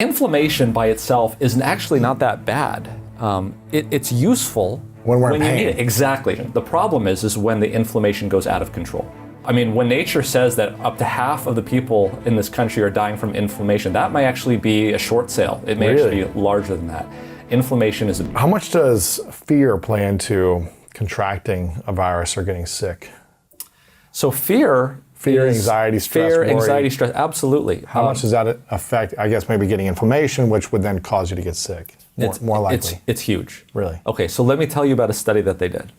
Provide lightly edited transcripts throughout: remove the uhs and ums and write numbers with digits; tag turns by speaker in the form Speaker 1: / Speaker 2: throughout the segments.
Speaker 1: Inflammation by itself isn't actually not that bad. It's useful
Speaker 2: when we're in
Speaker 1: you
Speaker 2: pain.
Speaker 1: need it. Exactly. The problem is when the inflammation goes out of control. I mean, when nature says that up to half of the people in this country are dying from inflammation, that might actually be a short sale. It may actually be larger than that. Inflammation is...
Speaker 2: How much does fear play into contracting a virus or getting sick?
Speaker 1: So fear,
Speaker 2: anxiety, stress,
Speaker 1: fear,
Speaker 2: worry.
Speaker 1: anxiety, stress, absolutely.
Speaker 2: How much does that affect, I guess, maybe getting inflammation, which would then cause you to get sick? More likely.
Speaker 1: It's huge.
Speaker 2: Really?
Speaker 1: Okay, so let me tell you about a study that they did.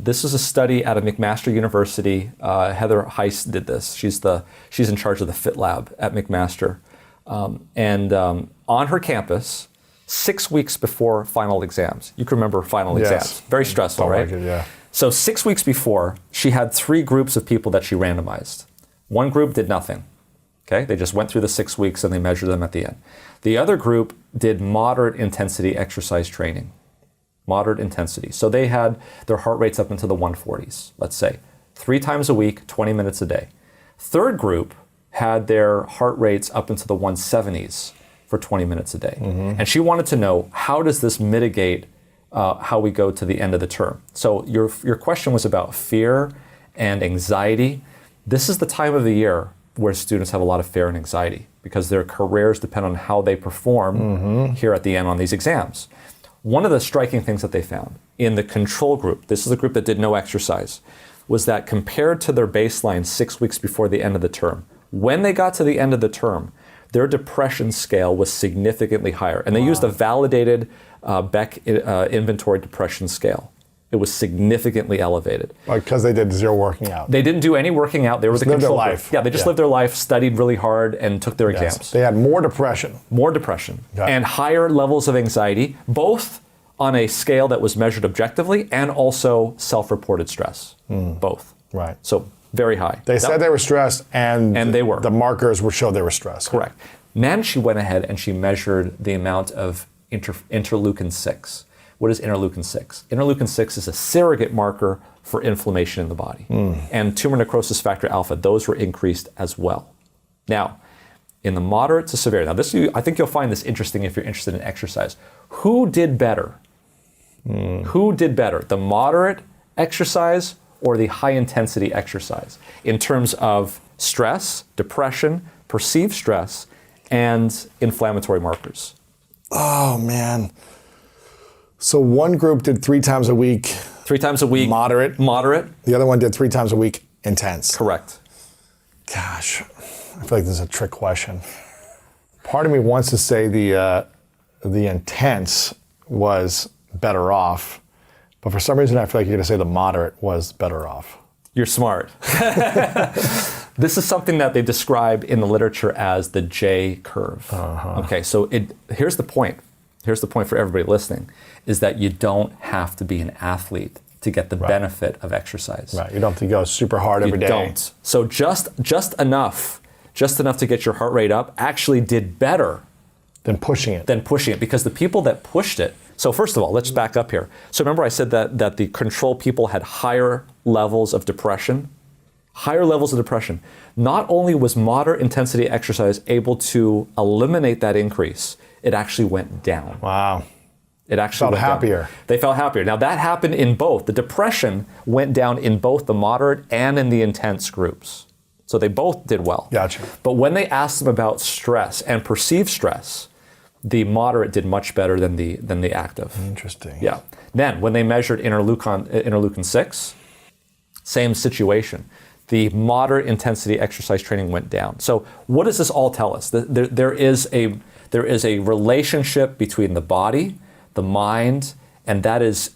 Speaker 1: This is a study out of McMaster University. Heather Heiss did this. She's in charge of the Fit Lab at McMaster. On her campus, 6 weeks before final exams. You can remember final exams. Very stressful, right?
Speaker 2: Like it, yeah.
Speaker 1: So 6 weeks before, she had 3 groups of people that she randomized. One group did nothing. Okay, they just went through the 6 weeks and they measured them at the end. The other group did moderate intensity exercise training. Moderate intensity. So they had their heart rates up into the 140s, let's say. 3 times a week, 20 minutes a day. Third group had their heart rates up into the 170s for 20 minutes a day. And she wanted to know, how does this mitigate how we go to the end of the term? So your question was about fear and anxiety. This is the time of the year where students have a lot of fear and anxiety because their careers depend on how they perform here at the end on these exams. One of the striking things that they found in the control group, this is the group that did no exercise, was that compared to their baseline 6 weeks before the end of the term, when they got to the end of the term, their depression scale was significantly higher. And they used a validated Beck inventory depression scale. It was significantly elevated.
Speaker 2: Because they did 0 working out.
Speaker 1: They didn't do any working out. They were the control
Speaker 2: lived their
Speaker 1: group.
Speaker 2: life.
Speaker 1: Yeah, they just lived their life, studied really hard, and took their exams.
Speaker 2: They had more depression.
Speaker 1: More depression. And higher levels of anxiety, both on a scale that was measured objectively and also self-reported stress. Both.
Speaker 2: Right.
Speaker 1: So very high.
Speaker 2: They said they were stressed and
Speaker 1: they were.
Speaker 2: The markers showed they were stressed.
Speaker 1: Correct. Then she went ahead and she measured the amount of interleukin-6. What is interleukin-6? Interleukin-6 is a surrogate marker for inflammation in the body. And tumor necrosis factor alpha, those were increased as well. Now, in the moderate to severe, now this I think you'll find this interesting if you're interested in exercise. Who did better? Who did better? The moderate exercise or the high intensity exercise in terms of stress, depression, perceived stress, and inflammatory markers?
Speaker 2: Oh, man. So one group did 3 times a week.
Speaker 1: 3 times a week.
Speaker 2: Moderate. The other one did 3 times a week. Intense.
Speaker 1: Correct.
Speaker 2: Gosh, I feel like this is a trick question. Part of me wants to say the intense was better off, but for some reason I feel like you're going to say the moderate was better off.
Speaker 1: You're smart. This is something that they describe in the literature as the J curve. Okay, so here's the point. Here's the point for everybody listening, is that you don't have to be an athlete to get the benefit of exercise.
Speaker 2: Right, you don't have to go super hard every day.
Speaker 1: You don't. So just enough to get your heart rate up actually did better
Speaker 2: than pushing it.
Speaker 1: Because the people that pushed it, so first of all, let's back up here. So remember I said that the control people had higher levels of depression? Higher levels of depression. Not only was moderate intensity exercise able to eliminate that increase, it actually went down.
Speaker 2: Wow.
Speaker 1: It actually
Speaker 2: felt happier.
Speaker 1: Down. They felt happier. Now that happened in both. The depression went down in both the moderate and in the intense groups. So they both did well.
Speaker 2: Gotcha.
Speaker 1: But when they asked them about stress and perceived stress, the moderate did much better than the active.
Speaker 2: Interesting.
Speaker 1: Yeah. Then when they measured interleukin-6, same situation. The moderate intensity exercise training went down. So what does this all tell us? There is a relationship between the body, the mind, and that is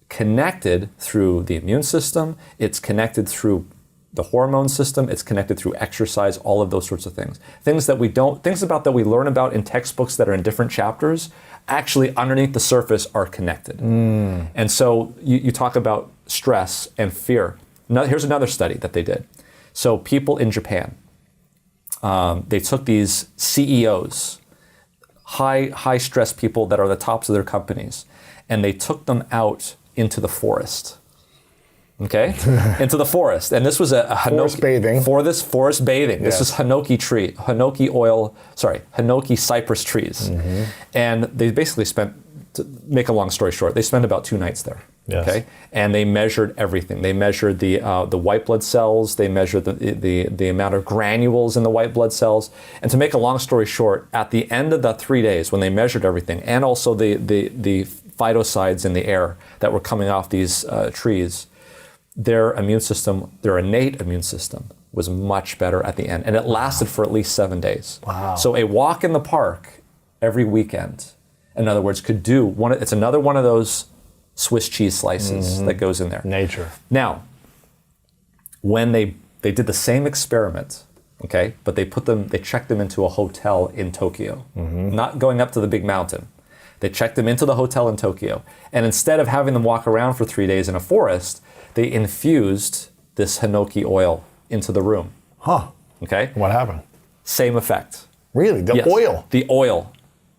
Speaker 1: connected through the immune system. It's connected through the hormone system. It's connected through exercise, all of things. Things that we learn about in textbooks that are in different chapters, actually underneath the surface are connected. And so you talk about stress and fear. Now, here's another study that they did. So people in Japan, they took these CEOs, high stress people that are the tops of their companies, and they took them out into the forest. okay, into the forest. And this was a
Speaker 2: Forest bathing.
Speaker 1: Forest bathing. This is Hinoki cypress trees. And they basically spent, to make a long story short, they spent about 2 nights there.
Speaker 2: Yes.
Speaker 1: Okay, and they measured everything. They measured the white blood cells. They measured the amount of granules in the white blood cells. And to make a long story short, at the end of the 3 days, when they measured everything, and also the phytocides in the air that were coming off these trees, their immune system, their innate immune system, was much better at the end, and it lasted for at least 7 days.
Speaker 2: Wow!
Speaker 1: So a walk in the park every weekend, in other words, could do one. It's another one of those Swiss cheese slices that goes in there.
Speaker 2: Nature.
Speaker 1: Now, when they did the same experiment, okay, but they checked them into a hotel in Tokyo, not going up to the big mountain. They checked them into the hotel in Tokyo, and instead of having them walk around for 3 days in a forest, they infused this hinoki oil into the room.
Speaker 2: Huh.
Speaker 1: Okay.
Speaker 2: What happened?
Speaker 1: Same effect.
Speaker 2: Really? The
Speaker 1: Yes.
Speaker 2: oil?
Speaker 1: The oil.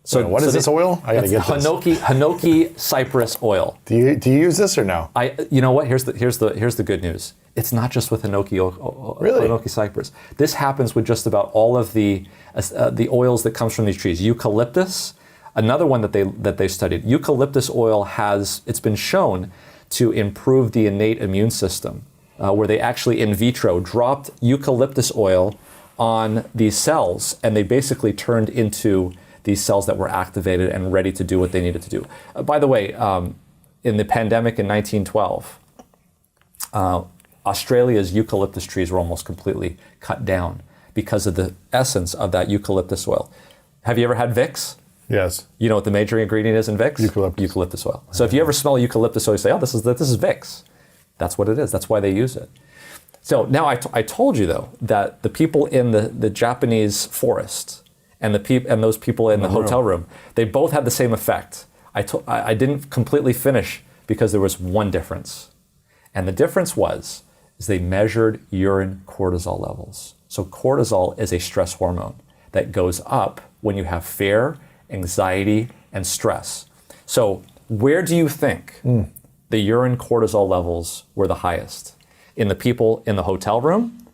Speaker 2: So what is this oil? I gotta get this.
Speaker 1: Hinoki cypress oil.
Speaker 2: Do you use this or no?
Speaker 1: You know what? Here's the good news. It's not just with
Speaker 2: Really?
Speaker 1: Hinoki cypress. This happens with just about all of the oils that comes from these trees. Eucalyptus, another one that they studied. Eucalyptus oil it's been shown to improve the innate immune system, where they actually in vitro dropped eucalyptus oil on these cells, and they basically turned into these cells that were activated and ready to do what they needed to do. By the way, in the pandemic in 1912, Australia's eucalyptus trees were almost completely cut down because of the essence of that eucalyptus oil. Have you ever had Vicks?
Speaker 2: Yes.
Speaker 1: You know what the major ingredient is in Vicks?
Speaker 2: Eucalyptus.
Speaker 1: Oil. So if you ever smell eucalyptus oil, you say, oh, this is Vicks. That's what it is. That's why they use it. So now I told you, though, that the people in the Japanese forest and those people in the hotel room, they both had the same effect. I didn't completely finish because there was one difference. And the difference is they measured urine cortisol levels. So cortisol is a stress hormone that goes up when you have fear, anxiety, and stress. So where do you think the urine cortisol levels were the highest? In the people in the hotel room,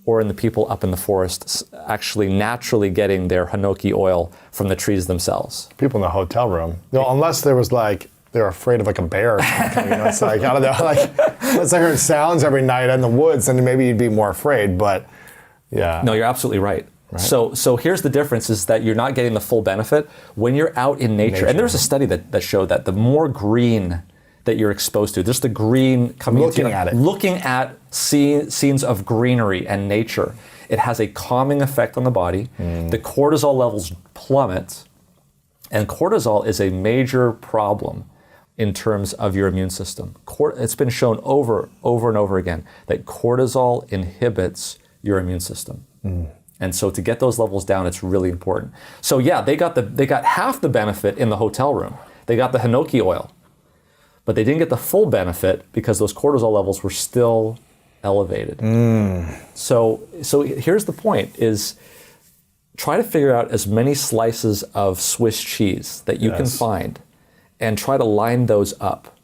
Speaker 1: or in the people up in the forest actually naturally getting their hinoki oil from the trees themselves?
Speaker 2: People in the hotel room. No, unless there was they're afraid of a bear or something. It's I don't know, unless I heard sounds every night in the woods, then maybe you'd be more afraid, but yeah.
Speaker 1: No, you're absolutely right. So here's the difference, is that you're not getting the full benefit when you're out in nature. And there's a study that showed that the more green that you're exposed to, just the green coming looking at scenes of greenery and nature, it has a calming effect on the body. The cortisol levels plummet, and cortisol is a major problem in terms of your immune system. It's been shown over and over again that cortisol inhibits your immune system. And so to get those levels down, it's really important. So yeah, they got half the benefit in the hotel room. They got the hinoki oil, but they didn't get the full benefit because those cortisol levels were still elevated. So here's the point, is try to figure out as many slices of Swiss cheese that you can find and try to line those up.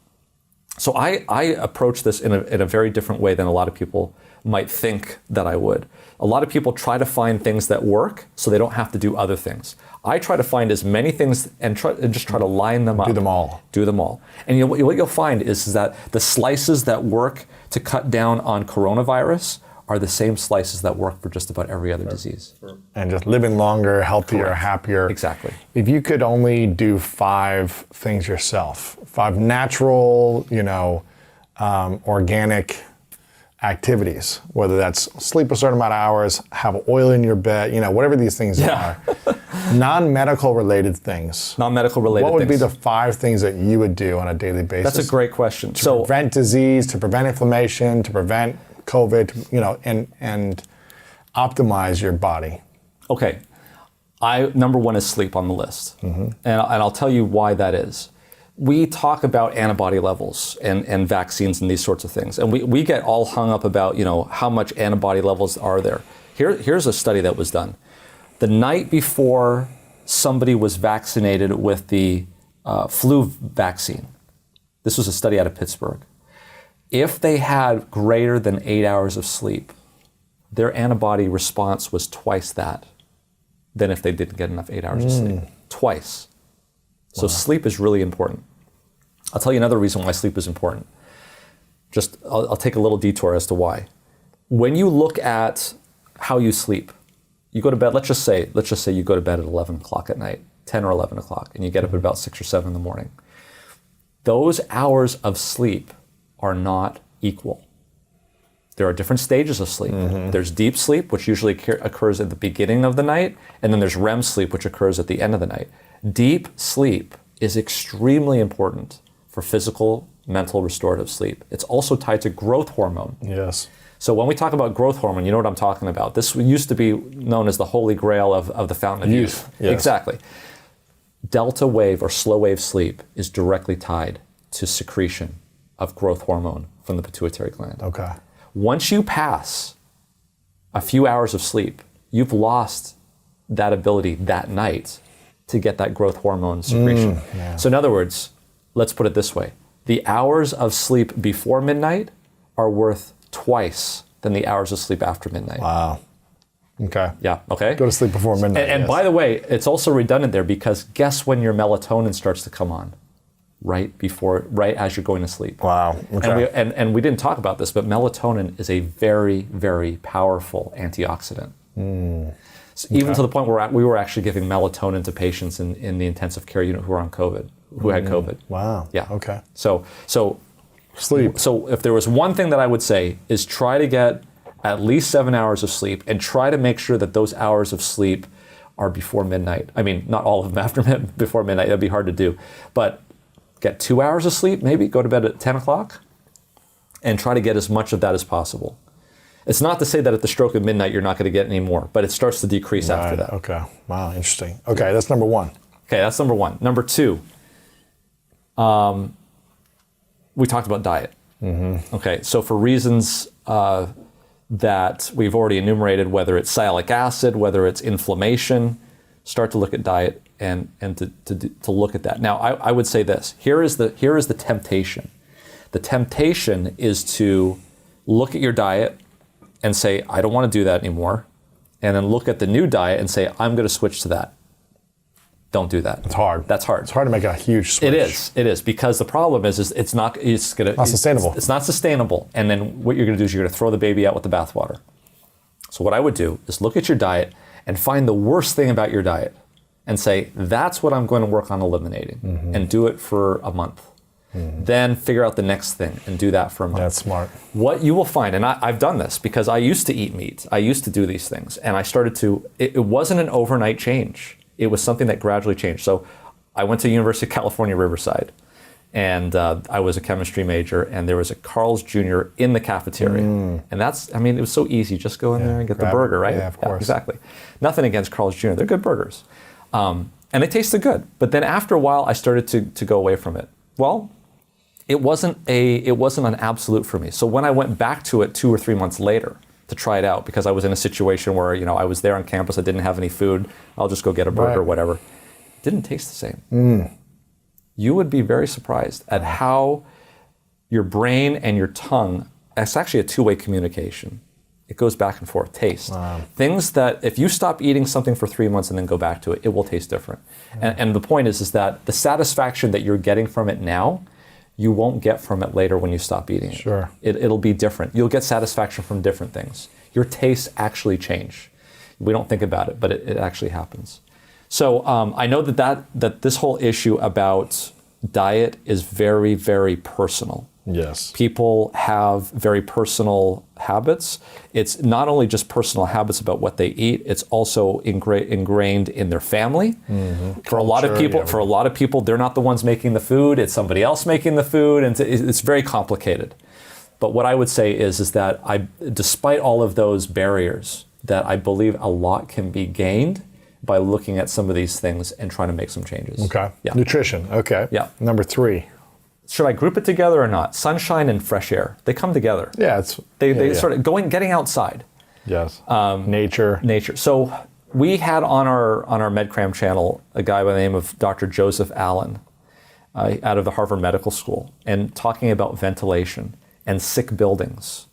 Speaker 1: So I approach this in a very different way than a lot of people might think that I would. A lot of people try to find things that work so they don't have to do other things. I try to find as many things and just try to line them up.
Speaker 2: Do them all.
Speaker 1: Do them all. And what you'll find is that the slices that work to cut down on coronavirus are the same slices that work for just about every other disease.
Speaker 2: And just living longer, healthier, happier.
Speaker 1: Exactly.
Speaker 2: If you could only do 5 things yourself, 5 natural, organic activities, whether that's sleep a certain amount of hours, have oil in your bed, whatever these things are, non-medical related things.
Speaker 1: Non-medical related things.
Speaker 2: What would be the 5 things that you would do on a daily basis?
Speaker 1: That's a great question.
Speaker 2: To prevent disease, to prevent inflammation, to prevent COVID, and optimize your body.
Speaker 1: Okay. Number 1 is sleep on the list. And I'll tell you why that is. We talk about antibody levels and vaccines and these sorts of things. And we get all hung up about, how much antibody levels are there. Here's a study that was done. The night before somebody was vaccinated with the flu vaccine, this was a study out of Pittsburgh, If they had greater than 8 hours of sleep, their antibody response was twice that than if they didn't get enough 8 hours of sleep. Twice. So sleep is really important. I'll tell you another reason why sleep is important. I'll take a little detour as to why. When you look at how you sleep, you go to bed, let's just say you go to bed at 11 o'clock at night, 10 or 11 o'clock, and you get up at about 6 or 7 in the morning. Those hours of sleep are not equal. There are different stages of sleep. There's deep sleep, which usually occurs at the beginning of the night, and then there's REM sleep, which occurs at the end of the night. Deep sleep is extremely important for physical, mental, restorative sleep. It's also tied to growth hormone.
Speaker 2: Yes.
Speaker 1: So when we talk about growth hormone, you know what I'm talking about. This used to be known as the holy grail of the fountain of youth.
Speaker 2: Yes.
Speaker 1: Exactly. Delta wave or slow wave sleep is directly tied to secretion of growth hormone from the pituitary gland.
Speaker 2: Okay.
Speaker 1: Once you pass a few hours of sleep, you've lost that ability that night to get that growth hormone secretion. So in other words, let's put it this way. The hours of sleep before midnight are worth twice than the hours of sleep after midnight.
Speaker 2: Wow. Okay.
Speaker 1: Yeah, okay?
Speaker 2: Go to sleep before midnight.
Speaker 1: And by the way, it's also redundant there because guess when your melatonin starts to come on? Right as you're going to sleep.
Speaker 2: Wow. Okay.
Speaker 1: And we didn't talk about this, but melatonin is a very, very powerful antioxidant. So even to the point where we were actually giving melatonin to patients in the intensive care unit who were on COVID, who had COVID.
Speaker 2: Wow.
Speaker 1: Yeah.
Speaker 2: Okay.
Speaker 1: So
Speaker 2: Sleep.
Speaker 1: So if there was one thing that I would say is try to get at least 7 hours of sleep and try to make sure that those hours of sleep are before midnight. I mean, not all of them before midnight. That'd be hard to do. But get 2 hours of sleep, maybe go to bed at 10 o'clock and try to get as much of that as possible. It's not to say that at the stroke of midnight you're not going to get any more, but it starts to decrease after that.
Speaker 2: Okay. Wow, interesting. Okay, that's number one.
Speaker 1: Okay, that's number one. Number two, we talked about diet. Okay, so for reasons that we've already enumerated, whether it's sialic acid, whether it's inflammation, start to look at diet and to look at that. Now, I would say this. Here is the temptation. The temptation is to look at your diet and say, I don't want to do that anymore. And then look at the new diet and say, I'm going to switch to that. Don't do that.
Speaker 2: It's hard.
Speaker 1: That's hard.
Speaker 2: It's hard to make a huge switch.
Speaker 1: It is because the problem is it's not
Speaker 2: sustainable.
Speaker 1: It's not sustainable. And then what you're going to do is you're going to throw the baby out with the bathwater. So what I would do is look at your diet and find the worst thing about your diet and say, that's what I'm going to work on eliminating and do it for a month. Then figure out the next thing and do that for a month.
Speaker 2: That's smart.
Speaker 1: What you will find, and I've done this because I used to eat meat. I used to do these things. And I started to, it wasn't an overnight change. It was something that gradually changed. So I went to University of California, Riverside, and I was a chemistry major, and there was a Carl's Jr. in the cafeteria. And it was so easy. Just go in there and get the burger, right?
Speaker 2: Yeah, of course.
Speaker 1: Exactly. Nothing against Carl's Jr. They're good burgers. And they tasted good. But then after a while, I started to go away from it. Well, it wasn't an absolute for me. So when I went back to it 2 or 3 months later to try it out, because I was in a situation where, I was there on campus, I didn't have any food, I'll just go get a burger or whatever. It didn't taste the same. You would be very surprised at how your brain and your tongue, it's actually a two-way communication. It goes back and forth, taste.
Speaker 2: Wow.
Speaker 1: Things that if you stop eating something for 3 months and then go back to it, it will taste different. And the point is that the satisfaction that you're getting from it now, you won't get from it later when you stop eating it.
Speaker 2: Sure.
Speaker 1: It'll be different. You'll get satisfaction from different things. Your tastes actually change. We don't think about it, but it actually happens. So I know that this whole issue about diet is very, very personal.
Speaker 2: Yes.
Speaker 1: People have very personal habits. It's not only just personal habits about what they eat, it's also ingrained in their family. For a lot of people, they're not the ones making the food, it's somebody else making the food, and it's very complicated. But what I would say is that despite all of those barriers, that I believe a lot can be gained by looking at some of these things and trying to make some changes.
Speaker 2: Okay.
Speaker 1: Yeah.
Speaker 2: Nutrition. Okay.
Speaker 1: Yeah.
Speaker 2: Number 3.
Speaker 1: Should I group it together or not? Sunshine and fresh air. They come together.
Speaker 2: Yeah,
Speaker 1: They sort of getting outside.
Speaker 2: Yes. Nature.
Speaker 1: So we had on our MedCram channel a guy by the name of Dr. Joseph Allen out of the Harvard Medical School, and talking about ventilation and sick buildings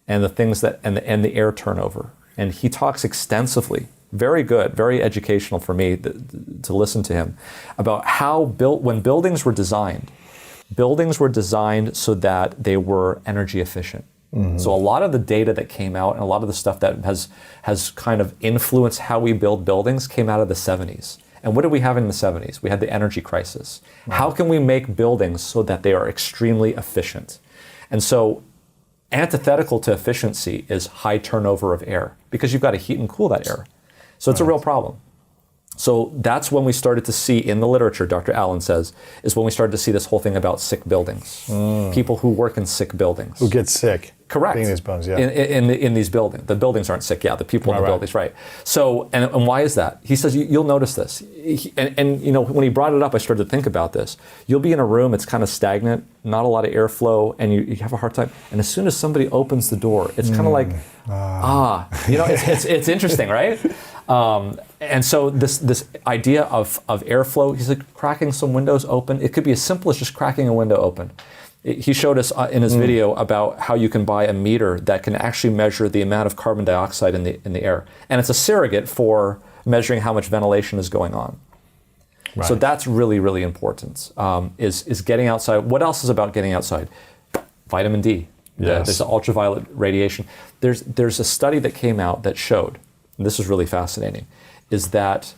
Speaker 1: and the things that, and the air turnover. And he talks extensively, very good, very educational for me to listen to him, about how when buildings were designed so that they were energy efficient. So a lot of the data that came out and a lot of the stuff that has kind of influenced how we build buildings came out of the 70s. And what did we have in the 70s? We had the energy crisis. Right. How can we make buildings so that they are extremely efficient? And so antithetical to efficiency is high turnover of air, because you've got to heat and cool that air. So it's a real problem. So that's when we started to see in the literature, Dr. Allen says, is when we started to see this whole thing about sick buildings. People who work in sick buildings.
Speaker 2: Who get sick.
Speaker 1: Correct.
Speaker 2: In these buildings, yeah.
Speaker 1: In these buildings. The buildings aren't sick, the people in the buildings, right. So, and why is that? He says, you'll notice this. And you know, when he brought it up, I started to think about this. You'll be in a room, it's kind of stagnant, not a lot of airflow, and you have a hard time. And as soon as somebody opens the door, it's kind of like, you know, it's interesting, right? And so this idea of airflow, he's like cracking some windows open. It could be as simple as just cracking a window open. He showed us in his video about how you can buy a meter that can actually measure the amount of carbon dioxide in the air. And it's a surrogate for measuring how much ventilation is going on. Right. So that's really, really important, is getting outside. What else is about getting outside? Vitamin D.
Speaker 2: Yes.
Speaker 1: There's the ultraviolet radiation. There's a study that came out that showed, and this is really fascinating, is that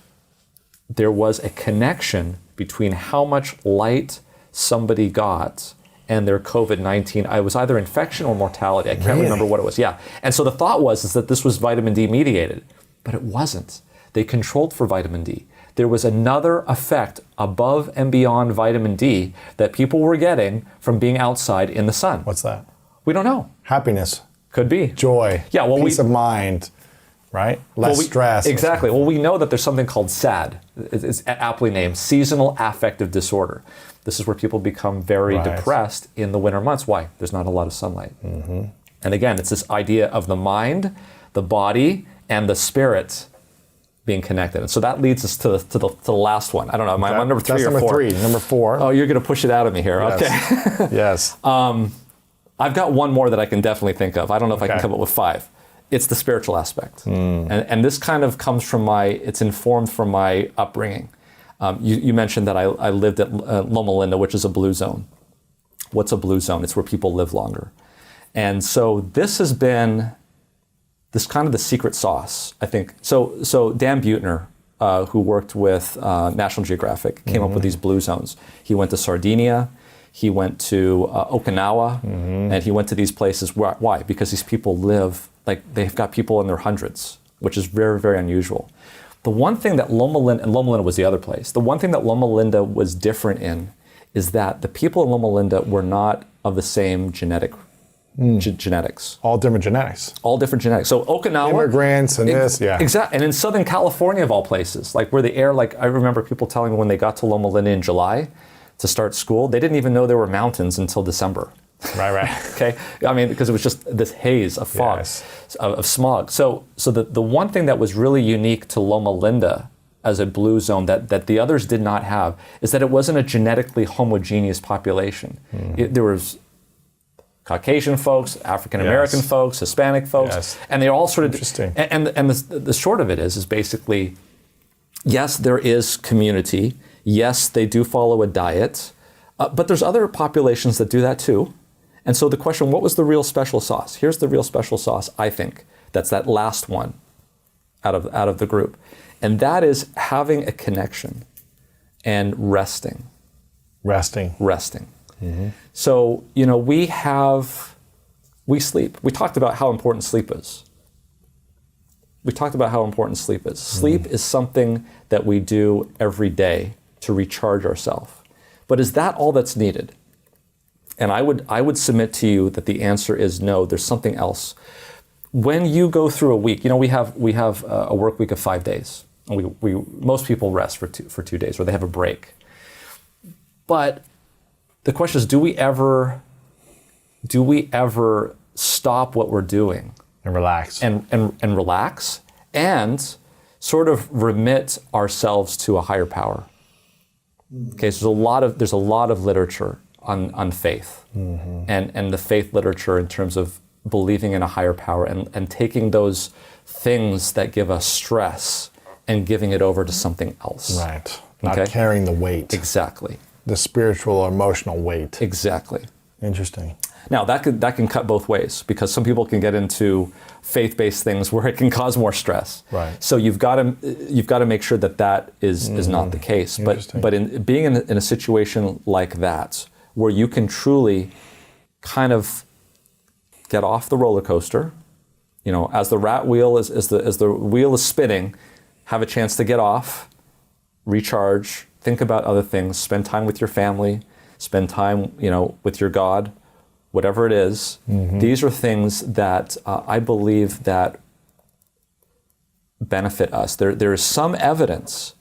Speaker 1: there was a connection between how much light somebody got and their COVID-19. It was either infection or mortality. I can't remember what it was. Yeah. And so the thought is that this was vitamin D mediated, but it wasn't. They controlled for vitamin D. There was another effect above and beyond vitamin D that people were getting from being outside in the sun.
Speaker 2: What's that?
Speaker 1: We don't know.
Speaker 2: Happiness.
Speaker 1: Could be.
Speaker 2: Joy.
Speaker 1: Yeah. Well,
Speaker 2: peace of mind. Right? Less stress.
Speaker 1: Exactly. Well, we know that there's something called SAD. It's aptly named Seasonal Affective Disorder. This is where people become very depressed in the winter months. Why? There's not a lot of sunlight. And again, it's this idea of the mind, the body, and the spirit being connected. And so that leads us to the last one. I don't know. Am I on number 3 or 4?
Speaker 2: That's number 3. Number 4.
Speaker 1: Oh, you're going to push it out of me here.
Speaker 2: Yes.
Speaker 1: Okay.
Speaker 2: Yes.
Speaker 1: I've got one more that I can definitely think of. I don't know if I can come up with 5. It's the spiritual aspect. And this kind of comes from it's informed from my upbringing. You mentioned that I lived at Loma Linda, which is a blue zone. What's a blue zone? It's where people live longer. And so this has been this kind of the secret sauce, I think. So Dan Buettner, who worked with National Geographic, came up with these blue zones. He went to Sardinia, he went to Okinawa, and he went to these places. Why? Because these people live, like they've got people in their hundreds, which is very, very unusual. The one thing that Loma Linda was the other place. The one thing that Loma Linda was different in is that the people in Loma Linda were not of the same genetics.
Speaker 2: All different genetics.
Speaker 1: All different genetics. So Okinawa.
Speaker 2: Immigrants and
Speaker 1: Exactly. And in Southern California, of all places, like where the air, like I remember people telling me when they got to Loma Linda in July to start school, they didn't even know there were mountains until December.
Speaker 2: Right.
Speaker 1: Okay. I mean, because it was just this haze of fog, of smog. So the one thing that was really unique to Loma Linda as a blue zone that the others did not have is that it wasn't a genetically homogeneous population. There was Caucasian folks, African American folks, Hispanic folks, and they're all sort of
Speaker 2: interesting.
Speaker 1: And the short of it is basically, yes, there is community. Yes, they do follow a diet, but there's other populations that do that too. And so the question, what was the real special sauce? Here's the real special sauce, I think. That's that last one out of the group. And that is having a connection and resting. Resting. So, you know, we sleep. We talked about how important sleep is. Sleep is something that we do every day to recharge ourselves. But is that all that's needed? And I would submit to you that the answer is no, there's something else. When you go through a week, you know, we have a work week of 5 days. And most people rest for 2 days, or they have a break. But the question is, do we ever stop what we're doing
Speaker 2: and relax
Speaker 1: and relax and sort of remit ourselves to a higher power? Okay, so there's a lot of literature on faith and the faith literature in terms of believing in a higher power and taking those things that give us stress and giving it over to something else.
Speaker 2: Right. Not carrying the weight.
Speaker 1: Exactly.
Speaker 2: The spiritual or emotional weight.
Speaker 1: Exactly.
Speaker 2: Interesting.
Speaker 1: Now that can cut both ways, because some people can get into faith-based things where it can cause more stress.
Speaker 2: Right.
Speaker 1: So you've got to make sure that is not the case. But in being in a situation like that, where you can truly kind of get off the roller coaster, as the rat wheel as the wheel is spinning, have a chance to get off, recharge, think about other things, spend time with your family, spend time with your God. Whatever it is, these are things that I believe that benefit us. There is some evidence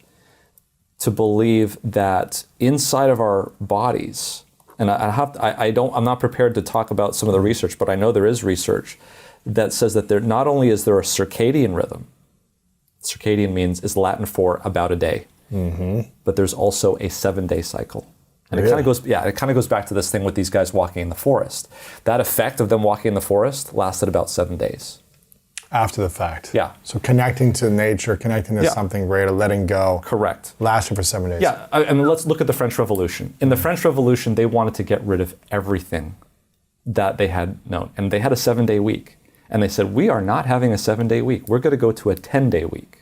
Speaker 1: to believe that inside of our bodies, and I'm not prepared to talk about some of the research, but I know there is research that says that not only is there a circadian rhythm, circadian is Latin for about a day, but there's also a 7-day cycle. And it kind of goes back to this thing with these guys walking in the forest. That effect of them walking in the forest lasted about 7 days.
Speaker 2: After the fact.
Speaker 1: Yeah.
Speaker 2: So connecting to nature, connecting to something greater, letting go.
Speaker 1: Correct.
Speaker 2: Lasted for 7 days.
Speaker 1: Yeah. I mean, let's look at the French Revolution. In the French Revolution, they wanted to get rid of everything that they had known. And they had a 7-day week. And they said, we are not having a 7-day week. We're going to go to a 10-day week.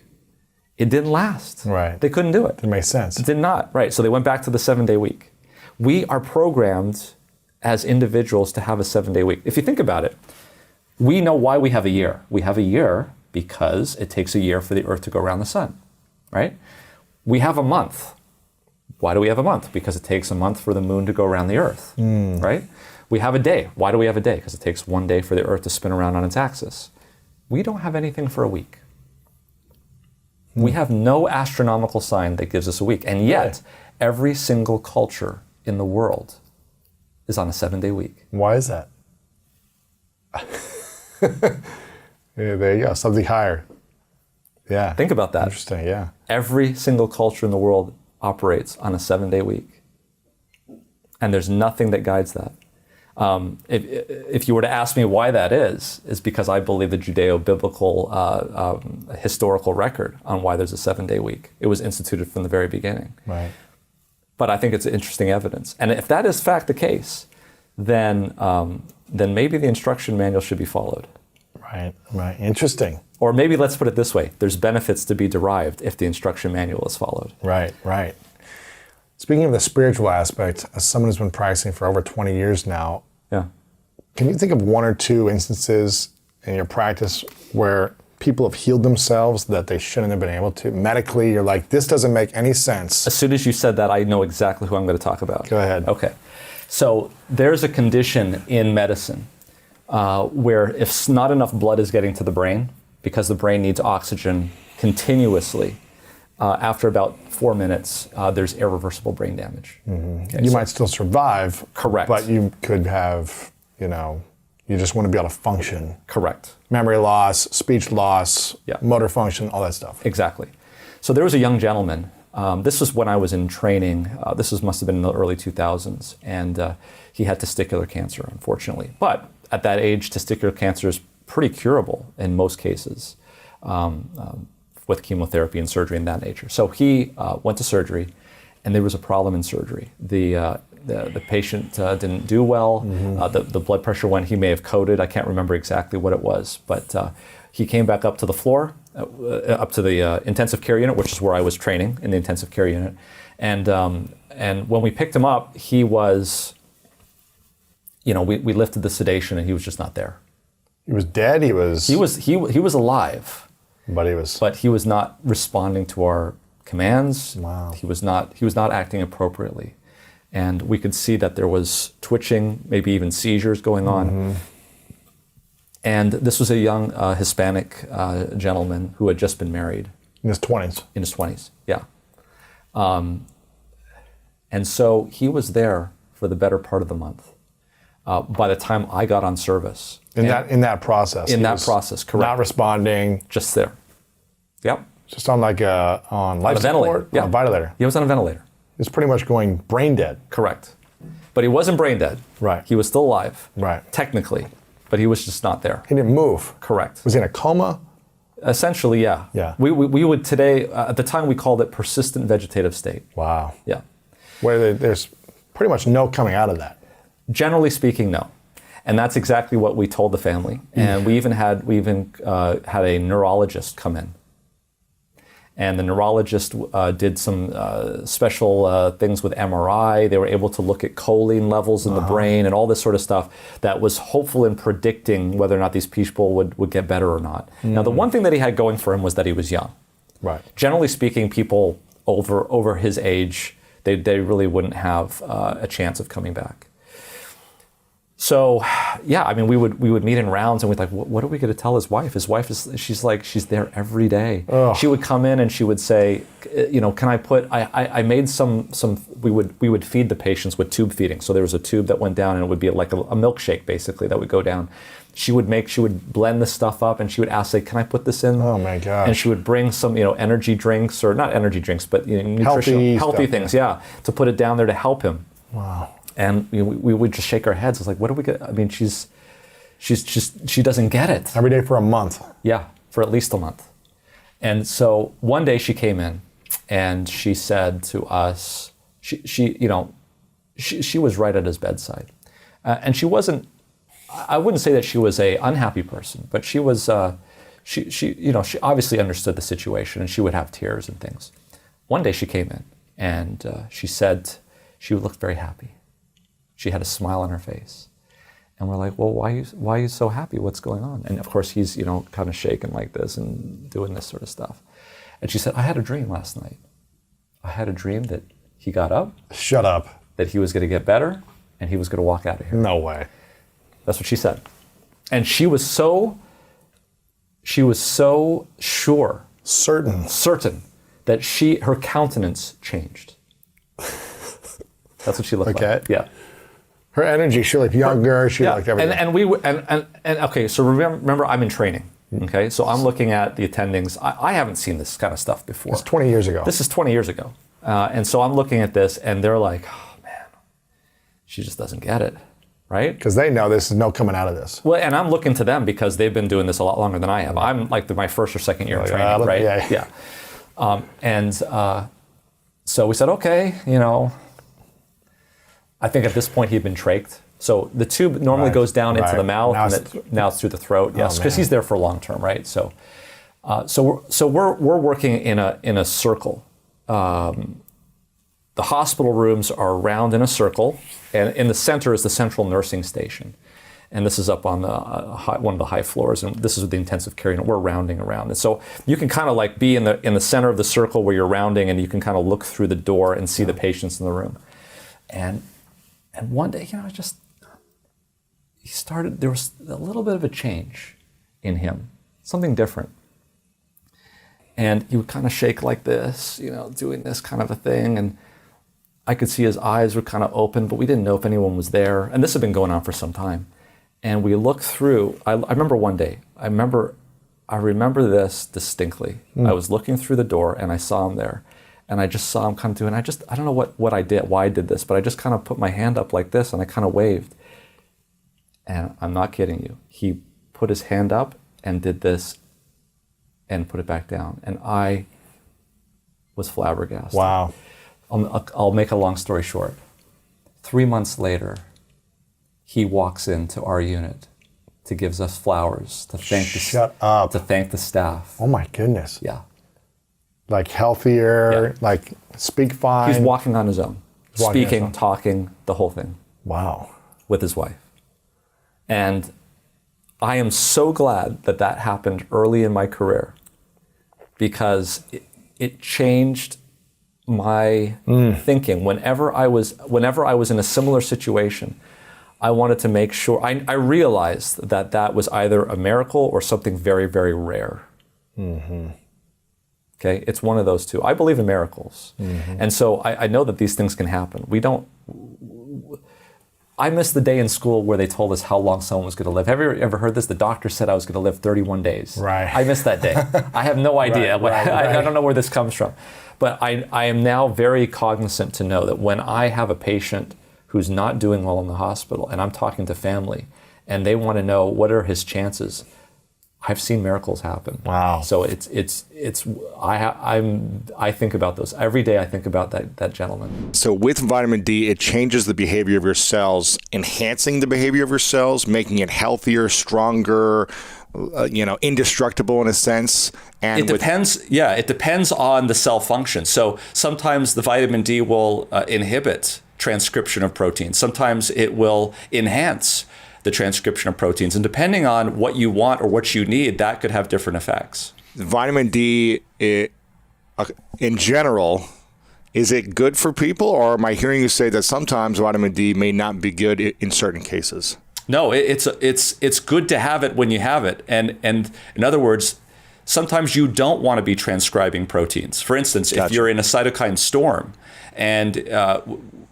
Speaker 1: It didn't last.
Speaker 2: Right.
Speaker 1: They couldn't do it.
Speaker 2: It makes sense.
Speaker 1: It did not. Right. So they went back to the 7-day week. We are programmed as individuals to have a 7-day week. If you think about it, we know why we have a year. We have a year because it takes a year for the Earth to go around the sun, right? We have a month. Why do we have a month? Because it takes a month for the moon to go around the Earth, right? We have a day. Why do we have a day? Because it takes 1 day for the Earth to spin around on its axis. We don't have anything for a week. We have no astronomical sign that gives us a week. And yet, every single culture in the world is on a 7-day week.
Speaker 2: Why is that? Yeah, there you go, something higher. Yeah.
Speaker 1: Think about that.
Speaker 2: Interesting, yeah.
Speaker 1: Every single culture in the world operates on a 7-day week. And there's nothing that guides that. If you were to ask me why that is because I believe the Judeo-biblical historical record on why there's a 7-day week. It was instituted from the very beginning.
Speaker 2: Right.
Speaker 1: But I think it's interesting evidence. And if that is fact the case, then maybe the instruction manual should be followed.
Speaker 2: Right. Interesting.
Speaker 1: Or maybe let's put it this way. There's benefits to be derived if the instruction manual is followed.
Speaker 2: Right. Speaking of the spiritual aspect, as someone who's been practicing for over 20 years now, can you think of one or two instances in your practice where people have healed themselves that they shouldn't have been able to? Medically, you're like, this doesn't make any sense.
Speaker 1: As soon as you said that, I know exactly who I'm going to talk about.
Speaker 2: Go ahead.
Speaker 1: Okay. So there's a condition in medicine where if not enough blood is getting to the brain, because the brain needs oxygen continuously, after about 4 minutes, there's irreversible brain damage. Okay,
Speaker 2: you might still survive.
Speaker 1: Correct.
Speaker 2: But you could have, you just want to be able to function.
Speaker 1: Correct.
Speaker 2: Memory loss, speech loss, motor function, all that stuff.
Speaker 1: Exactly. So there was a young gentleman. This was when I was in training. Must have been in the early 2000s. And he had testicular cancer, unfortunately. But at that age, testicular cancer is pretty curable in most cases with chemotherapy and surgery and that nature. So he went to surgery, and there was a problem in surgery. The patient didn't do well. The blood pressure went. He may have coded. I can't remember exactly what it was, but he came back up to the floor, up to the intensive care unit, which is where I was training in the intensive care unit. And when we picked him up, he was, we lifted the sedation, and he was just not there.
Speaker 2: He was dead. He was
Speaker 1: alive. But he was not responding to our commands.
Speaker 2: Wow.
Speaker 1: He was not acting appropriately. And we could see that there was twitching, maybe even seizures going on. And this was a young Hispanic gentleman who had just been married.
Speaker 2: In his 20s.
Speaker 1: In his 20s, yeah. And so he was there for the better part of the month. By the time I got on service.
Speaker 2: In that process.
Speaker 1: In that process, correct.
Speaker 2: Not responding.
Speaker 1: Just there. Yep.
Speaker 2: Just on life
Speaker 1: on a ventilator.
Speaker 2: Yeah. On a ventilator.
Speaker 1: He was on a ventilator.
Speaker 2: He was pretty much going brain dead.
Speaker 1: Correct. But he wasn't brain dead.
Speaker 2: Right.
Speaker 1: He was still alive.
Speaker 2: Right.
Speaker 1: Technically. But he was just not there.
Speaker 2: He didn't move.
Speaker 1: Correct.
Speaker 2: Was he in a coma?
Speaker 1: Essentially, yeah.
Speaker 2: Yeah.
Speaker 1: We would today, at the time we called it persistent vegetative state.
Speaker 2: Wow.
Speaker 1: Yeah.
Speaker 2: Where there's pretty much no coming out of that.
Speaker 1: Generally speaking, no. And that's exactly what we told the family. And we even had a neurologist come in. And the neurologist did some special things with MRI. They were able to look at choline levels in the brain and all this sort of stuff that was hopeful in predicting whether or not these people would get better or not. Now, the one thing that he had going for him was that he was young.
Speaker 2: Right.
Speaker 1: Generally speaking, people over his age, they really wouldn't have a chance of coming back. So, yeah, I mean, we would meet in rounds, and we'd like, what are we going to tell his wife? His wife she's there every day.
Speaker 2: Ugh.
Speaker 1: She would come in and she would say, can I put? I made some. We would feed the patients with tube feeding. So there was a tube that went down, and it would be like a milkshake basically that would go down. She would blend the stuff up, and she would ask, can I put this in?
Speaker 2: Oh my gosh.
Speaker 1: And she would bring some, energy drinks, or not energy drinks, but nutritional, healthy things, yeah, to put it down there to help him.
Speaker 2: Wow.
Speaker 1: And we would just shake our heads. It's like, what do we get? I mean, she doesn't get it.
Speaker 2: Every day for a month.
Speaker 1: Yeah, for at least a month. And so one day she came in and she said to us, she was right at his bedside. And she wasn't, I wouldn't say that she was a unhappy person, but she was, she obviously understood the situation, and she would have tears and things. One day she came in and she said she looked very happy. She had a smile on her face. And we're like, well, why are you so happy? What's going on? And of course he's, kind of shaking like this and doing this sort of stuff. And she said, I had a dream last night. I had a dream that he got up.
Speaker 2: Shut up.
Speaker 1: That he was going to get better and he was going to walk out of here.
Speaker 2: No way.
Speaker 1: That's what she said. And she was so sure. Certain that her countenance changed. That's what she looked like. Yeah.
Speaker 2: Her energy, she looked younger, she looked everything.
Speaker 1: And okay, so remember I'm in training, okay? So I'm looking at the attendings. I haven't seen this kind of stuff before.
Speaker 2: It's 20 years ago.
Speaker 1: This is 20 years ago. And so I'm looking at this and they're like, oh man, she just doesn't get it, right?
Speaker 2: Because they know this is no coming out of this.
Speaker 1: Well, and I'm looking to them because they've been doing this a lot longer than I have. I'm like my first or second year of training, right?
Speaker 2: Yeah.
Speaker 1: So we said, okay, I think at this point he'd been trached. So the tube normally goes down into the mouth, now it's through the throat. Yes, because he's there for long term, right? So, we're working in a circle. The hospital rooms are around in a circle, and in the center is the central nursing station. And this is up on one of the high floors, and this is the intensive care unit. We're rounding around, and so you can kind of like be in the center of the circle where you're rounding, and you can kind of look through the door and see the patients in the room. And one day, there was a little bit of a change in him, something different. And he would kind of shake like this, doing this kind of a thing. And I could see his eyes were kind of open, but we didn't know if anyone was there. And this had been going on for some time. And we looked through, I remember one day, I remember this distinctly. I was looking through the door and I saw him there. And I just saw him kind of doing, I don't know what I did, why I did this, but I just kind of put my hand up like this and I kind of waved. And I'm not kidding you. He put his hand up and did this and put it back down. And I was flabbergasted.
Speaker 2: Wow.
Speaker 1: I'll make a long story short. 3 months later, he walks into our unit to give us flowers to thank to thank the staff.
Speaker 2: Oh my goodness.
Speaker 1: Yeah.
Speaker 2: Like healthier, like speak fine.
Speaker 1: He's walking on his own, speaking, talking, the whole thing.
Speaker 2: Wow.
Speaker 1: With his wife. And I am so glad that happened early in my career because it changed my thinking. Whenever I was in a similar situation, I wanted to make sure, I realized that was either a miracle or something very, very rare. Mm-hmm. Okay, it's one of those two. I believe in miracles. Mm-hmm. And so I know that these things can happen. I missed the day in school where they told us how long someone was going to live. Have you ever heard this? The doctor said I was going to live 31 days.
Speaker 2: Right.
Speaker 1: I missed that day. I have no idea.
Speaker 2: Right.
Speaker 1: I don't know where this comes from. But I am now very cognizant to know that when I have a patient who's not doing well in the hospital, and I'm talking to family, and they want to know what are his chances. I've seen miracles happen.
Speaker 2: Wow.
Speaker 1: So I think about those every day. I think about that gentleman.
Speaker 3: So with vitamin D, it changes the behavior of your cells, enhancing the behavior of your cells, making it healthier, stronger, indestructible in a sense. And
Speaker 1: it depends. It depends on the cell function. So sometimes the vitamin D will inhibit transcription of proteins. Sometimes it will enhance the transcription of proteins. And depending on what you want or what you need, that could have different effects.
Speaker 3: Vitamin D, in general, is it good for people? Or am I hearing you say that sometimes vitamin D may not be good in certain cases?
Speaker 1: No, it's good to have it when you have it. And in other words, sometimes you don't want to be transcribing proteins. For instance, if you're in a cytokine storm, and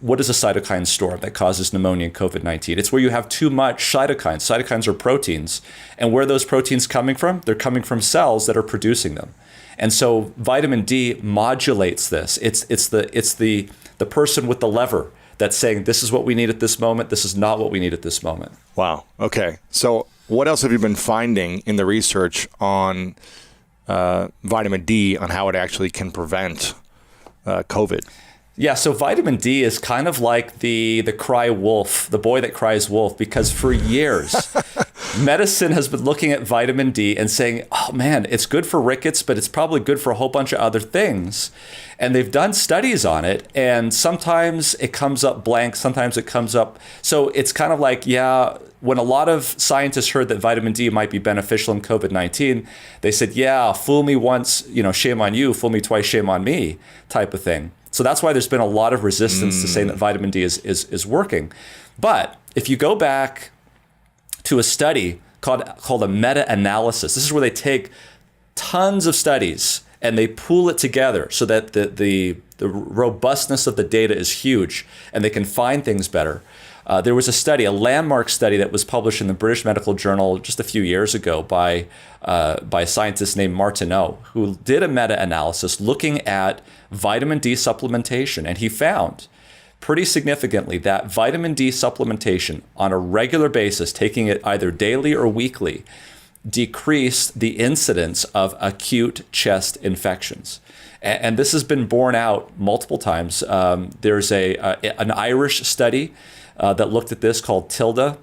Speaker 1: what is a cytokine storm that causes pneumonia and COVID-19? It's where you have too much cytokines. Cytokines are proteins. And where are those proteins coming from? They're coming from cells that are producing them. And so vitamin D modulates this. It's the person with the lever that's saying, this is what we need at this moment. This is not what we need at this moment.
Speaker 3: Wow. Okay. So what else have you been finding in the research on vitamin D, on how it actually can prevent COVID?
Speaker 1: Yeah, so vitamin D is kind of like the cry wolf, the boy that cries wolf, because for years, medicine has been looking at vitamin D and saying, oh man, it's good for rickets, but it's probably good for a whole bunch of other things. And they've done studies on it, and sometimes it comes up blank, sometimes it comes up. So it's kind of like, when a lot of scientists heard that vitamin D might be beneficial in COVID-19, they said, yeah, fool me once, shame on you, fool me twice, shame on me, type of thing. So that's why there's been a lot of resistance to saying that vitamin D is working. But if you go back to a study called a meta-analysis, this is where they take tons of studies and they pool it together so that the robustness of the data is huge and they can find things better. There was a study, a landmark study that was published in the British Medical Journal just a few years ago by a scientist named Martineau, who did a meta-analysis looking at vitamin D supplementation. And he found pretty significantly that vitamin D supplementation on a regular basis, taking it either daily or weekly, decreased the incidence of acute chest infections. And this has been borne out multiple times. There's an Irish study that looked at this called TILDA,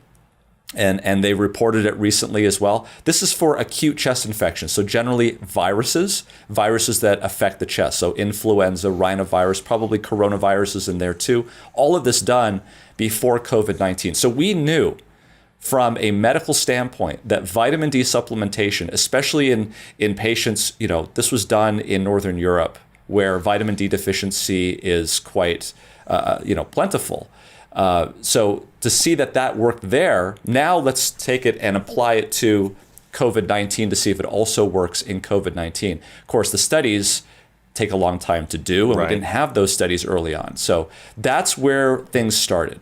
Speaker 1: and they reported it recently as well. This is for acute chest infections, so generally viruses that affect the chest, so influenza, rhinovirus, probably coronaviruses in there too. All of this done before COVID-19. So we knew from a medical standpoint that vitamin D supplementation, especially in patients, this was done in Northern Europe where vitamin D deficiency is quite plentiful. So to see that worked there, now let's take it and apply it to COVID-19 to see if it also works in COVID-19. Of course, the studies take a long time to do, and we didn't have those studies early on. So that's where things started.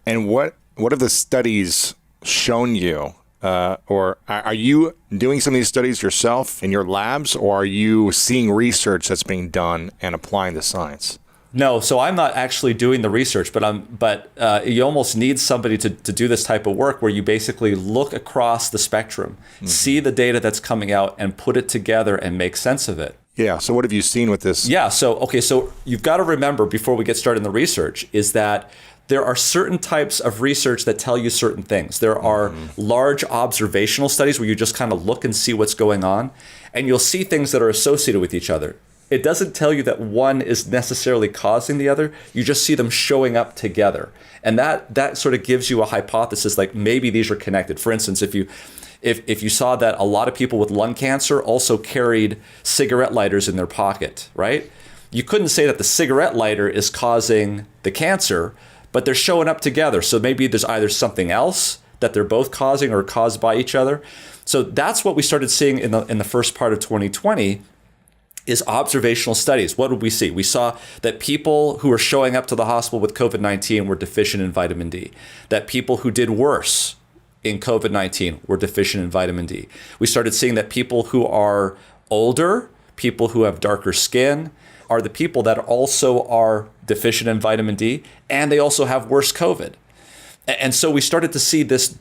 Speaker 3: And what have the studies shown you? Or are you doing some of these studies yourself in your labs, or are you seeing research that's being done and applying the science?
Speaker 1: No, so I'm not actually doing the research, but you almost need somebody to do this type of work where you basically look across the spectrum, see the data that's coming out, and put it together and make sense of it.
Speaker 3: Yeah. So what have you seen with this?
Speaker 1: Yeah. So you've got to remember before we get started in the research is that there are certain types of research that tell you certain things. There are large observational studies where you just kind of look and see what's going on, and you'll see things that are associated with each other. It doesn't tell you that one is necessarily causing the other. You just see them showing up together. And that sort of gives you a hypothesis, like maybe these are connected. For instance, if you saw that a lot of people with lung cancer also carried cigarette lighters in their pocket, right? You couldn't say that the cigarette lighter is causing the cancer, but they're showing up together. So maybe there's either something else that they're both causing or caused by each other. So that's what we started seeing in the first part of 2020. Is observational studies. What did we see? We saw that people who were showing up to the hospital with COVID-19 were deficient in vitamin D, that people who did worse in COVID-19 were deficient in vitamin D. We started seeing that people who are older, people who have darker skin, are the people that also are deficient in vitamin D, and they also have worse COVID. And so we started to see this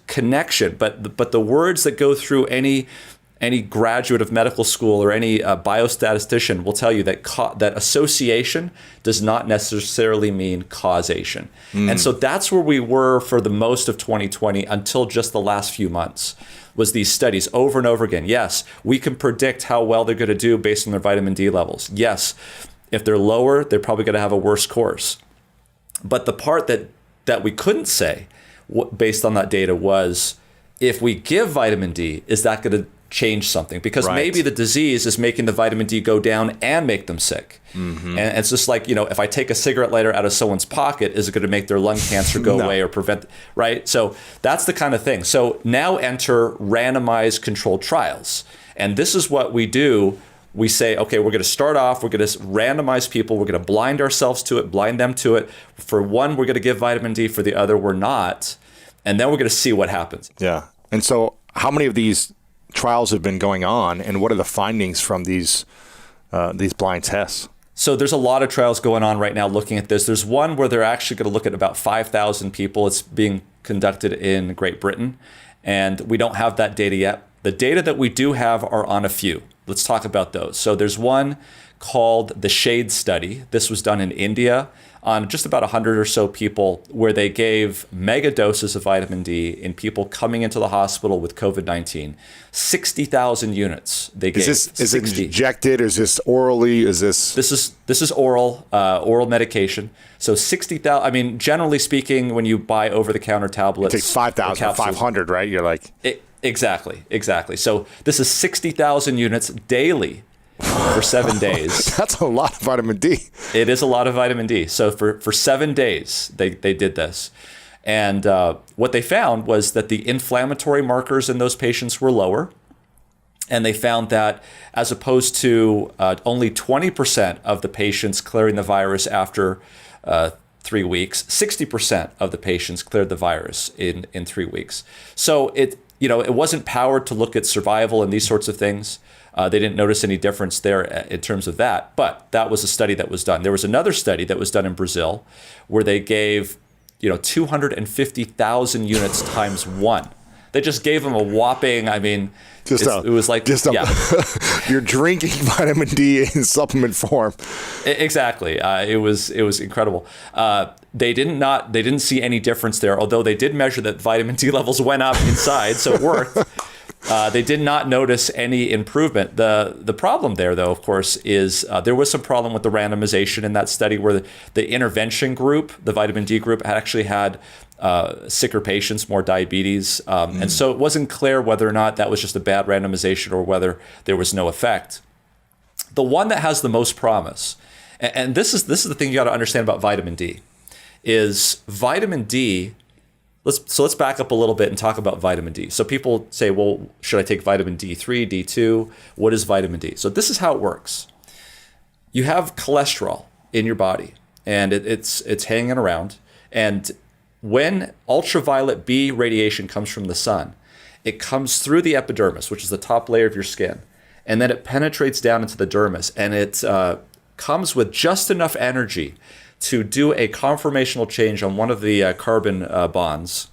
Speaker 1: connection, but the words that go through any graduate of medical school or any biostatistician will tell you that that association does not necessarily mean causation. And so that's where we were for the most of 2020 until just the last few months, was these studies over and over again. Yes, we can predict how well they're going to do based on their vitamin D levels. Yes, if they're lower, they're probably going to have a worse course. But the part that we couldn't say based on that data was, if we give vitamin D, is that going to change something? Because maybe the disease is making the vitamin D go down and make them sick. And it's just like, if I take a cigarette lighter out of someone's pocket, is it going to make their lung cancer go away or prevent, right? So that's the kind of thing. So now enter randomized controlled trials. And this is what we do. We say, okay, we're going to start off, we're going to randomize people, we're going to blind ourselves to it, blind them to it. For one, we're going to give vitamin D, for the other, we're not. And then we're going to see what happens.
Speaker 3: Yeah. And so how many of these trials have been going on, and what are the findings from these blind tests?
Speaker 1: So there's a lot of trials going on right now looking at this. There's one where they're actually going to look at about 5,000 people. It's being conducted in Great Britain, and we don't have that data yet. The data that we do have are on a few. Let's talk about those. So there's one called the SHADE study. This was done in India on just about 100 or so people, where they gave mega doses of vitamin D in people coming into the hospital with COVID-19. 60,000 units they gave.
Speaker 3: Is it injected? Is this orally? This
Speaker 1: is oral medication. So 60,000. I mean, generally speaking, when you buy over-the-counter tablets,
Speaker 3: it takes 5,500, right? You're like
Speaker 1: exactly. So this is 60,000 units daily for 7 days.
Speaker 3: That's a lot of vitamin D.
Speaker 1: It is a lot of vitamin D. So for 7 days, they did this. And what they found was that the inflammatory markers in those patients were lower. And they found that as opposed to only 20% of the patients clearing the virus after 3 weeks, 60% of the patients cleared the virus in 3 weeks. So it wasn't powered to look at survival and these sorts of things. They didn't notice any difference there in terms of that, but that was a study that was done. There was another study that was done in Brazil where they gave 250,000 units times one. They just gave them a whopping, it was like,
Speaker 3: you're drinking vitamin D in supplement form.
Speaker 1: Exactly. It was incredible. They didn't see any difference there, although they did measure that vitamin D levels went up inside, so it worked. They did not notice any improvement. The problem there, though, of course, is there was some problem with the randomization in that study, where the intervention group, the vitamin D group, actually had sicker patients, more diabetes. And so it wasn't clear whether or not that was just a bad randomization or whether there was no effect. The one that has the most promise, and this is the thing you got to understand about vitamin D, is vitamin D. Let's back up a little bit and talk about vitamin D. So people say, well, should I take vitamin D3, D2? What is vitamin D? So this is how it works. You have cholesterol in your body, and it's hanging around. And when ultraviolet B radiation comes from the sun, it comes through the epidermis, which is the top layer of your skin, and then it penetrates down into the dermis, and it comes with just enough energy to do a conformational change on one of the carbon bonds,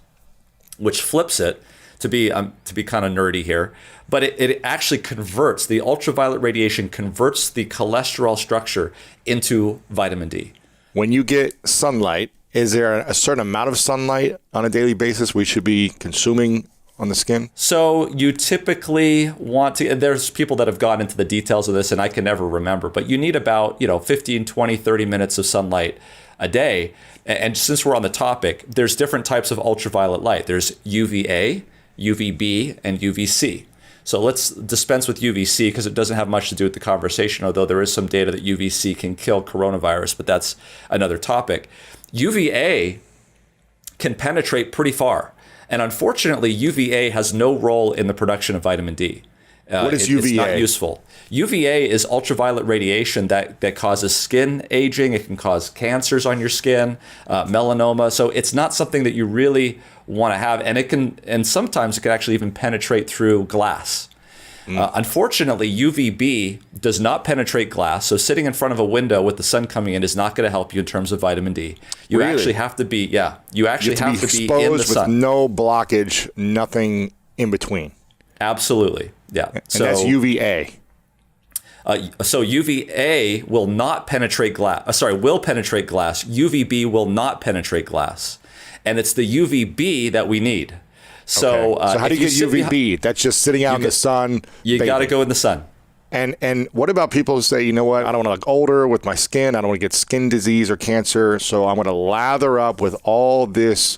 Speaker 1: which flips it to be kind of nerdy here, but it actually converts, the ultraviolet radiation converts the cholesterol structure into vitamin D. When you get sunlight, is there a certain amount of sunlight on a daily basis we should be consuming on the skin? So you typically want to, and there's people that have gone into the details of this and I can never remember, but you need about 15, 20, 30 minutes of sunlight a day. And since we're on the topic, there's different types of ultraviolet light. There's UVA, UVB, and UVC. So let's dispense with UVC because it doesn't have much to do with the conversation, although there is some data that UVC can kill coronavirus, but that's another topic. UVA can penetrate pretty far. And unfortunately, UVA has no role in the production of vitamin D. What is UVA? It's not useful. UVA is ultraviolet radiation that causes skin aging. It can cause cancers on your skin, melanoma. So it's not something that you really want to have. And sometimes it can actually even penetrate through glass. Unfortunately, UVB does not penetrate glass, so sitting in front of a window with the sun coming in is not going to help you in terms of vitamin D. You actually have to be, you actually have to be in the sun.
Speaker 3: With no blockage, nothing in between.
Speaker 1: Absolutely, yeah.
Speaker 3: And that's UVA.
Speaker 1: So UVA will not penetrate glass. Will penetrate glass. UVB will not penetrate glass, and it's the UVB that we need. So,
Speaker 3: so how do you get UVB? That's just sitting out in the sun.
Speaker 1: You got to go in the sun.
Speaker 3: And what about people who say, you know what, I don't want to look older with my skin. I don't want to get skin disease or cancer. So I'm going to lather up with all this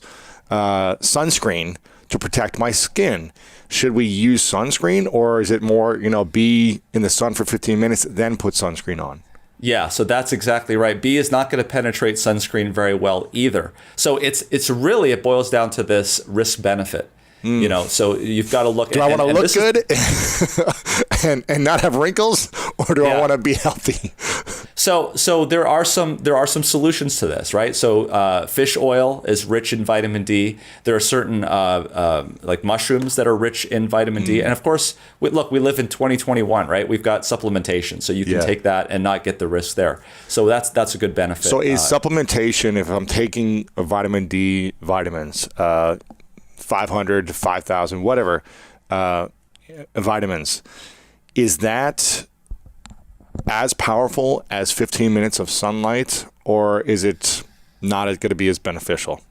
Speaker 3: sunscreen to protect my skin. Should we use sunscreen, or is it more, be in the sun for 15 minutes, then put sunscreen on?
Speaker 1: Yeah, so that's exactly right. B is not going to penetrate sunscreen very well either. So it's really, it boils down to this risk benefit. So you've got to look.
Speaker 3: Do I want to look good and not have wrinkles, or do I want to be healthy?
Speaker 1: So there are some solutions to this, right? So fish oil is rich in vitamin D. There are certain like mushrooms that are rich in vitamin D, and of course, we live in 2021, right? We've got supplementation, so you can take that and not get the risk there. So that's a good benefit.
Speaker 3: So is supplementation, if I'm taking a vitamin D vitamins, 500 to 5,000, whatever, vitamins, is that as powerful as 15 minutes of sunlight, or is it not going to be as beneficial?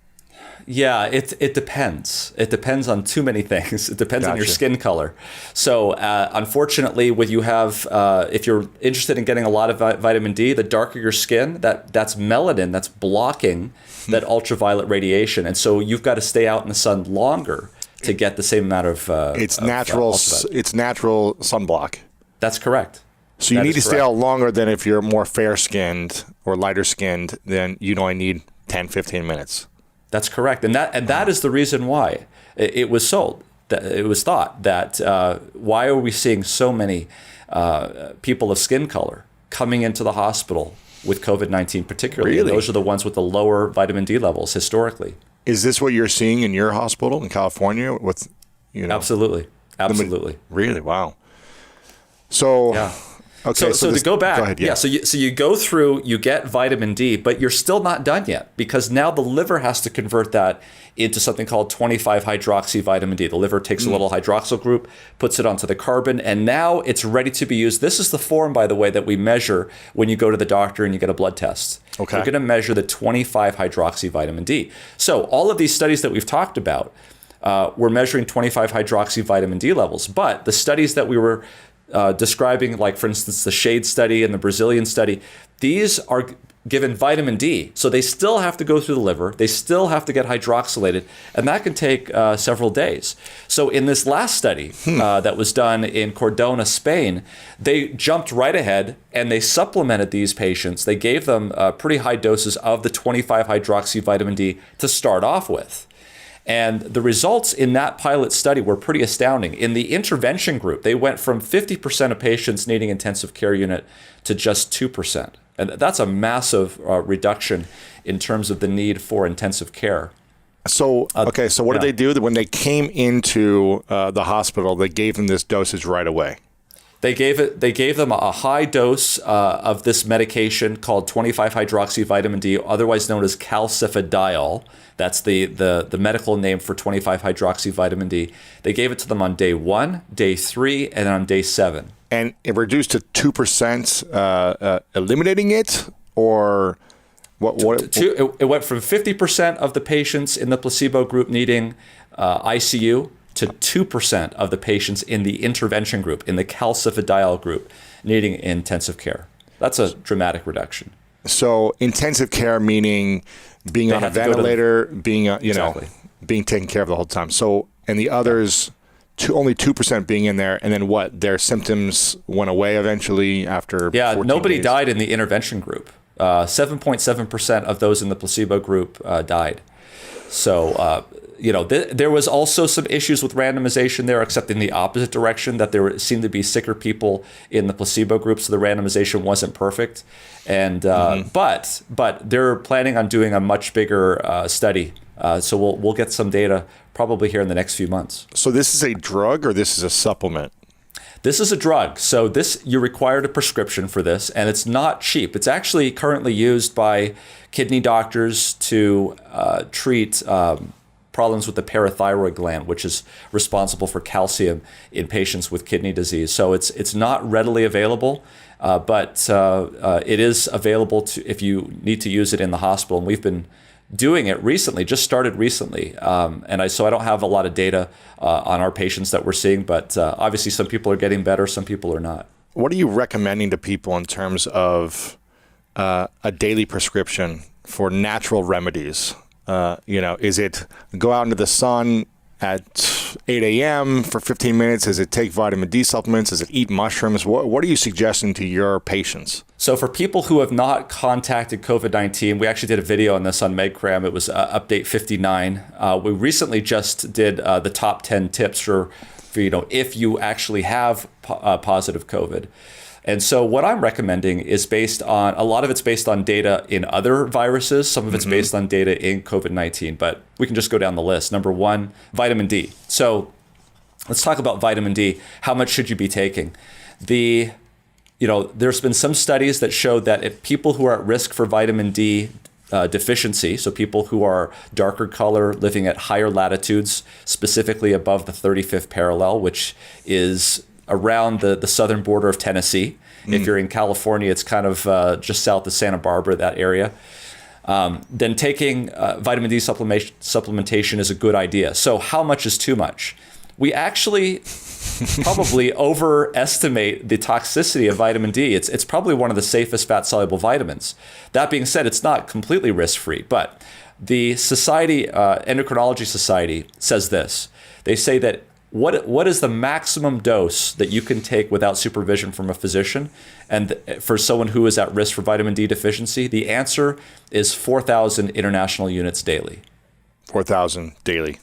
Speaker 1: Yeah, it depends. It depends on too many things. It depends on your skin color. So unfortunately, if you're interested in getting a lot of vitamin D, the darker your skin, that's melanin that's blocking that ultraviolet radiation. And so you've got to stay out in the sun longer to get the same amount of
Speaker 3: it's natural sunblock.
Speaker 1: That's correct.
Speaker 3: So you need to stay out longer than if you're more fair-skinned or lighter-skinned, then you only need 10, 15 minutes.
Speaker 1: That's correct, and that is the reason why it was sold. It was thought that why are we seeing so many people of skin color coming into the hospital with COVID-19 particularly?
Speaker 3: Really?
Speaker 1: And those are the ones with the lower vitamin D levels historically.
Speaker 3: Is this what you're seeing in your hospital in California? With
Speaker 1: Absolutely.
Speaker 3: Really? Wow. So.
Speaker 1: Yeah.
Speaker 3: Okay,
Speaker 1: so to go back,
Speaker 3: go ahead,
Speaker 1: so you go through, you get vitamin D, but you're still not done yet, because now the liver has to convert that into something called 25-hydroxy vitamin D. The liver takes a little hydroxyl group, puts it onto the carbon, and now it's ready to be used. This is the form, by the way, that we measure when you go to the doctor and you get a blood test.
Speaker 3: Okay.
Speaker 1: We're going to measure the 25-hydroxy vitamin D. So all of these studies that we've talked about, we're measuring 25-hydroxy vitamin D levels, but the studies that we were describing, like for instance, the SHADE study and the Brazilian study, these are given vitamin D. So they still have to go through the liver. They still have to get hydroxylated, and that can take several days. So in this last study that was done in Cordona, Spain, they jumped right ahead and they supplemented these patients. They gave them pretty high doses of the 25-hydroxy vitamin D to start off with. And the results in that pilot study were pretty astounding. In the intervention group, they went from 50% of patients needing intensive care unit to just 2%. And that's a massive reduction in terms of the need for intensive care.
Speaker 3: So, so what did they do? When they came into the hospital, they gave them this dosage right away.
Speaker 1: They gave them a high dose of this medication called 25-hydroxy vitamin D, otherwise known as calcifediol. That's the medical name for 25-hydroxy vitamin D. They gave it to them on day 1, day 3, and on day 7.
Speaker 3: And it reduced to 2%, eliminating it, or what?
Speaker 1: It went from 50% of the patients in the placebo group needing ICU to 2% of the patients in the intervention group, in the calcifediol group, needing intensive care. That's a dramatic reduction.
Speaker 3: So intensive care meaning being on a ventilator, being being taken care of the whole time. So, and the others, only 2% being in there, and then what? Their symptoms went away eventually after 14
Speaker 1: nobody
Speaker 3: days?
Speaker 1: died in the intervention group. 7.7% of those in the placebo group died. So, there was also some issues with randomization there, except in the opposite direction, that there seemed to be sicker people in the placebo group, so the randomization wasn't perfect. And but they're planning on doing a much bigger study, so we'll get some data probably here in the next few months.
Speaker 3: So this is a drug, or this is a supplement?
Speaker 1: This is a drug. So you're required a prescription for this, and it's not cheap. It's actually currently used by kidney doctors to treat problems with the parathyroid gland, which is responsible for calcium in patients with kidney disease. So it's not readily available, but it is available if you need to use it in the hospital. And we've been doing it recently, just started recently. So I don't have a lot of data on our patients that we're seeing, but obviously some people are getting better, some people are not.
Speaker 3: What are you recommending to people in terms of a daily prescription for natural remedies? Is it go out into the sun at 8 a.m. for 15 minutes? Is it take vitamin D supplements? Is it eat mushrooms? What are you suggesting to your patients?
Speaker 1: So for people who have not contacted COVID-19, we actually did a video on this on MedCram. It was update 59. We recently just did the top 10 tips for if you actually have positive COVID. And so what I'm recommending is a lot of it's based on data in other viruses. Some of it's based on data in COVID-19, but we can just go down the list. Number one, vitamin D. So let's talk about vitamin D. How much should you be taking? There's been some studies that show that if people who are at risk for vitamin D deficiency, so people who are darker color, living at higher latitudes, specifically above the 35th parallel, which is around the southern border of Tennessee. If you're in California, it's kind of just south of Santa Barbara, that area. Then taking vitamin D supplementation is a good idea. So how much is too much? We actually probably overestimate the toxicity of vitamin D. It's probably one of the safest fat-soluble vitamins. That being said, it's not completely risk-free, but the Endocrinology Society says this. They say that what is the maximum dose that you can take without supervision from a physician and for someone who is at risk for vitamin D deficiency? The answer is 4,000 international units daily.
Speaker 3: 4,000 daily.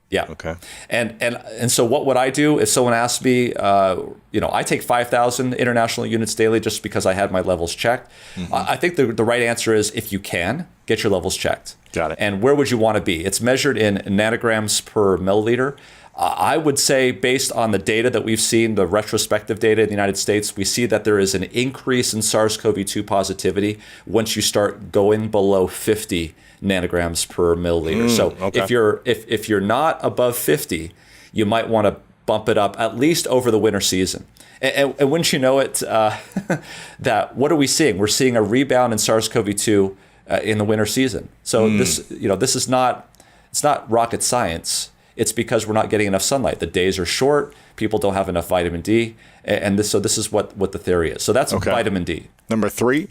Speaker 1: Yeah.
Speaker 3: Okay.
Speaker 1: And so what would I do if someone asked me, I take 5,000 international units daily just because I had my levels checked. I think the right answer is if you can, get your levels checked.
Speaker 3: Got it.
Speaker 1: And where would you want to be? It's measured in nanograms per milliliter. I would say based on the data that we've seen, the retrospective data in the United States, we see that there is an increase in SARS-CoV-2 positivity once you start going below 50 nanograms per milliliter. So
Speaker 3: okay.
Speaker 1: if you're not above 50, you might want to bump it up at least over the winter season. And wouldn't you know it, that what are we seeing? We're seeing a rebound in SARS-CoV-2 in the winter season. So this is not rocket science. It's because we're not getting enough sunlight. The days are short. People don't have enough vitamin D, and this is what the theory is. So that's vitamin D.
Speaker 3: Number 3.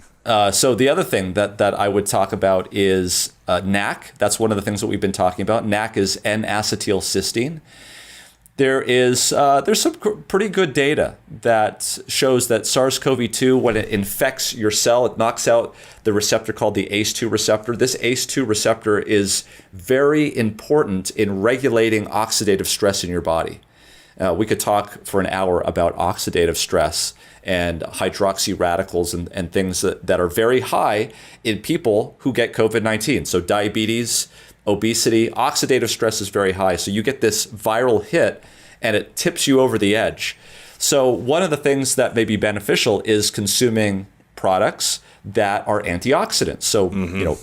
Speaker 1: So the other thing that I would talk about is NAC. That's one of the things that we've been talking about. NAC is N-acetylcysteine. There's some pretty good data that shows that SARS-CoV-2, when it infects your cell, it knocks out the receptor called the ACE2 receptor. This ACE2 receptor is very important in regulating oxidative stress in your body. We could talk for an hour about oxidative stress and hydroxy radicals and things that are very high in people who get COVID-19. So diabetes, obesity, oxidative stress is very high. So you get this viral hit and it tips you over the edge. So one of the things that may be beneficial is consuming products that are antioxidants. So,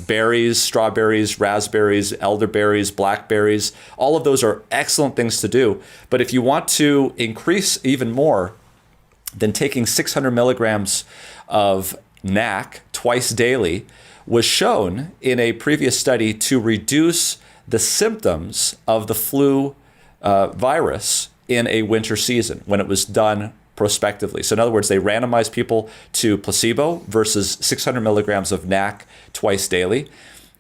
Speaker 1: berries, strawberries, raspberries, elderberries, blackberries, all of those are excellent things to do. But if you want to increase even more, then taking 600 milligrams of NAC twice daily was shown in a previous study to reduce the symptoms of the flu virus in a winter season when it was done prospectively. So in other words, they randomized people to placebo versus 600 milligrams of NAC twice daily.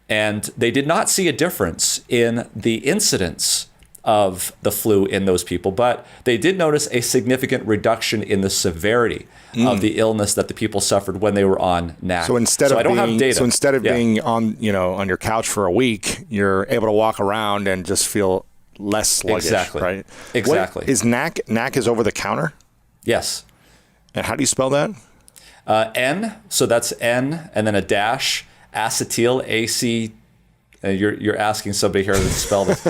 Speaker 1: And they did not see a difference in the incidence of the flu in those people, but they did notice a significant reduction in the severity of the illness that the people suffered when they were on NAC.
Speaker 3: So instead of being on your couch for a week, you're able to walk around and just feel less sluggish, right?
Speaker 1: Exactly.
Speaker 3: What, is NAC is over the counter?
Speaker 1: Yes.
Speaker 3: And how do you spell that?
Speaker 1: N, so that's N, and then a dash, acetyl, And you're asking somebody here to spell this.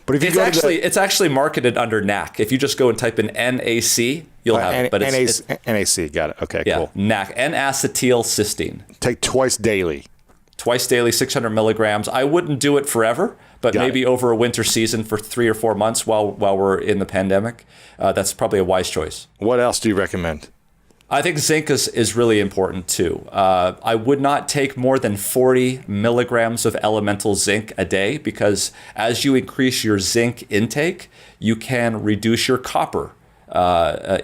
Speaker 3: But if you
Speaker 1: it's actually marketed under NAC. If you just go and type in NAC, you'll have it. But it's
Speaker 3: NAC, got it. Okay, cool.
Speaker 1: NAC, N-acetylcysteine.
Speaker 3: Take twice daily.
Speaker 1: Twice daily, 600 milligrams. I wouldn't do it forever, but maybe over a winter season for 3 or 4 months while we're in the pandemic. That's probably a wise choice.
Speaker 3: What else do you recommend?
Speaker 1: I think zinc is really important too. I would not take more than 40 milligrams of elemental zinc a day, because as you increase your zinc intake, you can reduce your copper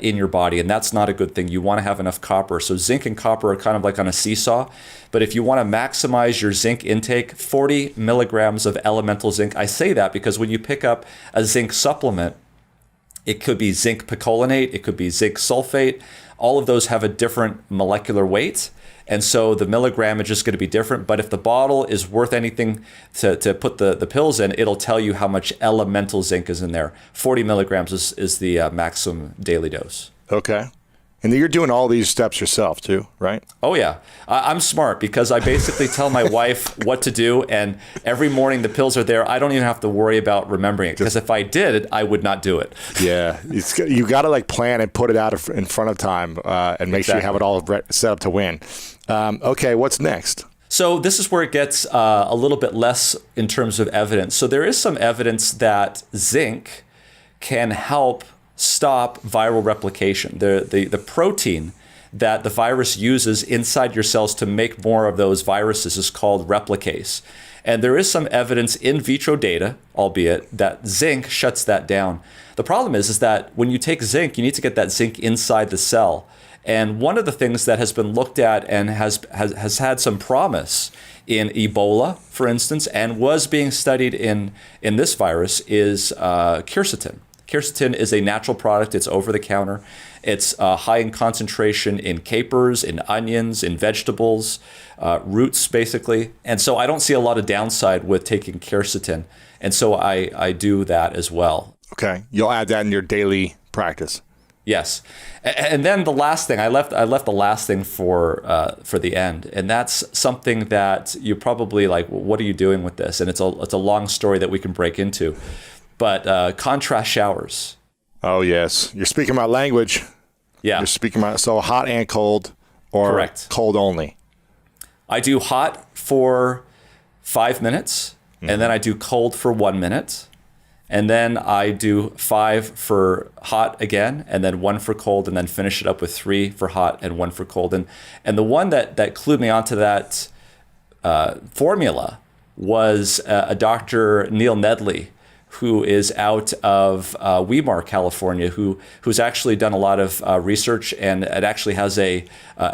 Speaker 1: in your body, and that's not a good thing. You want to have enough copper. So zinc and copper are kind of like on a seesaw, but if you want to maximize your zinc intake, 40 milligrams of elemental zinc. I say that because when you pick up a zinc supplement, it could be zinc picolinate, it could be zinc sulfate. All of those have a different molecular weight, and so the milligrammage is going to be different. But if the bottle is worth anything to put the pills in, it'll tell you how much elemental zinc is in there. 40 milligrams is the maximum daily dose.
Speaker 3: Okay. And you're doing all these steps yourself too, right?
Speaker 1: Oh yeah, I'm smart because I basically tell my wife what to do, and every morning the pills are there. I don't even have to worry about remembering it, because if I did, I would not do it.
Speaker 3: Yeah, you got to like plan and put it out in front of time, and make sure you have it all set up to win. Okay, what's next?
Speaker 1: So this is where it gets a little bit less in terms of evidence. So there is some evidence that zinc can help stop viral replication. The protein that the virus uses inside your cells to make more of those viruses is called replicase. And there is some evidence in vitro data, albeit, that zinc shuts that down. The problem is that when you take zinc, you need to get that zinc inside the cell. And one of the things that has been looked at and has had some promise in Ebola, for instance, and was being studied in this virus is quercetin. Quercetin is a natural product. It's over the counter. It's high in concentration in capers, in onions, in vegetables, roots, basically. And so I don't see a lot of downside with taking quercetin. And so I do that as well.
Speaker 3: Okay. You'll add that in your daily practice.
Speaker 1: Yes. And then the last thing, I left the last thing for the end. And that's something that you probably like, well, what are you doing with this? And it's a long story that we can break into. But contrast showers.
Speaker 3: Oh, yes. You're speaking my language.
Speaker 1: Yeah.
Speaker 3: You're speaking my, so hot and cold, or
Speaker 1: correct.
Speaker 3: Cold only.
Speaker 1: I do hot for 5 minutes, and then I do cold for 1 minute. And then I do 5 for hot again, and then 1 for cold, and then finish it up with 3 for hot and 1 for cold. And the one that clued me onto that formula was a Dr. Neil Nedley, who is out of Weimar, California, who's actually done a lot of research, and it actually has a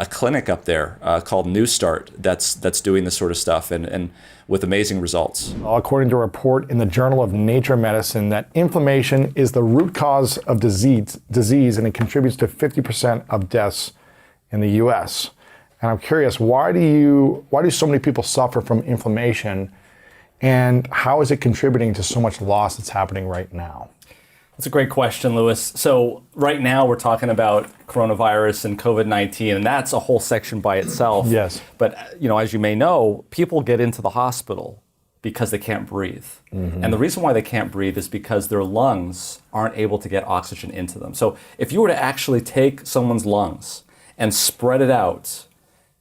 Speaker 1: clinic up there called New Start that's doing this sort of stuff, and with amazing results.
Speaker 2: According to a report in the Journal of Nature Medicine, that inflammation is the root cause of disease, and it contributes to 50% of deaths in the U.S. And I'm curious, why do so many people suffer from inflammation? And how is it contributing to so much loss that's happening right now?
Speaker 4: That's a great question, Lewis. So right now we're talking about coronavirus and COVID-19, and that's a whole section by itself.
Speaker 2: Yes.
Speaker 4: But as you may know, people get into the hospital because they can't breathe. Mm-hmm. And the reason why they can't breathe is because their lungs aren't able to get oxygen into them. So if you were to actually take someone's lungs and spread it out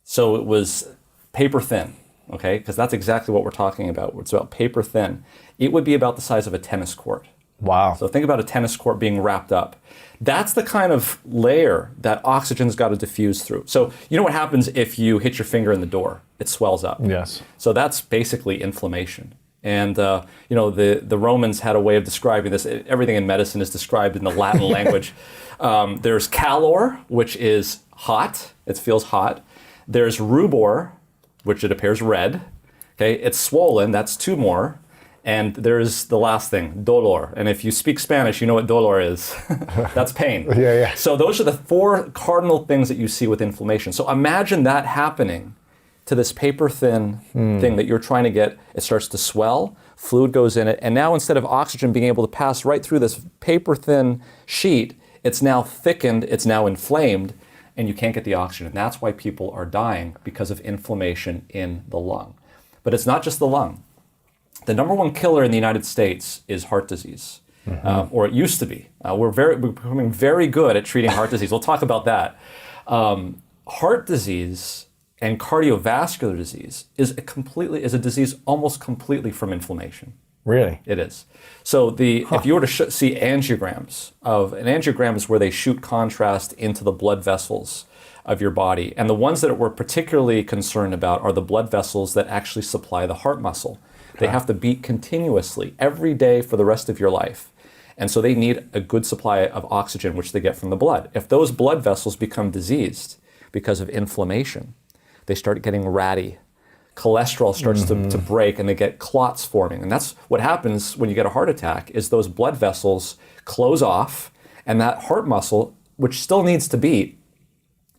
Speaker 4: so it was paper thin, okay, because that's exactly what we're talking about. It's about paper thin. It would be about the size of a tennis court.
Speaker 2: Wow.
Speaker 4: So think about a tennis court being wrapped up. That's the kind of layer that oxygen's got to diffuse through. So you know what happens if you hit your finger in the door? It swells up.
Speaker 2: Yes.
Speaker 4: So that's basically inflammation. And the Romans had a way of describing this. Everything in medicine is described in the Latin language. There's calor, which is hot. It feels hot. There's rubor, which it appears red. Okay, it's swollen, that's tumor. And there's the last thing, dolor. And if you speak Spanish, you know what dolor is. That's pain.
Speaker 2: Yeah.
Speaker 4: So those are the 4 cardinal things that you see with inflammation. So imagine that happening to this paper thin thing that you're trying to get. It starts to swell, fluid goes in it, and now instead of oxygen being able to pass right through this paper thin sheet, it's now thickened, it's now inflamed, and you can't get the oxygen. And that's why people are dying, because of inflammation in the lung. But it's not just the lung. The number one killer in the United States is heart disease, or it used to be. We're becoming very good at treating heart disease. We'll talk about that. Heart disease and cardiovascular disease is a disease almost completely from inflammation.
Speaker 2: Really?
Speaker 4: It is. So if you were to see angiograms an angiogram is where they shoot contrast into the blood vessels of your body. And the ones that we're particularly concerned about are the blood vessels that actually supply the heart muscle. They have to beat continuously every day for the rest of your life. And so they need a good supply of oxygen, which they get from the blood. If those blood vessels become diseased because of inflammation, they start getting ratty. Cholesterol starts to break and they get clots forming. And that's what happens when you get a heart attack is those blood vessels close off and that heart muscle, which still needs to beat,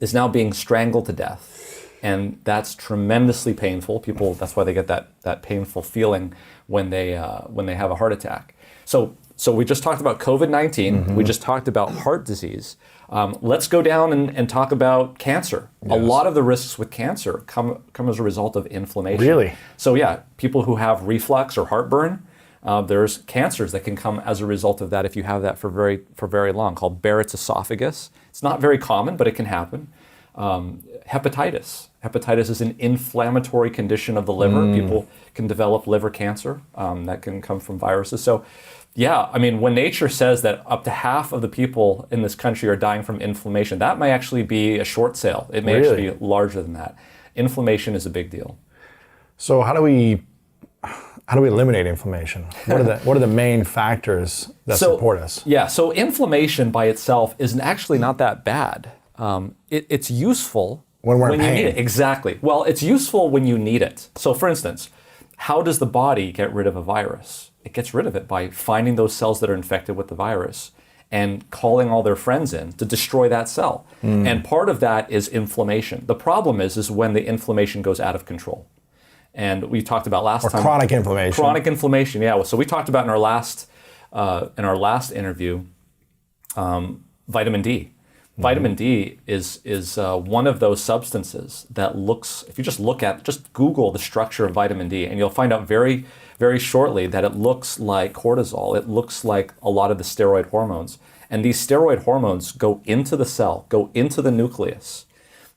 Speaker 4: is now being strangled to death. And that's tremendously painful. People, that's why they get that painful feeling when they have a heart attack. So we just talked about COVID-19. We just talked about heart disease. Let's go down and talk about cancer. Yes. A lot of the risks with cancer come as a result of inflammation.
Speaker 2: Really?
Speaker 4: So yeah, people who have reflux or heartburn, there's cancers that can come as a result of that if you have that for very long, called Barrett's esophagus. It's not very common, but it can happen. Hepatitis. Hepatitis is an inflammatory condition of the liver. People can develop liver cancer that can come from viruses. So yeah, I mean, when nature says that up to half of the people in this country are dying from inflammation, that might actually be a short sale. It may actually be larger than that. Inflammation is a big deal.
Speaker 2: So how do we eliminate inflammation? What are the main factors that support us?
Speaker 4: Yeah, so inflammation by itself is actually not that bad. It's useful
Speaker 2: when we're in
Speaker 4: you
Speaker 2: pain.
Speaker 4: need it. Exactly. Well, it's useful when you need it. So for instance, how does the body get rid of a virus? It gets rid of it by finding those cells that are infected with the virus and calling all their friends in to destroy that cell. And part of that is inflammation. The problem is when the inflammation goes out of control. And we talked about last time.
Speaker 2: Chronic inflammation.
Speaker 4: Chronic inflammation, yeah. So we talked about in our last interview, vitamin D. Vitamin D is one of those substances that looks, if you just Google the structure of vitamin D, and you'll find out very, very shortly that it looks like cortisol. It looks like a lot of the steroid hormones. And these steroid hormones go into the cell, go into the nucleus,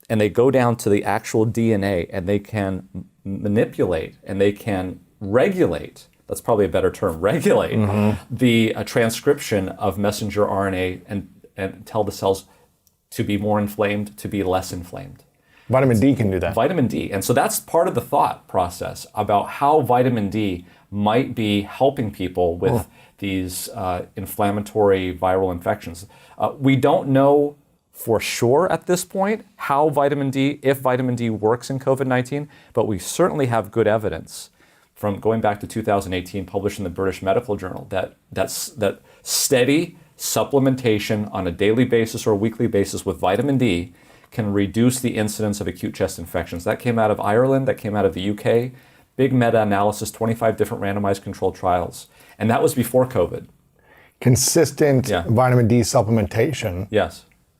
Speaker 4: and they go down to the actual DNA, and they can manipulate and they can regulate, that's probably a better term, regulate the transcription of messenger RNA and tell the cells to be more inflamed, to be less inflamed.
Speaker 2: Vitamin D can do that.
Speaker 4: Vitamin D. And so that's part of the thought process about how vitamin D might be helping people with these inflammatory viral infections. We don't know for sure at this point if vitamin D works in COVID-19, but we certainly have good evidence from going back to 2018, published in the British Medical Journal, that steady supplementation on a daily basis or a weekly basis with vitamin D can reduce the incidence of acute chest infections. That came out of Ireland, that came out of the UK, big meta-analysis, 25 different randomized controlled trials. And that was before COVID.
Speaker 2: Consistent vitamin D supplementation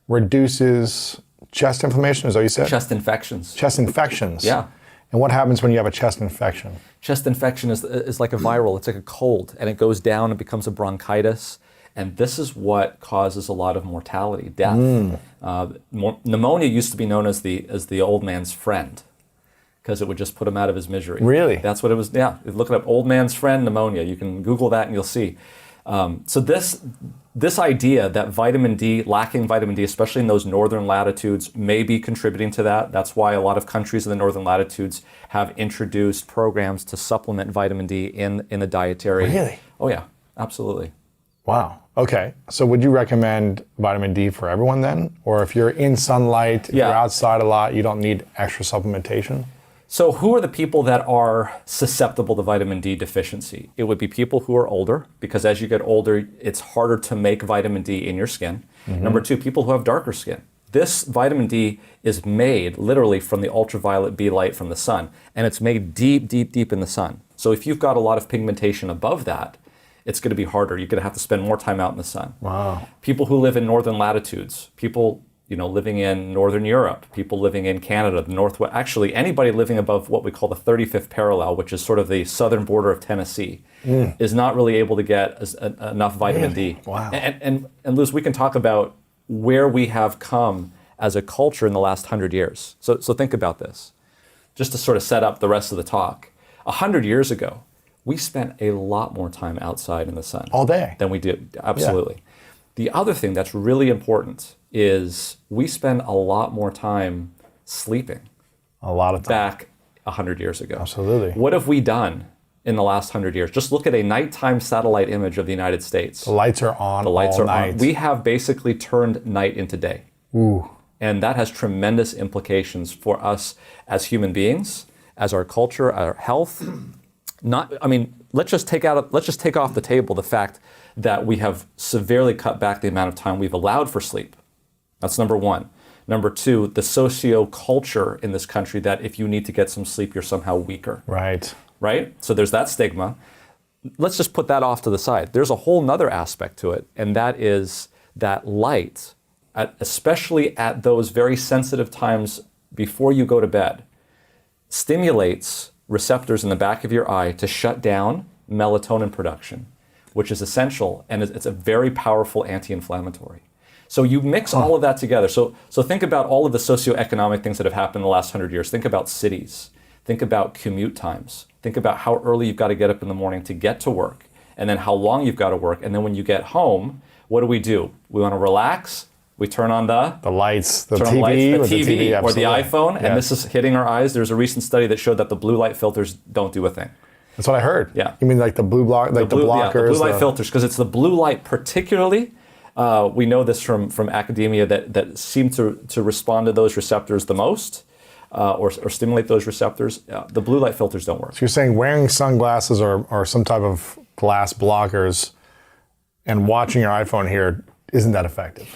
Speaker 2: reduces chest inflammation, is that what you said?
Speaker 4: Chest infections.
Speaker 2: Chest infections.
Speaker 4: Yeah.
Speaker 2: And what happens when you have a chest infection?
Speaker 4: Chest infection is like a viral, it's like a cold, and it goes down and becomes a bronchitis. And this is what causes a lot of mortality, death. Pneumonia used to be known as the old man's friend because it would just put him out of his misery.
Speaker 2: Really?
Speaker 4: That's what it was. Yeah, look it up, old man's friend pneumonia. You can Google that and you'll see. So this idea that lacking vitamin D, especially in those northern latitudes, may be contributing to that. That's why a lot of countries in the northern latitudes have introduced programs to supplement vitamin D in the dietary.
Speaker 2: Really?
Speaker 4: Oh yeah, absolutely.
Speaker 2: Wow. Okay. So would you recommend vitamin D for everyone then? Or if you're in sunlight, if you're outside a lot, you don't need extra supplementation?
Speaker 4: So who are the people that are susceptible to vitamin D deficiency? It would be people who are older, because as you get older, it's harder to make vitamin D in your skin. Number two, people who have darker skin. This vitamin D is made literally from the ultraviolet B light from the sun, and it's made deep, deep, deep in the sun. So if you've got a lot of pigmentation above that, it's going to be harder. You're going to have to spend more time out in the sun.
Speaker 2: Wow.
Speaker 4: People who live in northern latitudes, people living in Northern Europe, people living in Canada, the Northwest, actually anybody living above what we call the 35th parallel, which is sort of the southern border of Tennessee, is not really able to get enough vitamin D.
Speaker 2: Wow.
Speaker 4: And Luz, we can talk about where we have come as a culture in the last 100 years. So think about this, just to sort of set up the rest of the talk. 100 years ago, we spent a lot more time outside in the sun.
Speaker 2: All day.
Speaker 4: Than we did, absolutely. Yeah. The other thing that's really important is we spend a lot more time sleeping.
Speaker 2: A lot of time.
Speaker 4: Back 100 years ago.
Speaker 2: Absolutely.
Speaker 4: What have we done in the last 100 years? Just look at a nighttime satellite image of the United States.
Speaker 2: The lights are on.
Speaker 4: The lights
Speaker 2: all
Speaker 4: are
Speaker 2: night.
Speaker 4: on. We have basically turned night into day.
Speaker 2: Ooh.
Speaker 4: And that has tremendous implications for us as human beings, as our culture, our health. Let's just take off the table the fact that we have severely cut back the amount of time we've allowed for sleep. That's number one. Number two, the socio-culture in this country that if you need to get some sleep, you're somehow weaker.
Speaker 2: Right.
Speaker 4: Right? So there's that stigma. Let's just put that off to the side. There's a whole nother aspect to it, and that is that light, especially at those very sensitive times before you go to bed, stimulates receptors in the back of your eye to shut down melatonin production, which is essential, and it's a very powerful anti-inflammatory. So you mix all of that together. So think about all of the socioeconomic things that have happened in the last 100 years. Think about cities. Think about commute times. Think about how early you've got to get up in the morning to get to work, and then how long you've got to work. And then when you get home, what do? We want to relax. We turn on the
Speaker 2: lights, the
Speaker 4: TV,
Speaker 2: TV
Speaker 4: or the iPhone,
Speaker 2: yes.
Speaker 4: And this is hitting our eyes. There's a recent study that showed that the blue light filters don't do a thing.
Speaker 2: That's what I heard.
Speaker 4: Yeah.
Speaker 2: You mean like the blue block, like the blockers?
Speaker 4: Yeah, the blue light filters, because it's the blue light particularly. We know this from academia that seem to respond to those receptors the most, or stimulate those receptors. The blue light filters don't work.
Speaker 2: So you're saying wearing sunglasses or some type of glass blockers and watching your iPhone here isn't that effective?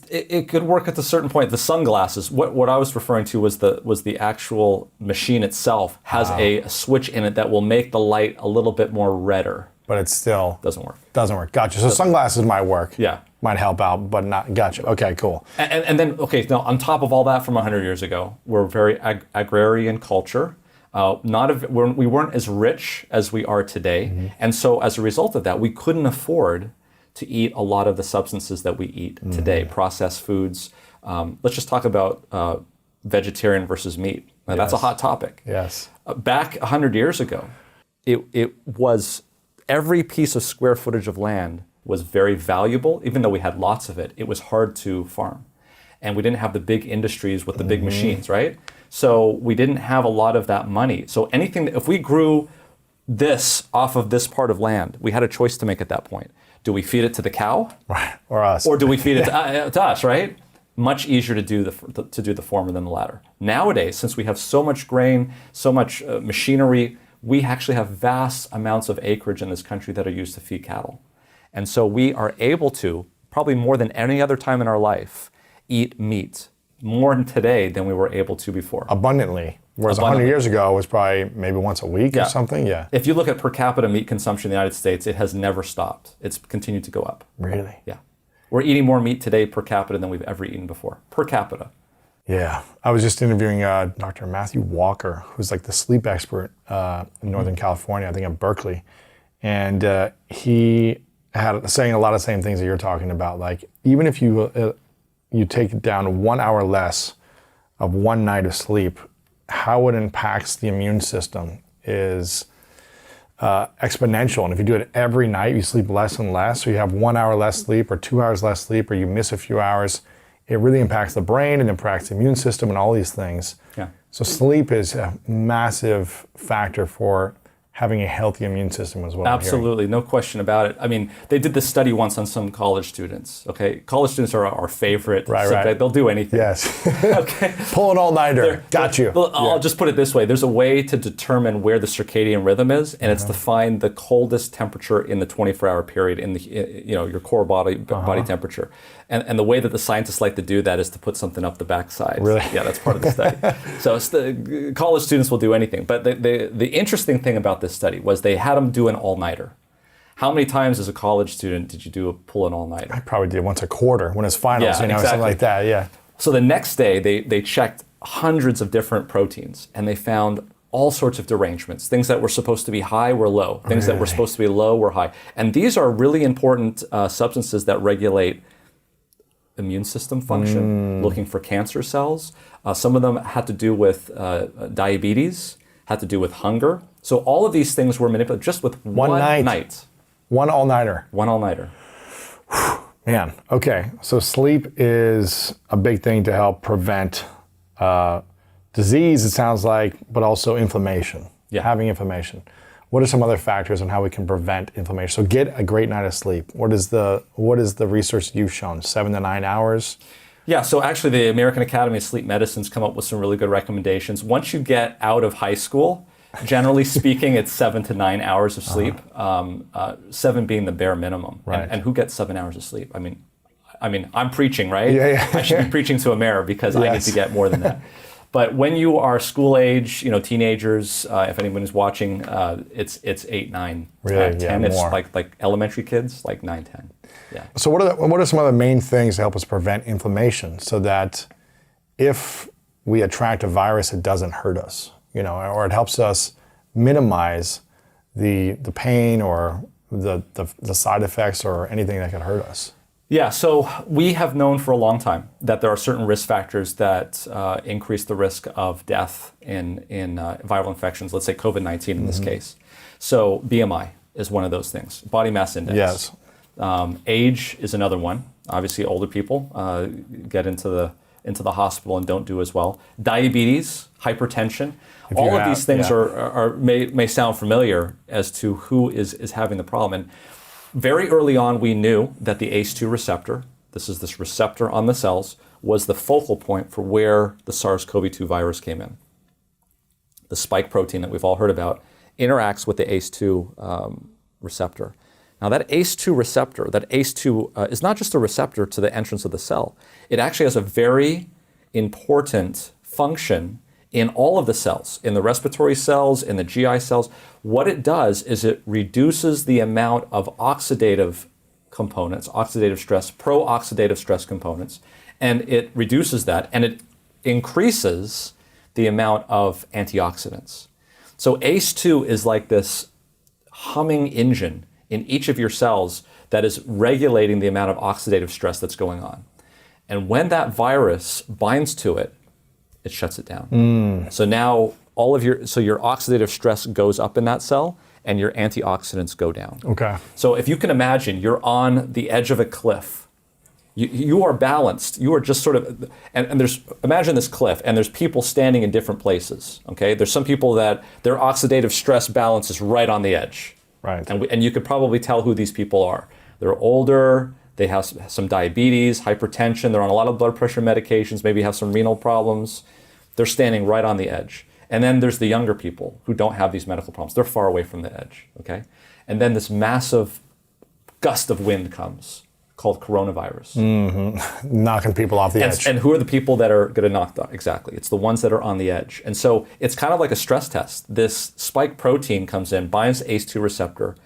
Speaker 4: It could work at a certain point. The sunglasses, what I was referring to was the actual machine itself has a switch in it that will make the light a little bit more redder.
Speaker 2: But it still
Speaker 4: doesn't work.
Speaker 2: Gotcha. So sunglasses might work.
Speaker 4: Yeah.
Speaker 2: Might help out, but not. Gotcha. Okay, cool.
Speaker 4: And then, now on top of all that from 100 years ago, we're a very agrarian culture. We weren't as rich as we are today. Mm-hmm. And so as a result of that, we couldn't afford to eat a lot of the substances that we eat today, processed foods. Let's just talk about vegetarian versus meat. Now, that's a hot topic.
Speaker 2: Yes.
Speaker 4: Back 100 years ago, it was every piece of square footage of land was very valuable. Even though we had lots of it, it was hard to farm. And we didn't have the big industries with the big machines, right? So we didn't have a lot of that money. So if we grew this off of this part of land, we had a choice to make at that point. Do we feed it to the cow?
Speaker 2: Right. Or us.
Speaker 4: Or do we feed it to us, right? Much easier to do the former than the latter. Nowadays, since we have so much grain, so much machinery, we actually have vast amounts of acreage in this country that are used to feed cattle. And so we are able to, probably more than any other time in our life, eat meat more today than we were able to before.
Speaker 2: Abundantly. Whereas 100 years ago, it was probably maybe once a week or something. Yeah.
Speaker 4: If you look at per capita meat consumption in the United States, it has never stopped. It's continued to go up.
Speaker 2: Really?
Speaker 4: Yeah. We're eating more meat today per capita than we've ever eaten before. Per capita.
Speaker 2: Yeah. I was just interviewing Dr. Matthew Walker, who's like the sleep expert in Northern California, I think at Berkeley. And he had saying a lot of the same things that you're talking about. Like, even if you take it down 1 hour less of one night of sleep, how it impacts the immune system is exponential. And if you do it every night, you sleep less and less. So you have 1 hour less sleep or 2 hours less sleep, or you miss a few hours. It really impacts the brain and impacts the immune system and all these things.
Speaker 4: Yeah.
Speaker 2: So sleep is a massive factor for having a healthy immune system as well.
Speaker 4: Absolutely, no question about it. I mean, they did this study once on some college students. Okay, college students are our favorite.
Speaker 2: Right.
Speaker 4: They'll do anything.
Speaker 2: Yes.
Speaker 4: Okay.
Speaker 2: Pull an all-nighter. Got you.
Speaker 4: I'll just put it this way. There's a way to determine where the circadian rhythm is, and it's to find the coldest temperature in the 24-hour period in your core body temperature. And the way that the scientists like to do that is to put something up the backside.
Speaker 2: Really?
Speaker 4: Yeah, that's part of the study. So college students will do anything. But the interesting thing about this study was they had them do an all-nighter. How many times as a college student did you do a pull an all-nighter?
Speaker 2: I probably did once a quarter when it's finals,
Speaker 4: Yeah,
Speaker 2: something
Speaker 4: exactly.
Speaker 2: like that. Yeah.
Speaker 4: So the next day, they checked hundreds of different proteins, and they found all sorts of derangements. Things that were supposed to be high were low. Things that were supposed to be low were high. And these are really important substances that regulate immune system function, looking for cancer cells. Some of them had to do with diabetes, had to do with hunger. So all of these things were manipulated just with one night.
Speaker 2: One all-nighter.
Speaker 4: One all-nighter.
Speaker 2: Man, okay. So sleep is a big thing to help prevent disease, it sounds like, but also inflammation.
Speaker 4: Yeah.
Speaker 2: Having inflammation. What are some other factors on how we can prevent inflammation? So get a great night of sleep. What is the research you've shown? 7 to 9 hours?
Speaker 4: Yeah, so actually the American Academy of Sleep Medicine's come up with some really good recommendations. Once you get out of high school, generally speaking, it's 7 to 9 hours of sleep, 7 being the bare minimum.
Speaker 2: Right.
Speaker 4: And who gets 7 hours of sleep? I mean, I'm preaching, right?
Speaker 2: Yeah.
Speaker 4: I should be preaching to a mayor because I need to get more than that. But when you are school age, teenagers, if anyone is watching, it's 8, 9,
Speaker 2: Really?
Speaker 4: 10.
Speaker 2: Yeah,
Speaker 4: It's
Speaker 2: more.
Speaker 4: like elementary kids, like 9, 10. Yeah.
Speaker 2: So what are some of the main things to help us prevent inflammation so that if we attract a virus, it doesn't hurt us, or it helps us minimize the pain or the side effects or anything that could hurt us?
Speaker 4: Yeah, so we have known for a long time that there are certain risk factors that increase the risk of death in viral infections, let's say COVID-19 in this case. So BMI is one of those things, body mass index.
Speaker 2: Yes.
Speaker 4: Age is another one. Obviously, older people get into the hospital and don't do as well. Diabetes, hypertension, all of these things may sound familiar as to who is having the problem. And very early on, we knew that the ACE2 receptor, this receptor on the cells, was the focal point for where the SARS-CoV-2 virus came in. The spike protein that we've all heard about interacts with the ACE2 receptor. Now that ACE2 receptor, that ACE2 is not just a receptor to the entrance of the cell. It actually has a very important function in all of the cells, in the respiratory cells, in the GI cells. What it does is it reduces the amount of oxidative components, oxidative stress, pro-oxidative stress components, and it reduces that, and it increases the amount of antioxidants. So ACE2 is like this humming engine in each of your cells that is regulating the amount of oxidative stress that's going on. And when that virus binds to it, it shuts it down. So now your oxidative stress goes up in that cell and your antioxidants go down.
Speaker 2: Okay.
Speaker 4: So if you can imagine, you're on the edge of a cliff. You are balanced. You are just sort of, and imagine this cliff, and there's people standing in different places, okay? There's some people that their oxidative stress balance is right on the edge.
Speaker 2: Right.
Speaker 4: And you could probably tell who these people are. They're older, they have some diabetes, hypertension, they're on a lot of blood pressure medications, maybe have some renal problems. They're standing right on the edge. And then there's the younger people who don't have these medical problems. They're far away from the edge, okay? And then this massive gust of wind comes called coronavirus.
Speaker 2: Knocking people off the edge.
Speaker 4: And who are the people that are going to knock down? Exactly. It's the ones that are on the edge. And so it's kind of like a stress test. This spike protein comes in, binds the ACE2 receptor,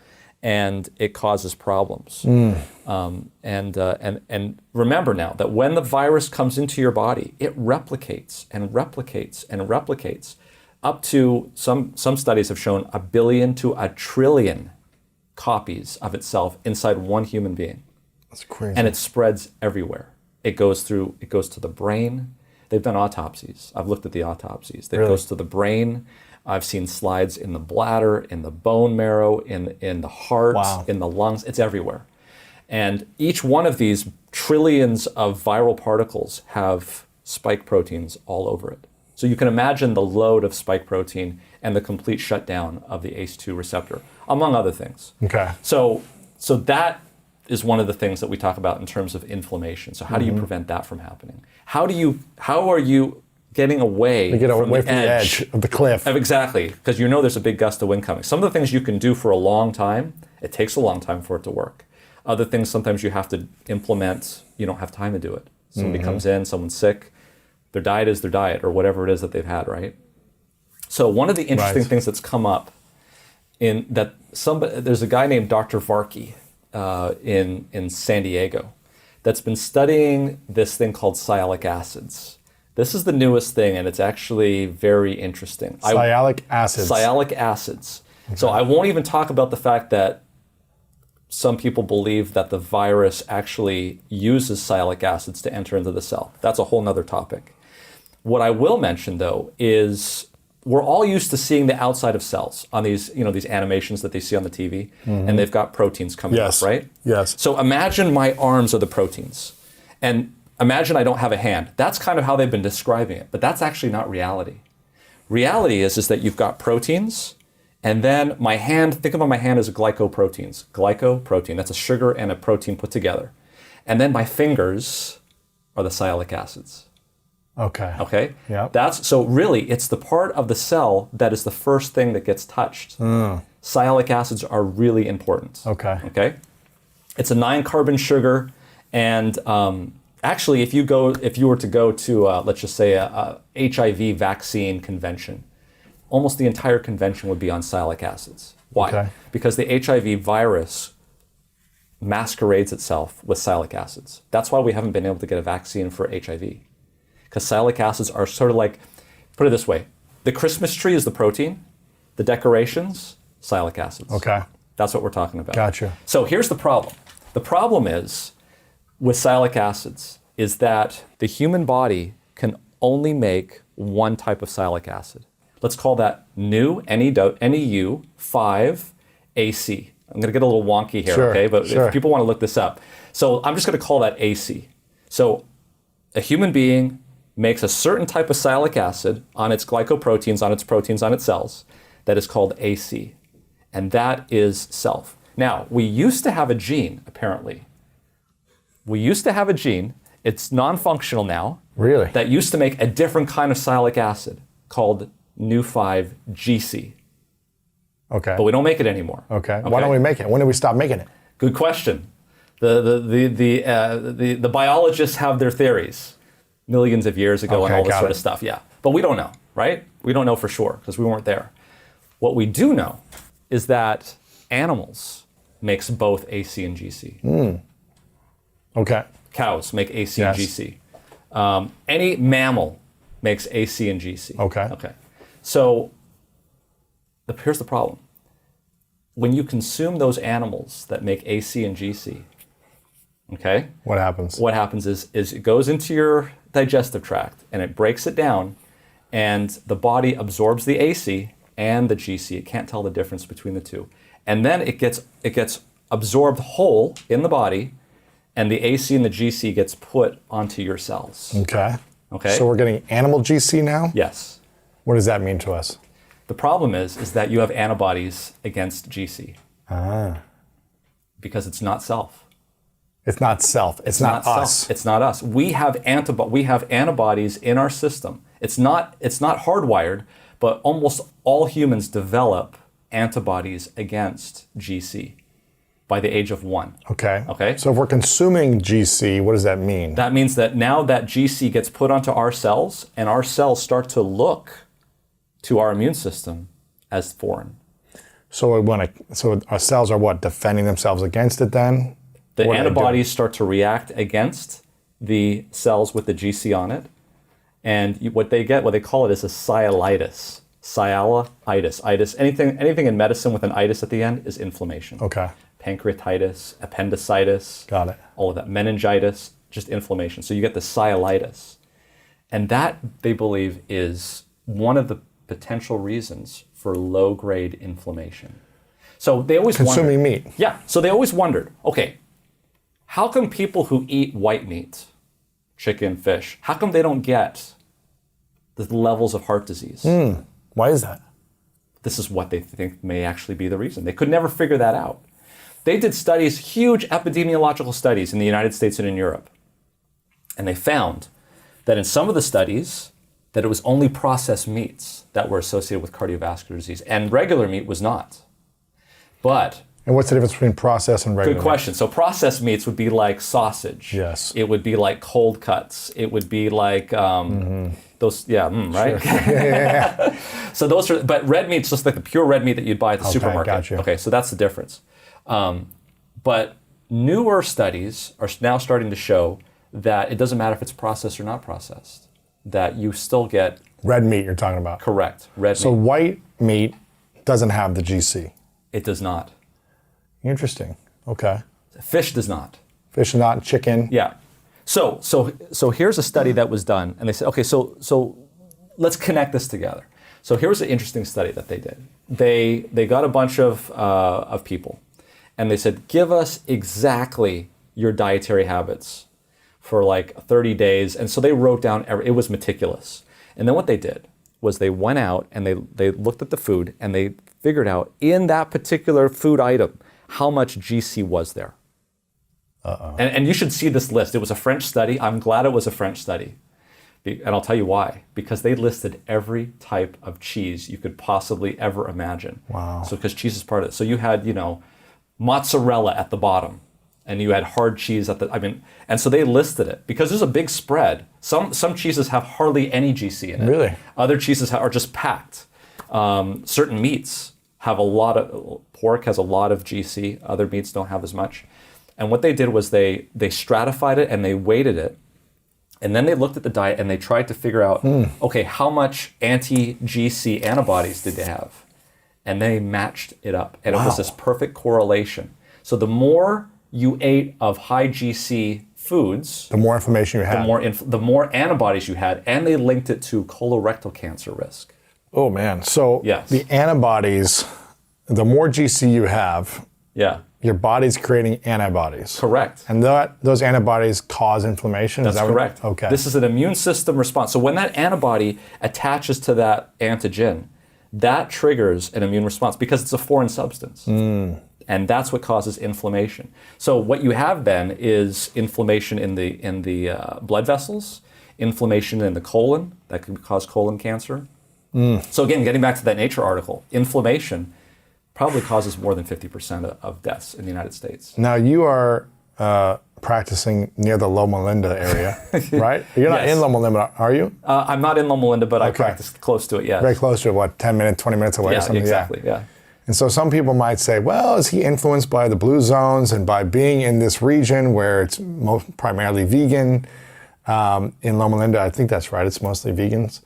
Speaker 4: and it causes problems. And remember now that when the virus comes into your body, it replicates and replicates and replicates. Up to some studies have shown 1 billion to 1 trillion copies of itself inside one human being.
Speaker 2: That's crazy.
Speaker 4: And it spreads everywhere. It goes to the brain. They've done autopsies. I've looked at the autopsies. It goes to the brain. I've seen slides in the bladder, in the bone marrow, in the heart, in the lungs. It's everywhere. And each one of these trillions of viral particles have spike proteins all over it. So you can imagine the load of spike protein and the complete shutdown of the ACE2 receptor, among other things.
Speaker 2: Okay.
Speaker 4: So that is one of the things that we talk about in terms of inflammation. So how do you prevent that from happening? How are you getting away from the edge
Speaker 2: of the cliff?
Speaker 4: Exactly, because there's a big gust of wind coming. Some of the things you can do for a long time, it takes a long time for it to work. Other things, sometimes you have to implement, you don't have time to do it. Somebody comes in, someone's sick, their diet is their diet, or whatever it is that they've had, right? So one of the interesting things that's come up there's a guy named Dr. Varkey in San Diego that's been studying this thing called sialic acids. This is the newest thing, and it's actually very interesting.
Speaker 2: Sialic acids.
Speaker 4: Sialic acids. Okay. So I won't even talk about the fact that some people believe that the virus actually uses sialic acids to enter into the cell. That's a whole nother topic. What I will mention, though, is we're all used to seeing the outside of cells on these animations that they see on the TV, and they've got proteins coming up, right?
Speaker 2: Yes.
Speaker 4: So imagine my arms are the proteins, and imagine I don't have a hand. That's kind of how they've been describing it, but that's actually not reality. Reality is that you've got proteins, and then my hand, think about my hand as glycoproteins. Glycoprotein, that's a sugar and a protein put together. And then my fingers are the sialic acids. Okay?
Speaker 2: Yeah.
Speaker 4: So really, it's the part of the cell that is the first thing that gets touched. Sialic acids are really important. Okay? It's a 9-carbon sugar, and actually, if you were to go to, let's just say, a HIV vaccine convention, almost the entire convention would be on sialic acids. Why?
Speaker 2: Okay.
Speaker 4: Because the HIV virus masquerades itself with sialic acids. That's why we haven't been able to get a vaccine for HIV. Because sialic acids are sort of like, put it this way, the Christmas tree is the protein, the decorations, sialic acids.
Speaker 2: Okay.
Speaker 4: That's what we're talking about.
Speaker 2: Gotcha.
Speaker 4: So here's the problem. The problem is, with sialic acids, is that the human body can only make one type of sialic acid. Let's call that NEU 5AC. I'm going to get a little wonky here, okay? But if people want to look this up. So I'm just going to call that AC. So a human being makes a certain type of sialic acid on its glycoproteins, on its proteins, on its cells, that is called AC. And that is self. Now, we used to have a gene, apparently. We used to have a gene, it's non-functional now.
Speaker 2: Really?
Speaker 4: That used to make a different kind of sialic acid called NEU5GC.
Speaker 2: Okay.
Speaker 4: But we don't make it anymore.
Speaker 2: Okay. Why don't we make it? When did we stop making it?
Speaker 4: Good question. The biologists have their theories millions of years ago and all this sort of stuff. Yeah. But we don't know, right? We don't know for sure because we weren't there. What we do know is that animals makes both AC and GC.
Speaker 2: Okay.
Speaker 4: Cows make AC and GC. Any mammal makes AC and GC. Okay. So here's the problem. When you consume those animals that make AC and GC, okay?
Speaker 2: What happens?
Speaker 4: What happens is it goes into your digestive tract and it breaks it down, and the body absorbs the AC and the GC. It can't tell the difference between the two. And then it gets absorbed whole in the body, and the AC and the GC gets put onto your cells.
Speaker 2: Okay.
Speaker 4: Okay.
Speaker 2: So we're getting animal GC now?
Speaker 4: Yes.
Speaker 2: What does that mean to us?
Speaker 4: The problem is that you have antibodies against GC. Because it's not self.
Speaker 2: It's not self. It's not us.
Speaker 4: Self. It's not us. We have antibodies in our system. It's not hardwired, but almost all humans develop antibodies against GC by the age of 1.
Speaker 2: Okay. So if we're consuming GC, what does that mean?
Speaker 4: That means that now that GC gets put onto our cells, and our cells start to look to our immune system as foreign.
Speaker 2: So our cells are what? Defending themselves against it then?
Speaker 4: The antibodies start to react against the cells with the GC on it. And what they call it is a sialitis. Sialitis. Anything in medicine with an itis at the end is inflammation.
Speaker 2: Okay.
Speaker 4: Pancreatitis, appendicitis.
Speaker 2: Got it.
Speaker 4: All of that. Meningitis, just inflammation. So you get the sialitis. And that, they believe, is one of the potential reasons for low-grade inflammation. So they always
Speaker 2: consuming meat.
Speaker 4: Yeah. So they always wondered, okay, how come people who eat white meat, chicken, fish, how come they don't get the levels of heart disease?
Speaker 2: Why is that?
Speaker 4: This is what they think may actually be the reason. They could never figure that out. They did studies, huge epidemiological studies in the United States and in Europe. And they found that in some of the studies, that it was only processed meats that were associated with cardiovascular disease, and regular meat was not.
Speaker 2: And what's the difference between processed and regular?
Speaker 4: Good question. So processed meats would be like sausage.
Speaker 2: Yes.
Speaker 4: It would be like cold cuts. It would be like the Those, yeah, right?
Speaker 2: Sure. Yeah.
Speaker 4: So those are, but red meat's just like the pure red meat that you'd buy at the supermarket.
Speaker 2: Gotcha.
Speaker 4: Okay, so that's the difference. But newer studies are now starting to show that it doesn't matter if it's processed or not processed, that you still get...
Speaker 2: Red meat you're talking about.
Speaker 4: Correct, red
Speaker 2: So
Speaker 4: meat.
Speaker 2: white meat doesn't have the GC.
Speaker 4: It does not.
Speaker 2: Interesting. Okay.
Speaker 4: Fish does not.
Speaker 2: Fish not, chicken.
Speaker 4: Yeah. So here's a study that was done, and they said, okay, so let's connect this together. So here's an interesting study that they did. They got a bunch of people, and they said, give us exactly your dietary habits for like 30 days. And so they wrote down, it was meticulous. And then what they did was they went out and they looked at the food and they figured out in that particular food item how much GC was there. And you should see this list. It was a French study. I'm glad it was a French study. And I'll tell you why. Because they listed every type of cheese you could possibly ever imagine.
Speaker 2: Wow.
Speaker 4: So because cheese is part of it. So you had, mozzarella at the bottom. And you had hard cheese at and so they listed it because there's a big spread. Some cheeses have hardly any GC in it.
Speaker 2: Really?
Speaker 4: Other cheeses are just packed. Certain meats have pork has a lot of GC. Other meats don't have as much. And what they did was they stratified it and they weighted it. And then they looked at the diet and they tried to figure out, okay, how much anti-GC antibodies did they have? And they matched it up. And it was this perfect correlation. So the more you ate of high GC foods,
Speaker 2: the more information you had.
Speaker 4: The more antibodies you had, and they linked it to colorectal cancer risk.
Speaker 2: Oh man! So
Speaker 4: Yes.
Speaker 2: the antibodies, the more GC you have,
Speaker 4: Yeah,
Speaker 2: your body's creating antibodies.
Speaker 4: correct.
Speaker 2: And those antibodies cause inflammation.
Speaker 4: That's
Speaker 2: Is that
Speaker 4: correct.
Speaker 2: Okay.
Speaker 4: This is an immune system response. So when that antibody attaches to that antigen, that triggers an immune response because it's a foreign substance. And that's what causes inflammation. So what you have then is inflammation in the blood vessels, inflammation in the colon that can cause colon cancer. So again, getting back to that Nature article, inflammation probably causes more than 50% of deaths in the United States.
Speaker 2: Now you are practicing near the Loma Linda area, right? You're not
Speaker 4: Yes.
Speaker 2: in Loma Linda, are you?
Speaker 4: I'm not in Loma Linda, but I
Speaker 2: Okay.
Speaker 4: practice close to it, yes.
Speaker 2: Very close to it, what, 10 minutes, 20 minutes away or
Speaker 4: Yeah,
Speaker 2: something?
Speaker 4: exactly, yeah.
Speaker 2: And so some people might say, well, is he influenced by the blue zones and by being in this region where it's primarily vegan? In Loma Linda, I think that's right, it's mostly vegans.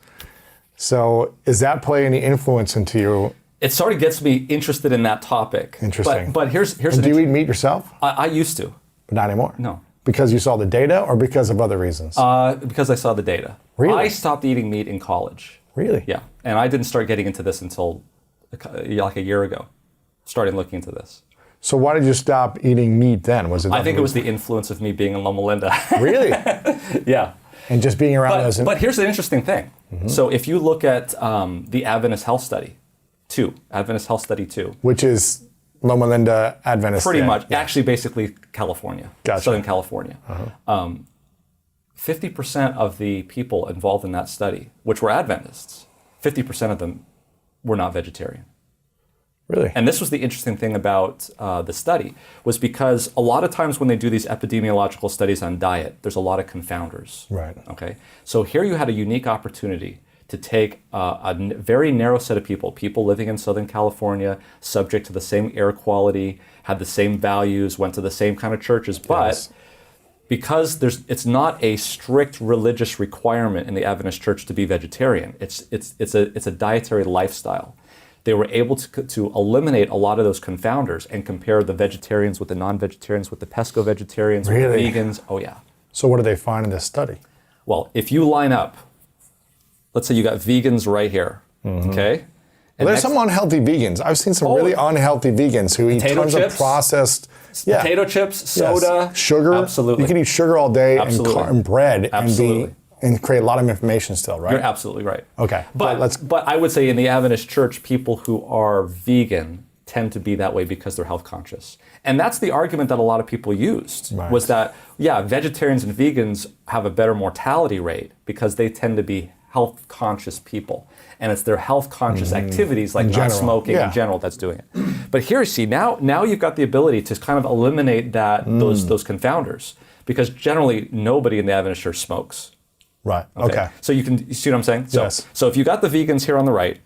Speaker 2: So is that play any influence into you?
Speaker 4: It sort of gets me interested in that topic.
Speaker 2: Interesting.
Speaker 4: But here's
Speaker 2: And do you eat meat yourself?
Speaker 4: I used to.
Speaker 2: But not anymore?
Speaker 4: No.
Speaker 2: Because you saw the data or because of other reasons?
Speaker 4: Because I saw the data.
Speaker 2: Really?
Speaker 4: I stopped eating meat in college.
Speaker 2: Really?
Speaker 4: Yeah. And I didn't start getting into this until like a year ago. Started looking into this.
Speaker 2: So why did you stop eating meat then? Was it?
Speaker 4: I think it was the influence of me being in Loma Linda.
Speaker 2: Really?
Speaker 4: Yeah.
Speaker 2: And just being around those.
Speaker 4: But here's the interesting thing. So if you look at the Adventist Health Study 2, Adventist Health Study 2.
Speaker 2: Which is Loma Linda Adventist.
Speaker 4: Pretty much.
Speaker 2: Yeah.
Speaker 4: Actually, basically California.
Speaker 2: Gotcha.
Speaker 4: Southern California. 50% of the people involved in that study, which were Adventists, 50% of them were not vegetarian.
Speaker 2: Really?
Speaker 4: And this was the interesting thing about the study, was because a lot of times when they do these epidemiological studies on diet, there's a lot of confounders.
Speaker 2: Right.
Speaker 4: Okay. So here you had a unique opportunity to take very narrow set of people living in Southern California, subject to the same air quality, had the same values, went to the same kind of churches, but
Speaker 2: Yes.
Speaker 4: because it's not a strict religious requirement in the Adventist Church to be vegetarian. It's a dietary lifestyle. They were able to eliminate a lot of those confounders and compare the vegetarians with the non-vegetarians, with the pesco-vegetarians, with
Speaker 2: Really?
Speaker 4: the vegans. Oh yeah.
Speaker 2: So what do they find in this study?
Speaker 4: Well, if you line up, let's say you got vegans right here, okay?
Speaker 2: Well, there's some unhealthy vegans. I've seen some really unhealthy vegans who eat
Speaker 4: Potato
Speaker 2: tons
Speaker 4: chips?
Speaker 2: of processed
Speaker 4: Potato chips,
Speaker 2: Yes.
Speaker 4: soda,
Speaker 2: sugar.
Speaker 4: Absolutely.
Speaker 2: You can eat sugar all day
Speaker 4: Absolutely.
Speaker 2: and bread
Speaker 4: Absolutely.
Speaker 2: and create a lot of inflammation still, right?
Speaker 4: You're absolutely right.
Speaker 2: Okay,
Speaker 4: But I would say in the Adventist Church, people who are vegan tend to be that way because they're health conscious. And that's the argument that a lot of people used,
Speaker 2: Right.
Speaker 4: was that, yeah, vegetarians and vegans have a better mortality rate because they tend to be health conscious people. And it's their health conscious activities like
Speaker 2: In
Speaker 4: not
Speaker 2: general,
Speaker 4: smoking
Speaker 2: yeah.
Speaker 4: in general that's doing it. But here, see, now you've got the ability to kind of eliminate those confounders, because generally nobody in the Adventist Church smokes.
Speaker 2: Right. Okay.
Speaker 4: So you see what I'm saying? So,
Speaker 2: Yes.
Speaker 4: So if you got the vegans here on the right,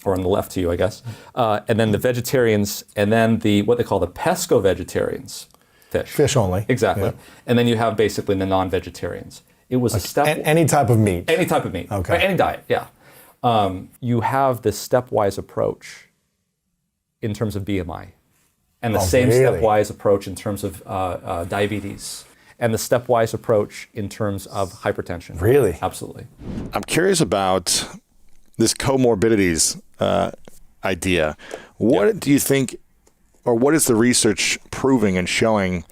Speaker 4: or on the left to you, I guess, and then the vegetarians, and then what they call the pesco-vegetarians,
Speaker 2: Fish only.
Speaker 4: Exactly.
Speaker 2: Yeah.
Speaker 4: And then you have basically the non-vegetarians. It was a step.
Speaker 2: Any type of meat.
Speaker 4: Any type of meat.
Speaker 2: Okay.
Speaker 4: Or any diet, yeah. You have this stepwise approach in terms of BMI, and the same
Speaker 2: really?
Speaker 4: stepwise approach in terms of diabetes, and the stepwise approach in terms of hypertension.
Speaker 2: Really?
Speaker 4: Absolutely.
Speaker 3: I'm curious about this comorbidities idea. What do you think, or what is the research proving and showing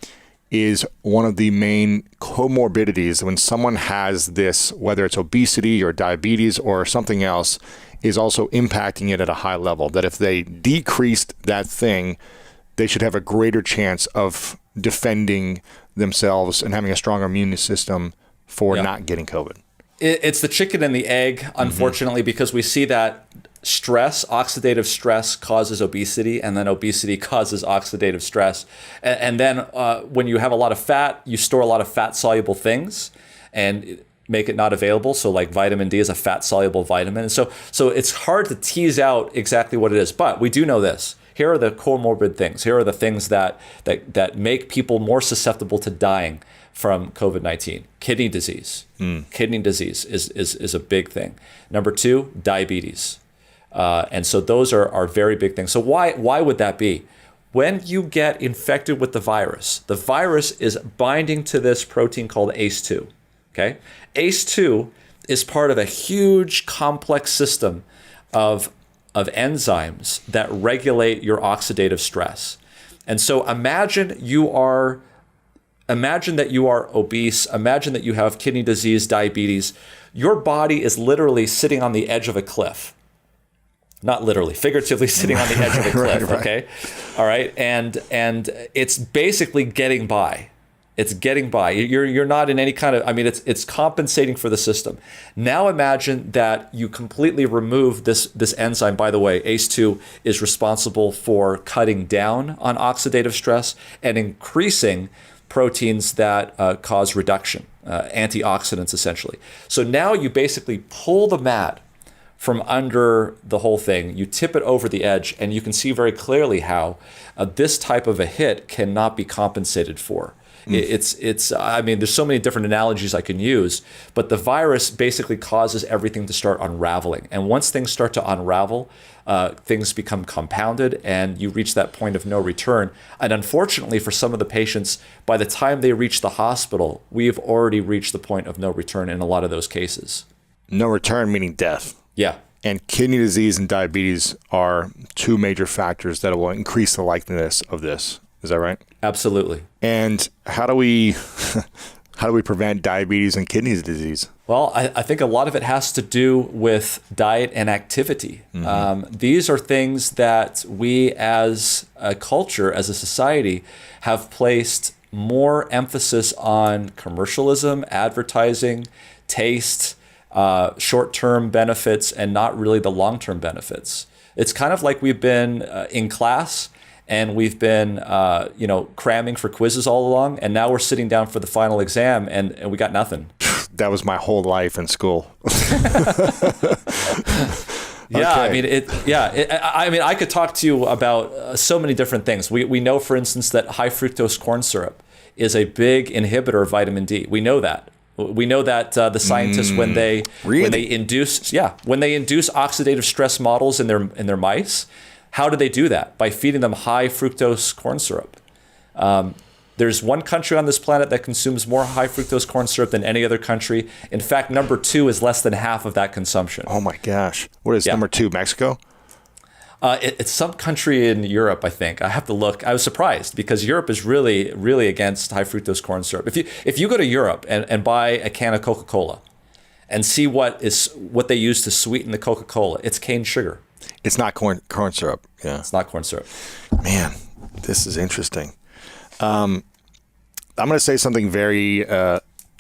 Speaker 3: is one of the main comorbidities when someone has this, whether it's obesity or diabetes or something else, is also impacting it at a high level? That if they decreased that thing, they should have a greater chance of defending themselves and having a stronger immune system for not getting COVID.
Speaker 4: It's the chicken and the egg, unfortunately, because we see that oxidative stress causes obesity, and then obesity causes oxidative stress. And then when you have a lot of fat, you store a lot of fat-soluble things and make it not available. So like vitamin D is a fat-soluble vitamin. And so it's hard to tease out exactly what it is. But we do know this. Here are the comorbid things. Here are the things that make people more susceptible to dying from COVID-19. Kidney disease. Kidney disease is a big thing. Number 2, diabetes. And so those are very big things. So why would that be? When you get infected with the virus is binding to this protein called ACE2. Okay? ACE2 is part of a huge complex system of enzymes that regulate your oxidative stress. And so imagine that you are obese, imagine that you have kidney disease, diabetes. Your body is literally sitting on the edge of a cliff. Not literally, figuratively sitting on the edge of a cliff,
Speaker 3: right.
Speaker 4: okay? All right, and it's basically getting by. It's getting by. You're not in any kind of, it's compensating for the system. Now imagine that you completely remove this enzyme. By the way, ACE2 is responsible for cutting down on oxidative stress and increasing proteins that cause reduction, antioxidants essentially. So now you basically pull the mat from under the whole thing, you tip it over the edge, and you can see very clearly how this type of a hit cannot be compensated for. There's so many different analogies I can use, but the virus basically causes everything to start unraveling. And once things start to unravel, things become compounded and you reach that point of no return. And unfortunately for some of the patients, by the time they reach the hospital, we've already reached the point of no return in a lot of those cases.
Speaker 3: No return meaning death.
Speaker 4: Yeah.
Speaker 3: And kidney disease and diabetes are 2 major factors that will increase the likeliness of this. Is that right?
Speaker 4: Absolutely.
Speaker 3: And how do we prevent diabetes and kidney disease?
Speaker 4: Well, I think a lot of it has to do with diet and activity. These are things that we as a culture, as a society, have placed more emphasis on commercialism, advertising, taste, short-term benefits, and not really the long-term benefits. It's kind of like we've been in class and we've been cramming for quizzes all along, and now we're sitting down for the final exam and we got nothing.
Speaker 3: That was my whole life in school.
Speaker 4: Yeah,
Speaker 3: Okay.
Speaker 4: I could talk to you about so many different things. We know, for instance, that high fructose corn syrup is a big inhibitor of vitamin D. We know that. We know that the scientists, when they induce oxidative stress models in their mice, how do they do that? By feeding them high fructose corn syrup. There's one country on this planet that consumes more high fructose corn syrup than any other country. In fact, number 2 is less than half of that consumption.
Speaker 3: Oh my gosh. What is number 2, Mexico?
Speaker 4: It's some country in Europe, I think. I have to look. I was surprised because Europe is really, really against high fructose corn syrup. If you go to Europe and buy a can of Coca-Cola and see what they use to sweeten the Coca-Cola, it's cane sugar.
Speaker 3: It's not corn syrup. Yeah.
Speaker 4: It's not corn syrup.
Speaker 3: Man, this is interesting. I'm going to say something very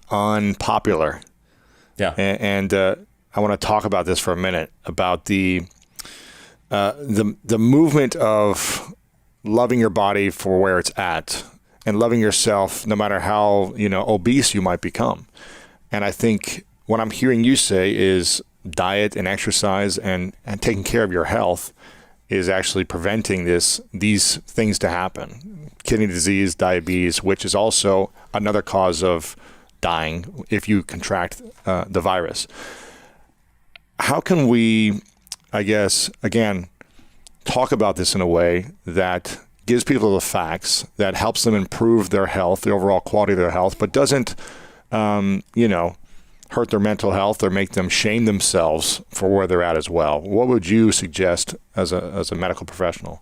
Speaker 3: unpopular.
Speaker 4: Yeah.
Speaker 3: And I want to talk about this for a minute, about the movement of loving your body for where it's at and loving yourself no matter how obese you might become. And I think what I'm hearing you say is diet and exercise and taking care of your health is actually preventing these things to happen. Kidney disease, diabetes, which is also another cause of dying if you contract the virus. How can we, I guess, again, talk about this in a way that gives people the facts, that helps them improve their health, the overall quality of their health, but doesn't, hurt their mental health or make them shame themselves for where they're at as well? What would you suggest as a medical professional?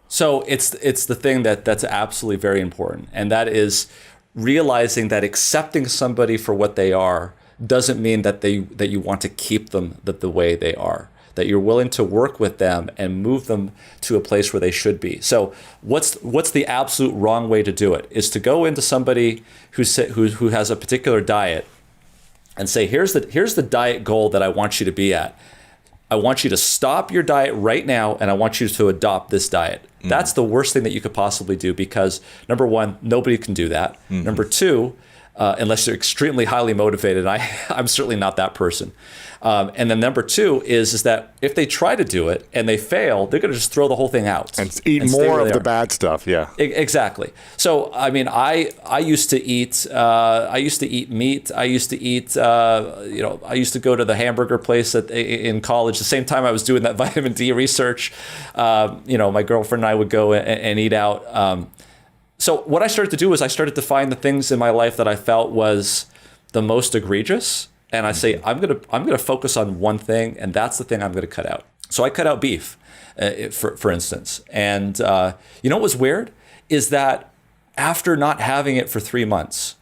Speaker 4: So it's the thing that's absolutely very important, and that is realizing that accepting somebody for what they are doesn't mean that you want to keep them the way they are. That you're willing to work with them and move them to a place where they should be. So what's the absolute wrong way to do it? Is to go into somebody who has a particular diet and say, here's the diet goal that I want you to be at. I want you to stop your diet right now, and I want you to adopt this diet. That's the worst thing that you could possibly do, because number one, nobody can do that. Number two, unless you're extremely highly motivated, I'm certainly not that person. And then number two is that if they try to do it and they fail, they're going to just throw the whole thing out
Speaker 3: and eat more of the bad stuff. Yeah,
Speaker 4: exactly. So I mean, I used to eat meat. I used to eat. I used to go to the hamburger place in college. The same time I was doing that vitamin D research. My girlfriend and I would go and eat out. So what I started to do is I started to find the things in my life that I felt was the most egregious. And I say, I'm gonna focus on one thing, and that's the thing I'm gonna cut out. So I cut out beef, for instance. And what was weird is that after not having it for 3 months,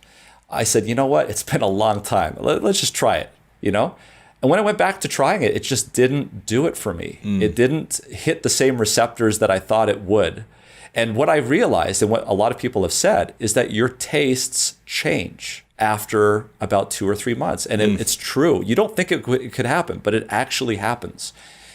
Speaker 4: I said, you know what? It's been a long time. Let's just try it. And when I went back to trying it, it just didn't do it for me. It didn't hit the same receptors that I thought it would. And what I realized, and what a lot of people have said, is that your tastes change after about 2 or 3 months. And it's true. You don't think it could happen, but it actually happens.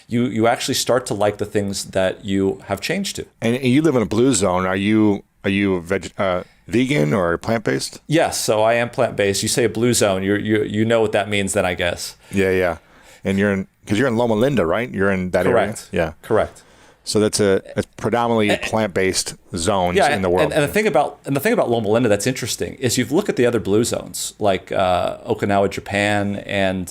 Speaker 4: You actually start to like the things that you have changed to.
Speaker 3: And you live in a blue zone. Are you vegan or plant-based?
Speaker 4: Yes, so I am plant-based. You say a blue zone, you know what that means then, I guess.
Speaker 3: Yeah. And because you're in Loma Linda, right? You're in that area?
Speaker 4: Yeah. Correct.
Speaker 3: So that's a predominantly plant-based zones in the world.
Speaker 4: And the thing about Loma Linda that's interesting is you look at the other blue zones like Okinawa, Japan, and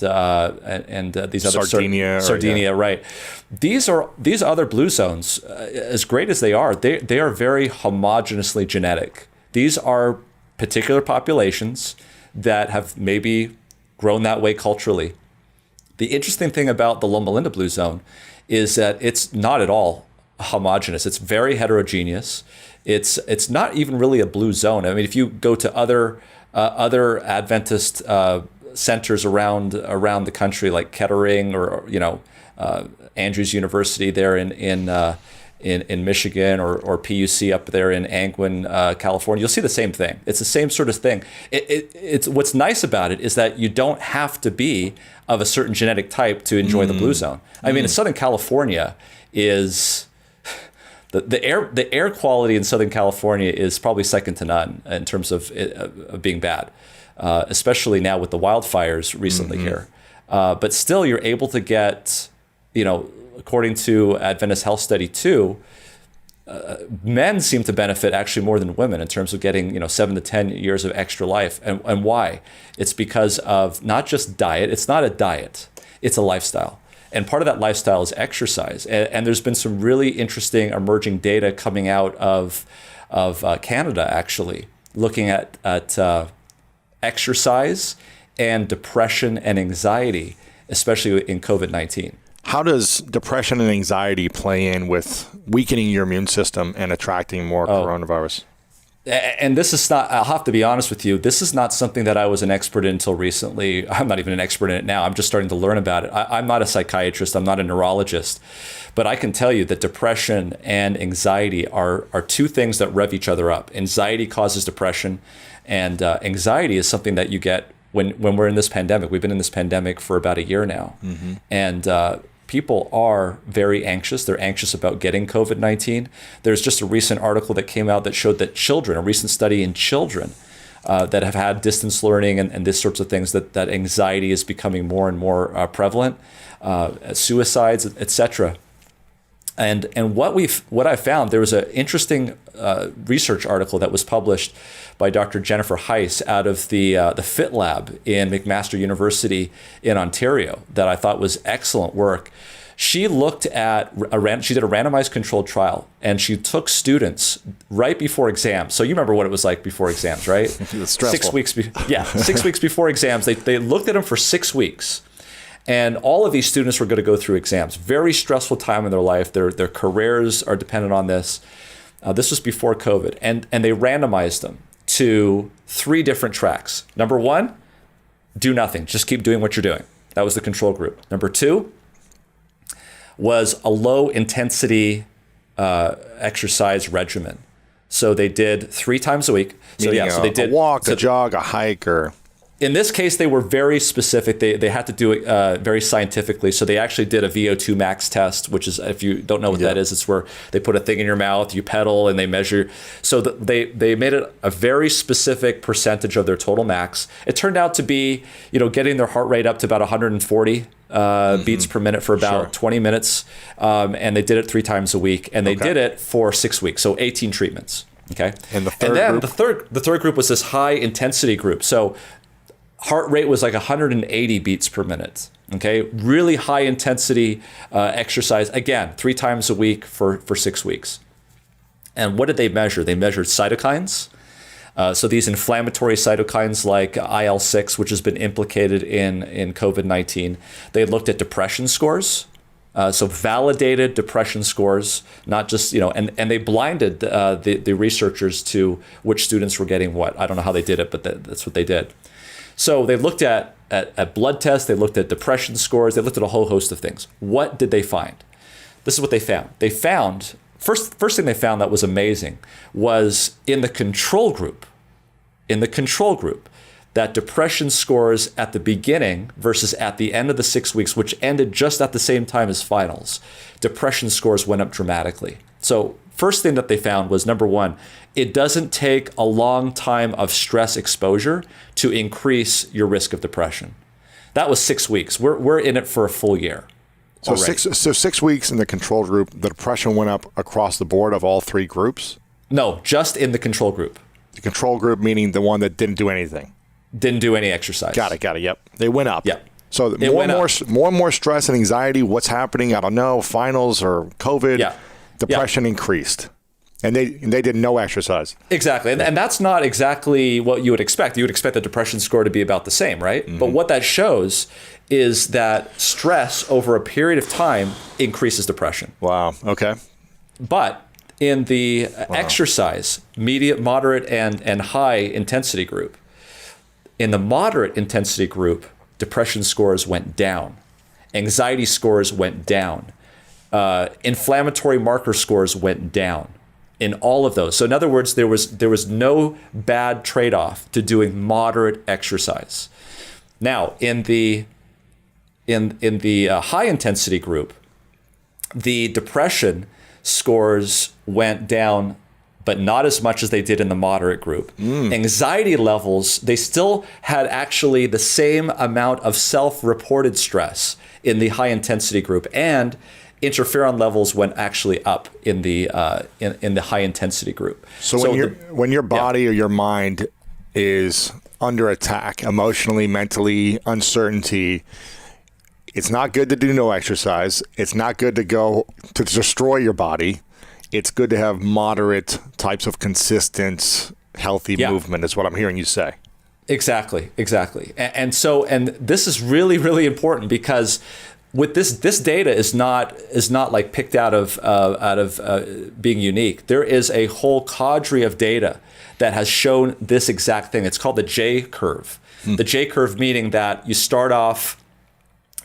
Speaker 4: these other Sardinia, right? These other blue zones, as great as they are very homogeneously genetic. These are particular populations that have maybe grown that way culturally. The interesting thing about the Loma Linda blue zone is that it's not at all homogeneous. It's very heterogeneous. It's not even really a blue zone. I mean, if you go to other Adventist centers around the country, like Kettering or Andrews University there in Michigan or PUC up there in Angwin, California, you'll see the same thing. It's the same sort of thing. It's what's nice about it is that you don't have to be of a certain genetic type to enjoy the blue zone. I mean, in Southern California is the air quality in Southern California is probably second to none in terms of being bad, especially now with the wildfires recently here. But still, you're able to get, according to Adventist Health Study 2, men seem to benefit actually more than women in terms of getting 7 to 10 years of extra life. And why? It's because of not just diet. It's not a diet. It's a lifestyle. And part of that lifestyle is exercise. And there's been some really interesting emerging data coming out of Canada, actually, looking at exercise and depression and anxiety, especially in COVID-19.
Speaker 3: How does depression and anxiety play in with weakening your immune system and attracting more coronavirus?
Speaker 4: And this is not, I'll have to be honest with you, this is not something that I was an expert in until recently. I'm not even an expert in it now. I'm just starting to learn about it. I'm not a psychiatrist. I'm not a neurologist. But I can tell you that depression and anxiety are two things that rev each other up. Anxiety causes depression, and anxiety is something that you get when we're in this pandemic. We've been in this pandemic for about a year now. And people are very anxious. They're anxious about getting COVID-19. There's just a recent article that came out that showed that children, a recent study in children, that have had distance learning and these sorts of things, that anxiety is becoming more and more prevalent, suicides, etc. And what I found, there was an interesting research article that was published by Dr. Jennifer Heiss out of the Fit Lab in McMaster University in Ontario that I thought was excellent work. She looked at she did a randomized controlled trial, and she took students right before exams. So you remember what it was like before exams, right?
Speaker 3: It's stressful.
Speaker 4: 6 weeks. 6 weeks before exams, they looked at them for 6 weeks. And all of these students were going to go through exams. Very stressful time in their life. Their careers are dependent on this. This was before COVID. And they randomized them to 3 different tracks. Number 1, do nothing. Just keep doing what you're doing. That was the control group. Number 2 was a low intensity exercise regimen. So they did 3 times a week. So
Speaker 3: Meaning
Speaker 4: they did
Speaker 3: a walk, a jog, a hike, or...
Speaker 4: In this case, they were very specific. They had to do it very scientifically. So they actually did a Vo2 Max Test, which is, if you don't know what that is, it's where they put a thing in your mouth, you pedal, and they measure. So they made it a very specific percentage of their total max. It turned out to be, getting their heart rate up to about 140 beats per minute for about 20 minutes. And they did it 3 times a week. And they did it for 6 weeks, so 18 treatments. Okay.
Speaker 3: And the
Speaker 4: third group was this high intensity group. So heart rate was like 180 beats per minute. Okay, really high intensity exercise. Again, 3 times a week for 6 weeks. And what did they measure? They measured cytokines. So these inflammatory cytokines like IL-6, which has been implicated in COVID-19. They looked at depression scores. So validated depression scores, not just, and they blinded the researchers to which students were getting what. I don't know how they did it, but that's what they did. So they looked at blood tests, they looked at depression scores, they looked at a whole host of things. What did they find? This is what they found. They found, first thing they found that was amazing was in the control group, that depression scores at the beginning versus at the end of the 6 weeks, which ended just at the same time as finals, depression scores went up dramatically. So first thing that they found was, number 1, it doesn't take a long time of stress exposure to increase your risk of depression. That was 6 weeks. We're in it for a full year.
Speaker 3: So 6 weeks in the control group, the depression went up across the board of all 3 groups?
Speaker 4: No, just in the control group.
Speaker 3: The control group meaning the one that didn't do anything?
Speaker 4: Didn't do any exercise.
Speaker 3: Got it, yep. They went up.
Speaker 4: Yep.
Speaker 3: So more and more stress and anxiety, what's happening, I don't know, finals or COVID, depression increased. And they did no exercise.
Speaker 4: Exactly. And that's not exactly what you would expect. You would expect the depression score to be about the same, right? Mm-hmm. But what that shows is that stress over a period of time increases depression.
Speaker 3: Wow. Okay.
Speaker 4: But in the exercise, moderate, and high intensity group, in the moderate intensity group, depression scores went down. Anxiety scores went down. Inflammatory marker scores went down. In all of those. So in other words, there was no bad trade-off to doing moderate exercise. Now, in the high intensity group, the depression scores went down, but not as much as they did in the moderate group. Anxiety levels, they still had actually the same amount of self-reported stress in the high intensity group, and interferon levels went actually up in the high intensity group.
Speaker 3: So when your body or your mind is under attack, emotionally, mentally, uncertainty, it's not good to do no exercise. It's not good to go to destroy your body. It's good to have moderate types of consistent, healthy movement is what I'm hearing you say.
Speaker 4: Exactly. And this is really, really important because with this data is not like picked out of being unique. There is a whole cadre of data that has shown this exact thing. It's called the J curve. The J curve meaning that you start off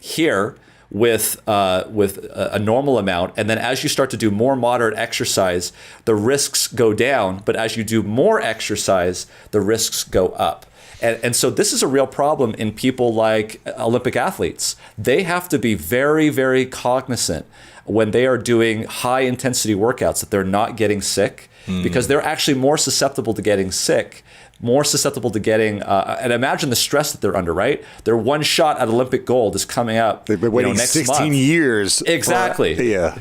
Speaker 4: here with a normal amount, and then as you start to do more moderate exercise, the risks go down. But as you do more exercise, the risks go up.
Speaker 1: And so this is a real problem in people like Olympic athletes. They have to be very, very cognizant when they are doing high intensity workouts that they're not getting sick, because they're actually more susceptible to getting sick, more susceptible to getting, and imagine the stress that they're under, right? Their one shot at Olympic gold is coming up.
Speaker 3: They've been waiting
Speaker 1: next
Speaker 3: 16
Speaker 1: month.
Speaker 3: years.
Speaker 1: Exactly.
Speaker 3: Yeah.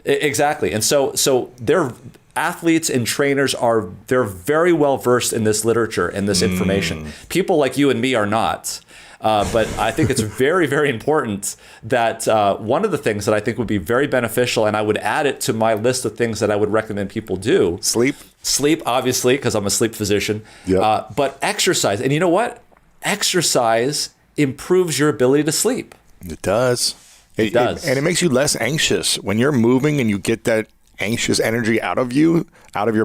Speaker 1: Exactly. And so they're athletes and trainers they're very well versed in this literature and this information. People like you and me are not. But I think it's very, very important that one of the things that I think would be very beneficial, and I would add it to my list of things that I would recommend people do. Sleep, obviously, because I'm a sleep physician.
Speaker 3: Yep.
Speaker 1: But exercise. And you know what? Exercise improves your ability to sleep.
Speaker 3: It does.
Speaker 1: It does.
Speaker 3: And it makes you less anxious. When you're moving and you get that anxious energy out of your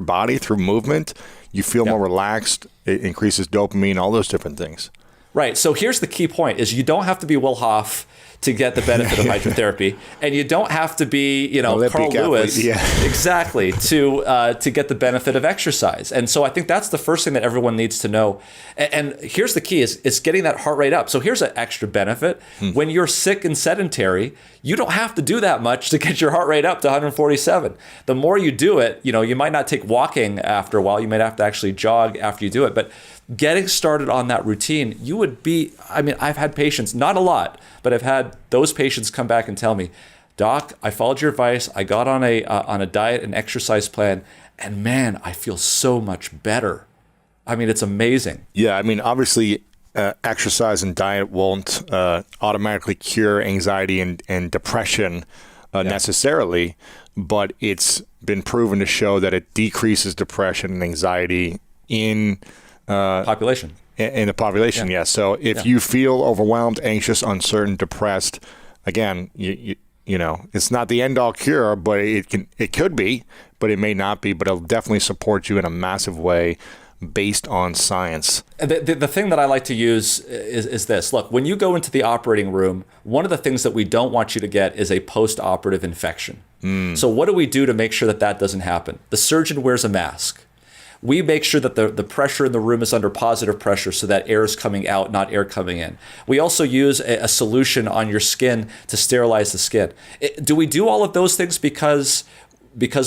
Speaker 3: body through movement, you feel more relaxed. It increases dopamine, all those different things.
Speaker 1: Right. So here's the key point: is you don't have to be Will Hoff to get the benefit of hydrotherapy, and you don't have to be,
Speaker 3: Olympic
Speaker 1: Carl Lewis,
Speaker 3: athlete,
Speaker 1: exactly, to get the benefit of exercise. And so I think that's the first thing that everyone needs to know. And here's the key: is getting that heart rate up. So here's an extra benefit: when you're sick and sedentary, you don't have to do that much to get your heart rate up to 147. The more you do it, you might not take walking after a while. You might have to actually jog after you do it, but getting started on that routine, you would be, I've had patients, not a lot, but I've had those patients come back and tell me, Doc, I followed your advice. I got on a diet and exercise plan, and man, I feel so much better. It's amazing.
Speaker 3: Yeah, obviously, exercise and diet won't automatically cure anxiety and depression necessarily, but it's been proven to show that it decreases depression and anxiety in
Speaker 1: population.
Speaker 3: In the population, yes. So if you feel overwhelmed, anxious, uncertain, depressed, again, you it's not the end all cure, but it could be, but it may not be. But it'll definitely support you in a massive way, based on science.
Speaker 1: The thing that I like to use is this. Look, when you go into the operating room, one of the things that we don't want you to get is a post-operative infection. So what do we do to make sure that doesn't happen? The surgeon wears a mask. We make sure that the pressure in the room is under positive pressure so that air is coming out, not air coming in. We also use a solution on your skin to sterilize the skin. Do we do all of those things because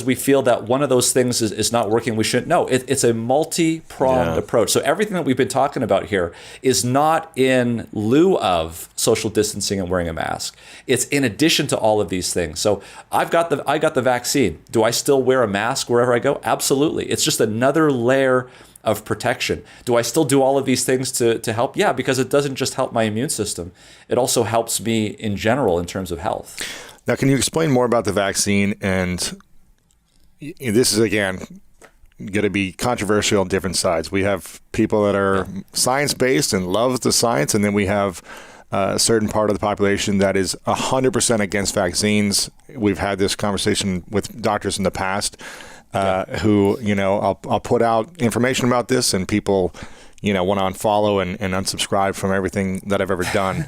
Speaker 1: we feel that one of those things is not working? We shouldn't. No, it's a multi-pronged approach. So everything that we've been talking about here is not in lieu of social distancing and wearing a mask. It's in addition to all of these things. So I got the vaccine. Do I still wear a mask wherever I go? Absolutely. It's just another layer of protection. Do I still do all of these things to help? Yeah, because it doesn't just help my immune system. It also helps me in general in terms of health.
Speaker 3: Now, can you explain more about the vaccine? And this is, again, going to be controversial on different sides. We have people that are science-based and love the science, and then we have a certain part of the population that is 100% against vaccines. We've had this conversation with doctors in the past who, I'll put out information about this, and people, want to unfollow and unsubscribe from everything that I've ever done.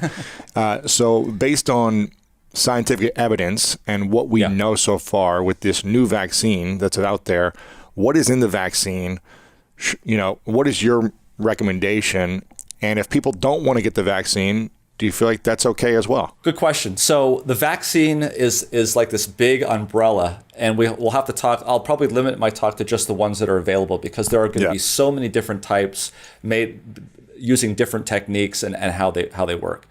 Speaker 3: So based on scientific evidence and what we know so far with this new vaccine that's out there, what is in the vaccine? What is your recommendation? And if people don't want to get the vaccine, do you feel like that's okay as well?
Speaker 1: Good question. So the vaccine is like this big umbrella, and we'll have to talk. I'll probably limit my talk to just the ones that are available, because there are going to be so many different types made using different techniques and how they work.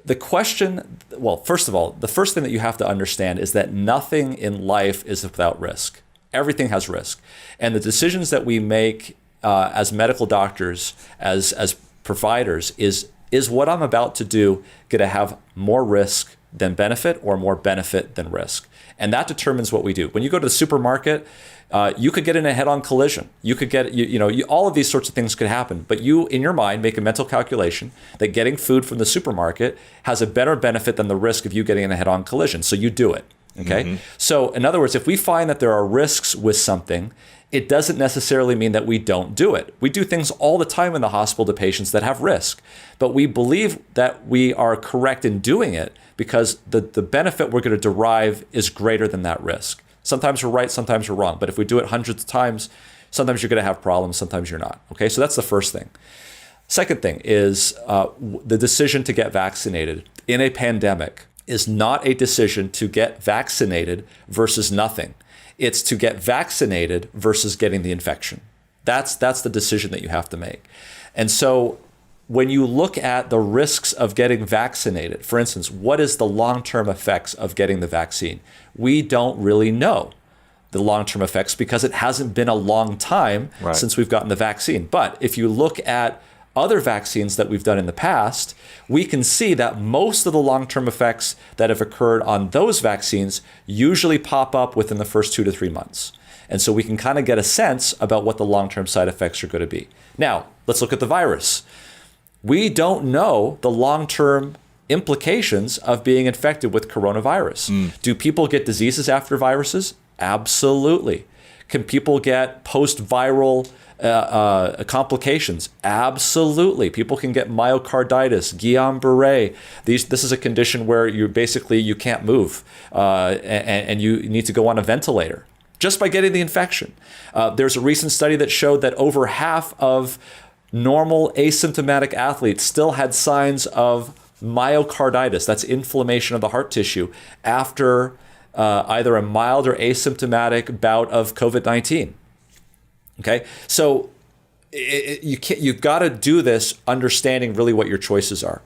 Speaker 1: The question, well, first of all, the first thing that you have to understand is that nothing in life is without risk. Everything has risk. And the decisions that we make as medical doctors, as providers, is what I'm about to do going to have more risk than benefit or more benefit than risk? And that determines what we do. When you go to the supermarket, you could get in a head-on collision. You could get, all of these sorts of things could happen. But you, in your mind, make a mental calculation that getting food from the supermarket has a better benefit than the risk of you getting in a head-on collision. So you do it. Okay. Mm-hmm. So in other words, if we find that there are risks with something, it doesn't necessarily mean that we don't do it. We do things all the time in the hospital to patients that have risk, but we believe that we are correct in doing it because the benefit we're going to derive is greater than that risk. Sometimes we're right, sometimes we're wrong. But if we do it hundreds of times, sometimes you're going to have problems, sometimes you're not. Okay, so that's the first thing. Second thing is the decision to get vaccinated in a pandemic is not a decision to get vaccinated versus nothing. It's to get vaccinated versus getting the infection. That's the decision that you have to make. And so when you look at the risks of getting vaccinated, for instance, what is the long-term effects of getting the vaccine? We don't really know the long-term effects because it hasn't been a long time since we've gotten the vaccine. But if you look at other vaccines that we've done in the past, we can see that most of the long-term effects that have occurred on those vaccines usually pop up within the first 2 to 3 months. And so we can kind of get a sense about what the long-term side effects are going to be. Now, let's look at the virus. We don't know the long-term implications of being infected with coronavirus. Do people get diseases after viruses? Absolutely. Can people get post-viral complications? Absolutely. People can get myocarditis, Guillain-Barré. This is a condition where you can't move and you need to go on a ventilator just by getting the infection. There's a recent study that showed that over half of normal asymptomatic athletes still had signs of myocarditis. That's inflammation of the heart tissue after either a mild or asymptomatic bout of COVID-19. Okay, so you've got to do this understanding really what your choices are.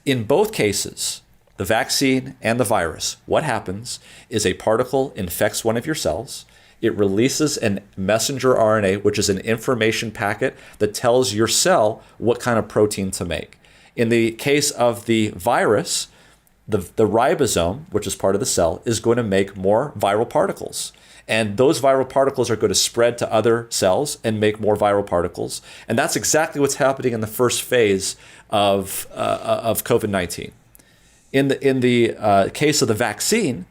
Speaker 1: In both cases, the vaccine and the virus, what happens is a particle infects one of your cells. It releases a messenger RNA, which is an information packet that tells your cell what kind of protein to make. In the case of the virus, the ribosome, which is part of the cell, is going to make more viral particles. And those viral particles are going to spread to other cells and make more viral particles. And that's exactly what's happening in the first phase of COVID-19. In the case of the vaccine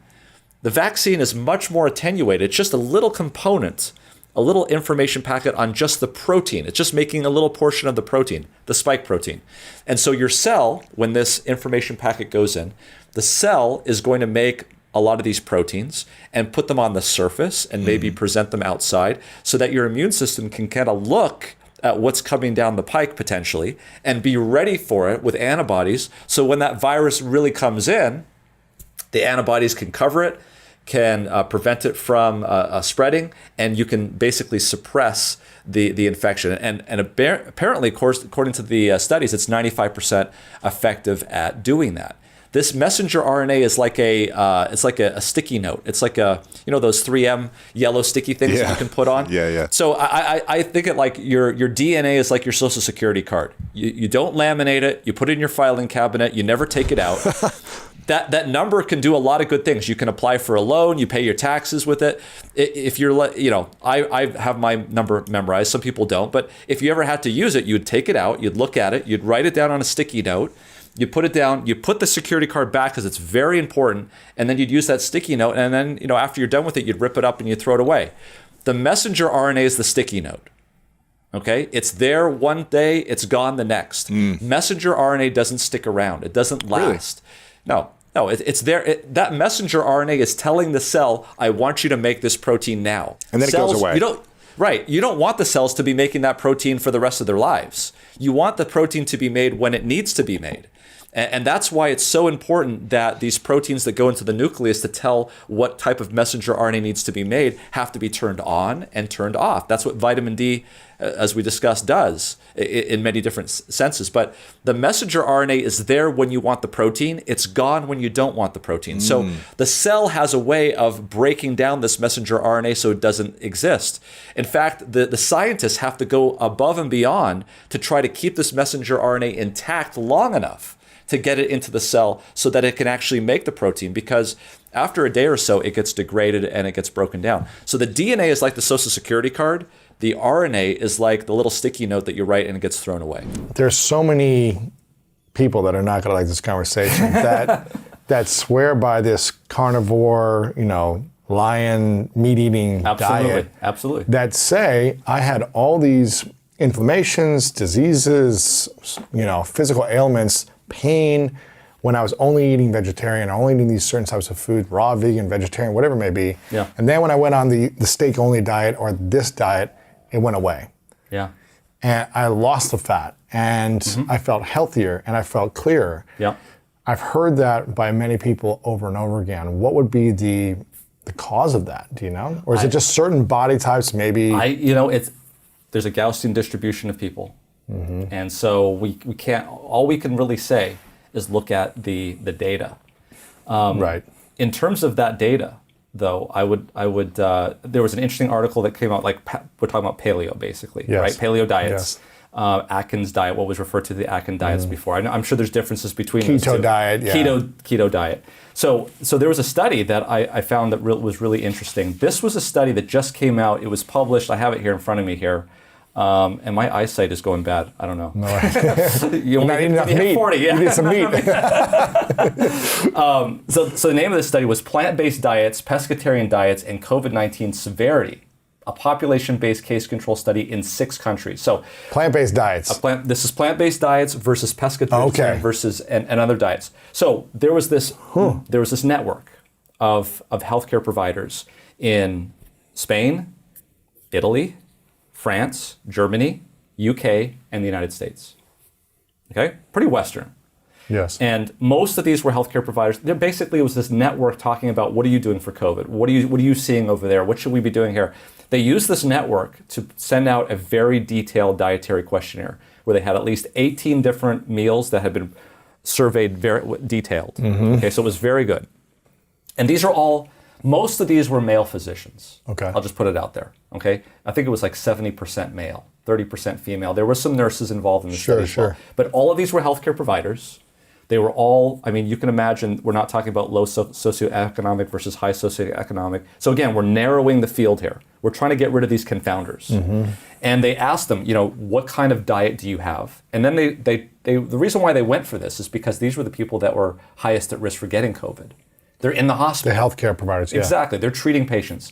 Speaker 1: is much more attenuated. It's just a little component, a little information packet on just the protein. It's just making a little portion of the protein, the spike protein. And so your cell, when this information packet goes in, the cell is going to make a lot of these proteins and put them on the surface and maybe present them outside so that your immune system can kind of look at what's coming down the pike potentially and be ready for it with antibodies. So when that virus really comes in, the antibodies can cover it, can prevent it from spreading, and you can basically suppress the infection. And apparently, according to the studies, it's 95% effective at doing that. This messenger RNA is like a sticky note. It's like those 3M yellow sticky things that you can put on.
Speaker 3: Yeah.
Speaker 1: So I think it like your DNA is like your social security card. You don't laminate it. You put it in your filing cabinet. You never take it out. That number can do a lot of good things. You can apply for a loan. You pay your taxes with it. If you're, I have my number memorized. Some people don't. But if you ever had to use it, you'd take it out. You'd look at it. You'd write it down on a sticky note. You put it down. You put the security card back because it's very important. And then you'd use that sticky note. And then, after you're done with it, you'd rip it up and you'd throw it away. The messenger RNA is the sticky note. Okay, it's there one day. It's gone the next. Messenger RNA doesn't stick around. It doesn't last. Really? No, it's there. That messenger RNA is telling the cell, I want you to make this protein now.
Speaker 3: And then it goes away.
Speaker 1: You don't want the cells to be making that protein for the rest of their lives. You want the protein to be made when it needs to be made. And that's why it's so important that these proteins that go into the nucleus to tell what type of messenger RNA needs to be made have to be turned on and turned off. That's what vitamin D, as we discussed, does in many different senses. But the messenger RNA is there when you want the protein. It's gone when you don't want the protein. So the cell has a way of breaking down this messenger RNA so it doesn't exist. In fact, the scientists have to go above and beyond to try to keep this messenger RNA intact long enough to get it into the cell so that it can actually make the protein, because after a day or so, it gets degraded and it gets broken down. So the DNA is like the social security card. The RNA is like the little sticky note that you write and it gets thrown away.
Speaker 2: There's so many people that are not going to like this conversation that swear by this carnivore, lion meat-eating diet.
Speaker 1: Absolutely.
Speaker 2: That say, I had all these inflammations, diseases, physical ailments, pain, when I was only eating vegetarian, only eating these certain types of food, raw, vegan, vegetarian, whatever it may be.
Speaker 1: Yeah.
Speaker 2: And then when I went on the steak-only diet or this diet, it went away.
Speaker 1: Yeah.
Speaker 2: and I lost the fat, and I felt healthier, and I felt clearer.
Speaker 1: Yeah.
Speaker 2: I've heard that by many people over and over again. What would be the cause of that? Do you know? Or is it just certain body types maybe?
Speaker 1: There's a Gaussian distribution of people. And so we can't, all we can really say is look at the data.
Speaker 2: Right.
Speaker 1: In terms of that data, though, I would there was an interesting article that came out, like we're talking about paleo basically, right? Paleo diets.
Speaker 2: Yes.
Speaker 1: Atkins diet, what was referred to the Atkins diets before. I'm sure there's differences between those two.
Speaker 2: Keto diet, yeah.
Speaker 1: Keto diet. So there was a study that I found that was really interesting. This was a study that just came out. It was published. I have it here in front of me here. And my eyesight is going bad. I don't know.
Speaker 2: No.
Speaker 1: You're
Speaker 2: not eating enough meat.
Speaker 1: 40, yeah.
Speaker 2: You need some meat.
Speaker 1: So the name of the study was Plant-Based Diets, Pescatarian Diets, and COVID-19 Severity, a population-based case control study in 6 countries. So
Speaker 2: plant-based diets.
Speaker 1: This is plant-based diets versus pescatarian versus and other diets. So there was this network of healthcare providers in Spain, Italy, France, Germany, UK, and the United States. Okay, pretty Western.
Speaker 2: Yes.
Speaker 1: And most of these were healthcare providers. There basically was this network talking about, what are you doing for COVID? What are you seeing over there? What should we be doing here? They used this network to send out a very detailed dietary questionnaire where they had at least 18 different meals that had been surveyed very detailed. Okay, so it was very good. And most of these were male physicians.
Speaker 2: Okay.
Speaker 1: I'll just put it out there. Okay. I think it was like 70% male, 30% female. There were some nurses involved in the study as well. But all of these were healthcare providers. They were all, you can imagine, we're not talking about low socioeconomic versus high socioeconomic. So again, we're narrowing the field here. We're trying to get rid of these confounders. And they asked them, what kind of diet do you have? And then the reason why they went for this is because these were the people that were highest at risk for getting COVID. They're in the hospital.
Speaker 2: The healthcare providers, yeah.
Speaker 1: Exactly. They're treating patients.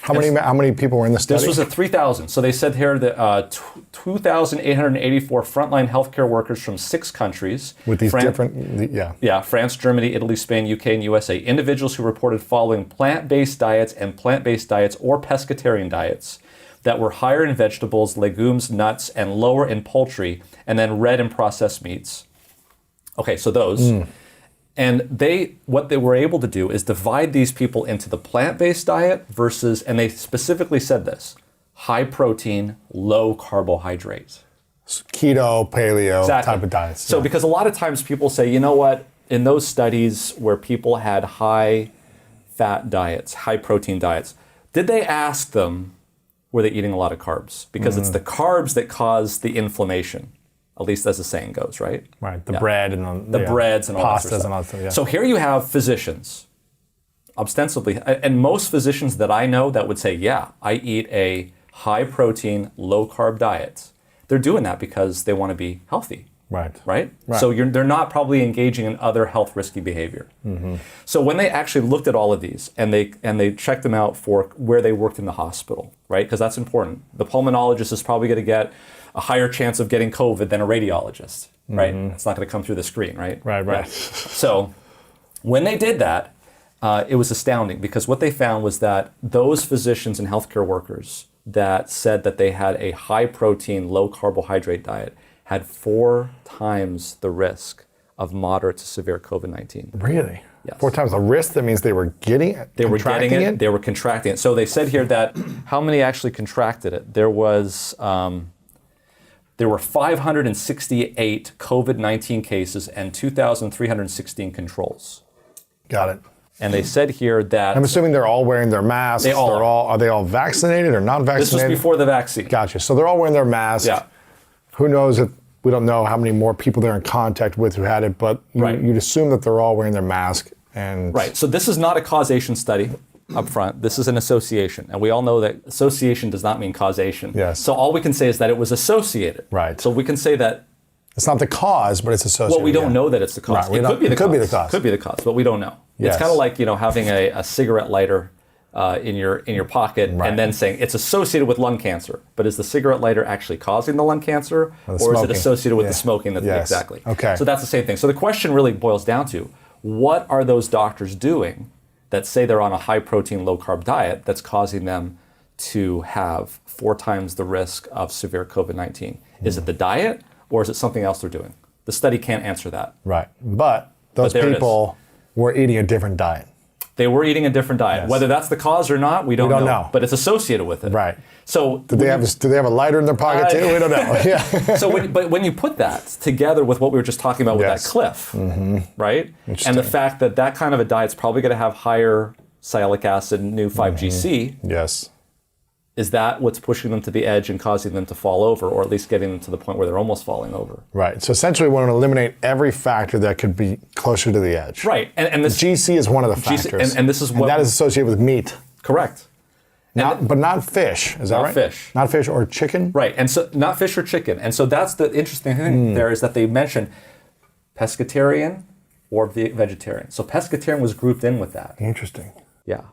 Speaker 2: How many people were in the study?
Speaker 1: This was at 3,000. So they said here that 2,884 frontline healthcare workers from 6 countries.
Speaker 2: With these
Speaker 1: Yeah, France, Germany, Italy, Spain, UK, and USA. Individuals who reported following plant-based diets or pescatarian diets that were higher in vegetables, legumes, nuts, and lower in poultry, and then red in processed meats. Okay, so those. And what they were able to do is divide these people into the plant-based diet versus, and they specifically said this, high protein, low carbohydrate.
Speaker 2: Keto, paleo type of diets.
Speaker 1: So because a lot of times people say, you know what, in those studies where people had high fat diets, high protein diets, did they ask them, were they eating a lot of carbs? Because it's the carbs that cause the inflammation. At least as the saying goes, right?
Speaker 2: Right, the bread and
Speaker 1: the breads and all that
Speaker 2: pastas
Speaker 1: sort of
Speaker 2: and all that stuff. Yeah.
Speaker 1: So here you have physicians, ostensibly, and most physicians that I know that would say, yeah, I eat a high protein, low carb diet. They're doing that because they want to be healthy. Right? So they're not probably engaging in other health risky behavior. So when they actually looked at all of these and they checked them out for where they worked in the hospital, right? Because that's important. The pulmonologist is probably going to get a higher chance of getting COVID than a radiologist, right? It's not going to come through the screen, right?
Speaker 2: Right.
Speaker 1: Yeah. So when they did that, it was astounding because what they found was that those physicians and healthcare workers that said that they had a high protein, low carbohydrate diet had 4 times the risk of moderate to severe COVID-19.
Speaker 2: Really?
Speaker 1: Yes.
Speaker 2: 4 times the risk? That means they were getting it?
Speaker 1: They were getting it. They were contracting it. So they said here that how many actually contracted it? There were 568 COVID-19 cases and 2,316 controls.
Speaker 2: Got it.
Speaker 1: And they said here that...
Speaker 2: I'm assuming they're all wearing their masks. Are they all vaccinated or not vaccinated?
Speaker 1: This was before the vaccine.
Speaker 2: Gotcha. So they're all wearing their masks.
Speaker 1: Yeah.
Speaker 2: Who knows if we don't know how many more people they're in contact with who had it, but you'd assume that they're all wearing their mask. Right. So this is not a causation study up front. This is an association. And we all know that association does not mean causation. Yes.
Speaker 1: So all we can say is that it was associated.
Speaker 2: Right.
Speaker 1: So we can say that...
Speaker 2: It's not the cause, but it's associated.
Speaker 1: Well, we don't know that it's the cause.
Speaker 2: Right.
Speaker 1: It could be the cause.
Speaker 2: Could
Speaker 1: be the cause, but we don't know.
Speaker 2: Yes.
Speaker 1: It's kind of like having a cigarette lighter in your pocket and then saying it's associated with lung cancer. But is the cigarette lighter actually causing the lung cancer, or is it associated with the smoking? Exactly.
Speaker 2: Okay.
Speaker 1: So that's the same thing. So the question really boils down to, what are those doctors doing that say they're on a high protein, low carb diet that's causing them
Speaker 4: to have 4 times the risk of severe COVID-19? Is it the diet, or is it something else they're doing? The study can't answer that.
Speaker 2: Right. But those people were eating a different diet.
Speaker 4: They were eating a different diet.
Speaker 2: Yes.
Speaker 4: Whether that's the cause or not, we don't know. But it's associated with it.
Speaker 2: Right.
Speaker 4: So
Speaker 2: do they have a lighter in their pocket too? We don't know. Yeah.
Speaker 4: So when you put that together with what we were just talking about with that cliff, right? And the fact that that kind of a diet's probably going to have higher sialic acid, new 5GC.
Speaker 2: Yes.
Speaker 4: Is that what's pushing them to the edge and causing them to fall over, or at least getting them to the point where they're almost falling over?
Speaker 2: Right. So essentially, we want to eliminate every factor that could be closer to the edge.
Speaker 4: Right. And this
Speaker 2: GC is one of the factors.
Speaker 4: And this is what
Speaker 2: that is associated with meat.
Speaker 4: Correct.
Speaker 2: But not fish. Is that right?
Speaker 4: Not fish.
Speaker 2: Not fish or chicken.
Speaker 4: Right. And so not fish or chicken. And so that's the interesting thing there is that they mentioned pescatarian or vegetarian. So pescatarian was grouped in with that.
Speaker 2: Interesting.
Speaker 4: Yeah.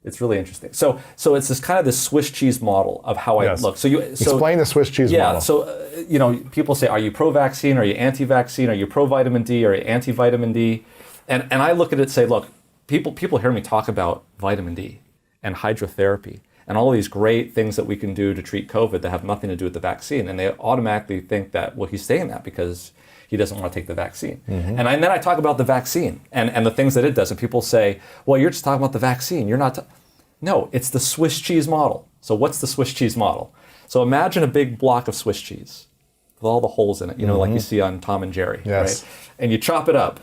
Speaker 4: It's really interesting. So it's this kind of this Swiss cheese model of how I look.
Speaker 2: Explain the Swiss cheese model.
Speaker 4: Yeah. So people say, are you pro-vaccine? Are you anti-vaccine? Are you pro-vitamin D? Are you anti-vitamin D? And I look at it and say, look, people hear me talk about vitamin D and hydrotherapy and all of these great things that we can do to treat COVID that have nothing to do with the vaccine, and they automatically think that, well, he's saying that because he doesn't want to take the vaccine. And then I talk about the vaccine and the things that it does. And people say, well, you're just talking about the vaccine. You're not. No, it's the Swiss cheese model. So what's the Swiss cheese model? So imagine a big block of Swiss cheese with all the holes in it, like you see on Tom and Jerry.
Speaker 2: Yes.
Speaker 4: Right? And you chop it up.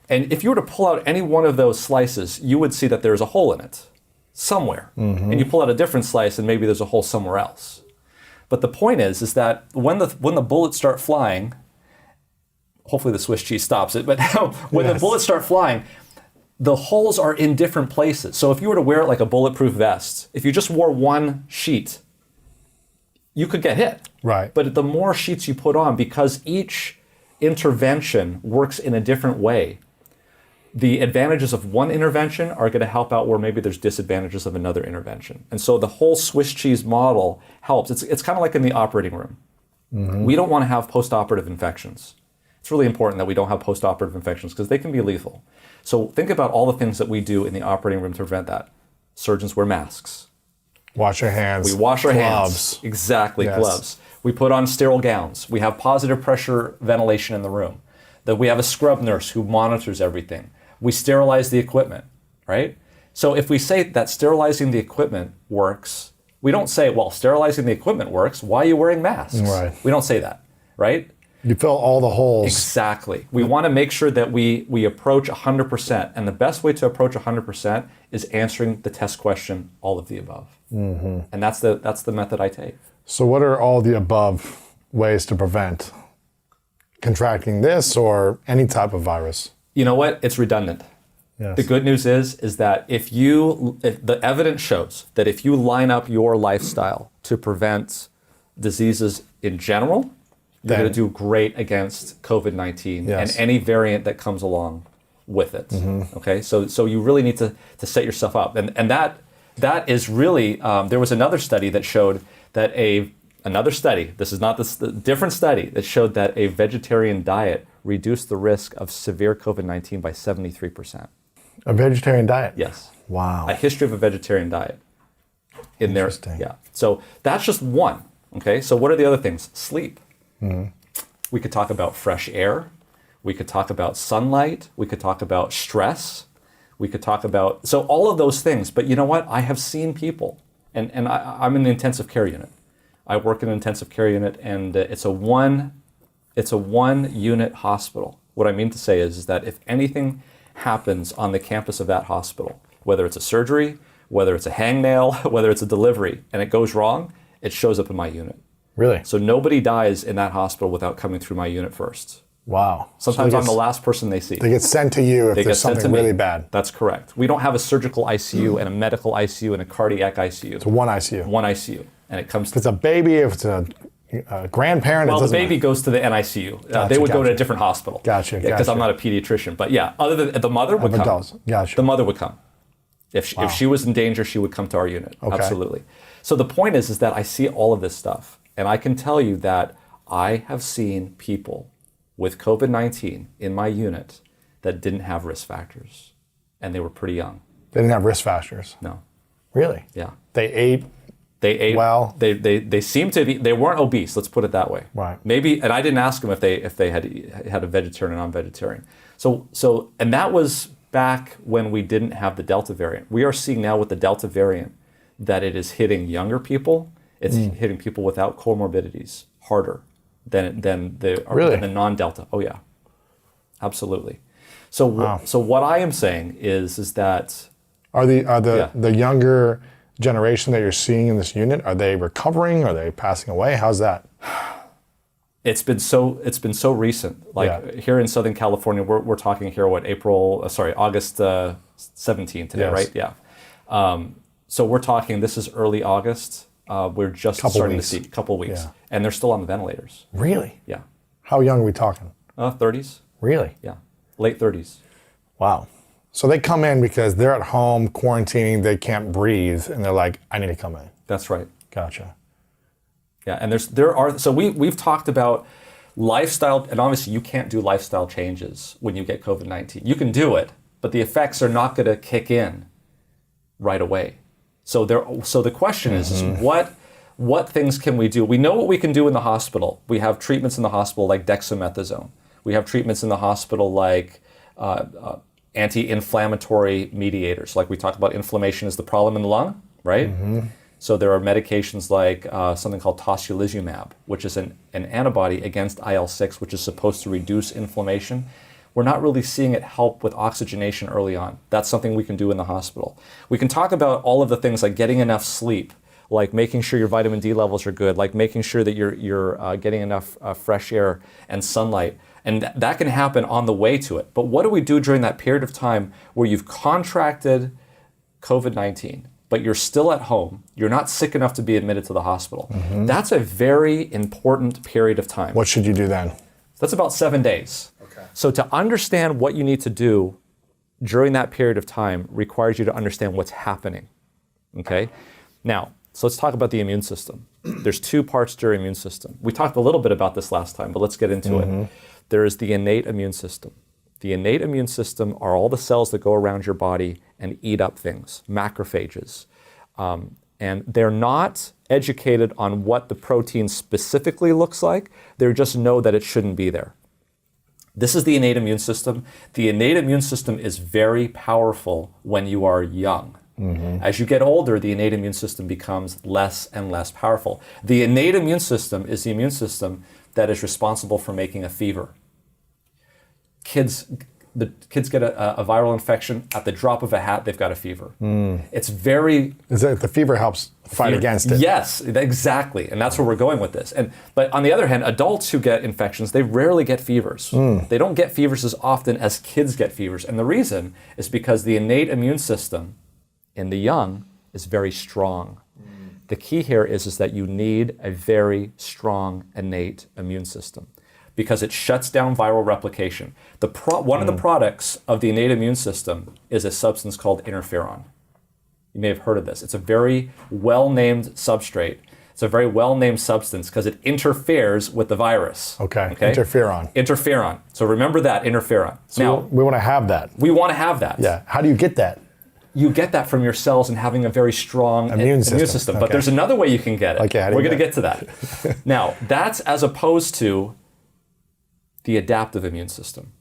Speaker 4: And if you were to pull out any one of those slices, you would see that there's a hole in it somewhere. And you pull out a different slice and maybe there's a hole somewhere else. But the point is that when the bullets start flying, hopefully the Swiss cheese stops it, but when the bullets start flying, the holes are in different places. So if you were to wear it like a bulletproof vest, if you just wore one sheet, you could get hit.
Speaker 2: Right.
Speaker 4: But the more sheets you put on, because each intervention works in a different way, the advantages of one intervention are going to help out where maybe there's disadvantages of another intervention. And so the whole Swiss cheese model helps. It's kind of like in the operating room. We don't want to have post-operative infections. It's really important that we don't have post-operative infections because they can be lethal. So think about all the things that we do in the operating room to prevent that. Surgeons wear masks.
Speaker 2: Wash your hands.
Speaker 4: We wash our
Speaker 2: gloves.
Speaker 4: hands. Exactly, gloves. We put on sterile gowns. We have positive pressure ventilation in the room. That we have a scrub nurse who monitors everything. We sterilize the equipment, right? So if we say that sterilizing the equipment works, we don't say, well, sterilizing the equipment works. Why are you wearing masks?
Speaker 2: Right.
Speaker 4: We don't say that, right?
Speaker 2: You fill all the holes.
Speaker 4: Exactly. We want to make sure that we approach 100%. And the best way to approach 100% is answering the test question, all of the above. And that's the method I take.
Speaker 2: So what are all the above ways to prevent contracting this or any type of virus?
Speaker 4: You know what? It's redundant.
Speaker 2: Yes.
Speaker 4: The good news is that if the evidence shows that if you line up your lifestyle to prevent diseases in general, you're going to do great against COVID-19 and any variant that comes along with it. Okay, so you really need to set yourself up, and that is really there was another study that showed that this is not the different study that showed that a vegetarian diet reduced the risk of severe COVID-19 by 73%.
Speaker 2: A vegetarian diet?
Speaker 4: Yes.
Speaker 2: Wow.
Speaker 4: A history of a vegetarian diet in there. Yeah. So that's just one. Okay. So what are the other things? Sleep. We could talk about fresh air. We could talk about sunlight. We could talk about stress. We could talk about, so all of those things. But you know what? I have seen people, and I'm in the intensive care unit. I work in an intensive care unit, and it's a one unit hospital. What I mean to say is that if anything happens on the campus of that hospital, whether it's a surgery, whether it's a hangnail, whether it's a delivery, and it goes wrong, it shows up in my unit.
Speaker 2: Really?
Speaker 4: So nobody dies in that hospital without coming through my unit first.
Speaker 2: Wow.
Speaker 4: Sometimes I'm the last person they see.
Speaker 2: They get sent to you if there's something really bad.
Speaker 4: That's correct. We don't have a surgical ICU and a medical ICU and a cardiac ICU.
Speaker 2: It's one ICU.
Speaker 4: One ICU. And it comes
Speaker 2: if it's a baby, if it's a grandparent,
Speaker 4: well, the baby goes to the NICU. They would go to a different hospital.
Speaker 2: Gotcha.
Speaker 4: Because I'm not a pediatrician. But yeah, other than the mother would come.
Speaker 2: Adults. Gotcha.
Speaker 4: The mother would come. If she was in danger, she would come to our unit. Okay. Absolutely. So the point is that I see all of this stuff. And I can tell you that I have seen people with COVID-19 in my unit that didn't have risk factors. And they were pretty young.
Speaker 2: They didn't have risk factors?
Speaker 4: No.
Speaker 2: Really?
Speaker 4: Yeah.
Speaker 2: They ate
Speaker 1: They ate
Speaker 2: well.
Speaker 1: They seemed to be. They weren't obese. Let's put it that way.
Speaker 2: Right.
Speaker 1: Maybe, and I didn't ask them if they had a vegetarian or non-vegetarian. So and that was back when we didn't have the Delta variant. We are seeing now with the Delta variant that it is hitting younger people. It's hitting people without comorbidities harder than the non-Delta. Oh yeah, absolutely. So what I am saying is that
Speaker 2: are the younger generation that you're seeing in this unit, are they recovering? Are they passing away? How's that?
Speaker 1: It's been so recent. Like here in Southern California, we're talking here August 17 today,
Speaker 2: Yes.
Speaker 1: right? Yeah. So we're talking. This is early August. We're just starting to see a couple weeks, and they're still on the ventilators.
Speaker 2: Really?
Speaker 1: Yeah.
Speaker 2: How young are we talking?
Speaker 1: 30s.
Speaker 2: Really?
Speaker 1: Yeah. Late 30s.
Speaker 2: Wow. So they come in because they're at home quarantining, they can't breathe, and they're like, I need to come in.
Speaker 1: That's right.
Speaker 2: Gotcha.
Speaker 1: Yeah, and we've talked about lifestyle, and obviously you can't do lifestyle changes when you get COVID-19. You can do it, but the effects are not going to kick in right away. So the question is what things can we do? We know what we can do in the hospital. We have treatments in the hospital like dexamethasone. We have treatments in the hospital like anti-inflammatory mediators. Like we talked about, inflammation is the problem in the lung, right? So there are medications like something called tocilizumab, which is an antibody against IL-6, which is supposed to reduce inflammation. We're not really seeing it help with oxygenation early on. That's something we can do in the hospital. We can talk about all of the things like getting enough sleep, like making sure your vitamin D levels are good, like making sure that you're getting enough fresh air and sunlight. And that can happen on the way to it. But what do we do during that period of time where you've contracted COVID-19, but you're still at home, you're not sick enough to be admitted to the hospital? That's a very important period of time.
Speaker 2: What should you do then?
Speaker 1: That's about 7 days. Okay. So to understand what you need to do during that period of time requires you to understand what's happening. Okay? Now, so let's talk about the immune system. There's two parts to your immune system. We talked a little bit about this last time, but let's get into it. There is the innate immune system. The innate immune system are all the cells that go around your body and eat up things, macrophages. And they're not educated on what the protein specifically looks like. They just know that it shouldn't be there. This is the innate immune system. The innate immune system is very powerful when you are young. As you get older, the innate immune system becomes less and less powerful. The innate immune system is the immune system that is responsible for making a fever. The kids get a viral infection, at the drop of a hat, they've got a fever. It's very...
Speaker 2: Is that the fever helps fight against it?
Speaker 1: Yes, exactly. And that's where we're going with this. But on the other hand, adults who get infections, they rarely get fevers. They don't get fevers as often as kids get fevers. And the reason is because the innate immune system in the young is very strong. The key here is that you need a very strong innate immune system, because it shuts down viral replication. One of the products of the innate immune system is a substance called interferon. You may have heard of this. It's a very well-named substrate. It's a very well-named substance because it interferes with the virus.
Speaker 2: Okay. Interferon.
Speaker 1: Interferon. So remember that, interferon.
Speaker 2: So now, we want to have that.
Speaker 1: We want to have that.
Speaker 2: Yeah. How do you get that?
Speaker 1: You get that from your cells and having a very strong immune system.
Speaker 2: Okay.
Speaker 1: But there's another way you can get it.
Speaker 2: Okay,
Speaker 1: we're going to get to that. Now, that's as opposed to the adaptive immune system.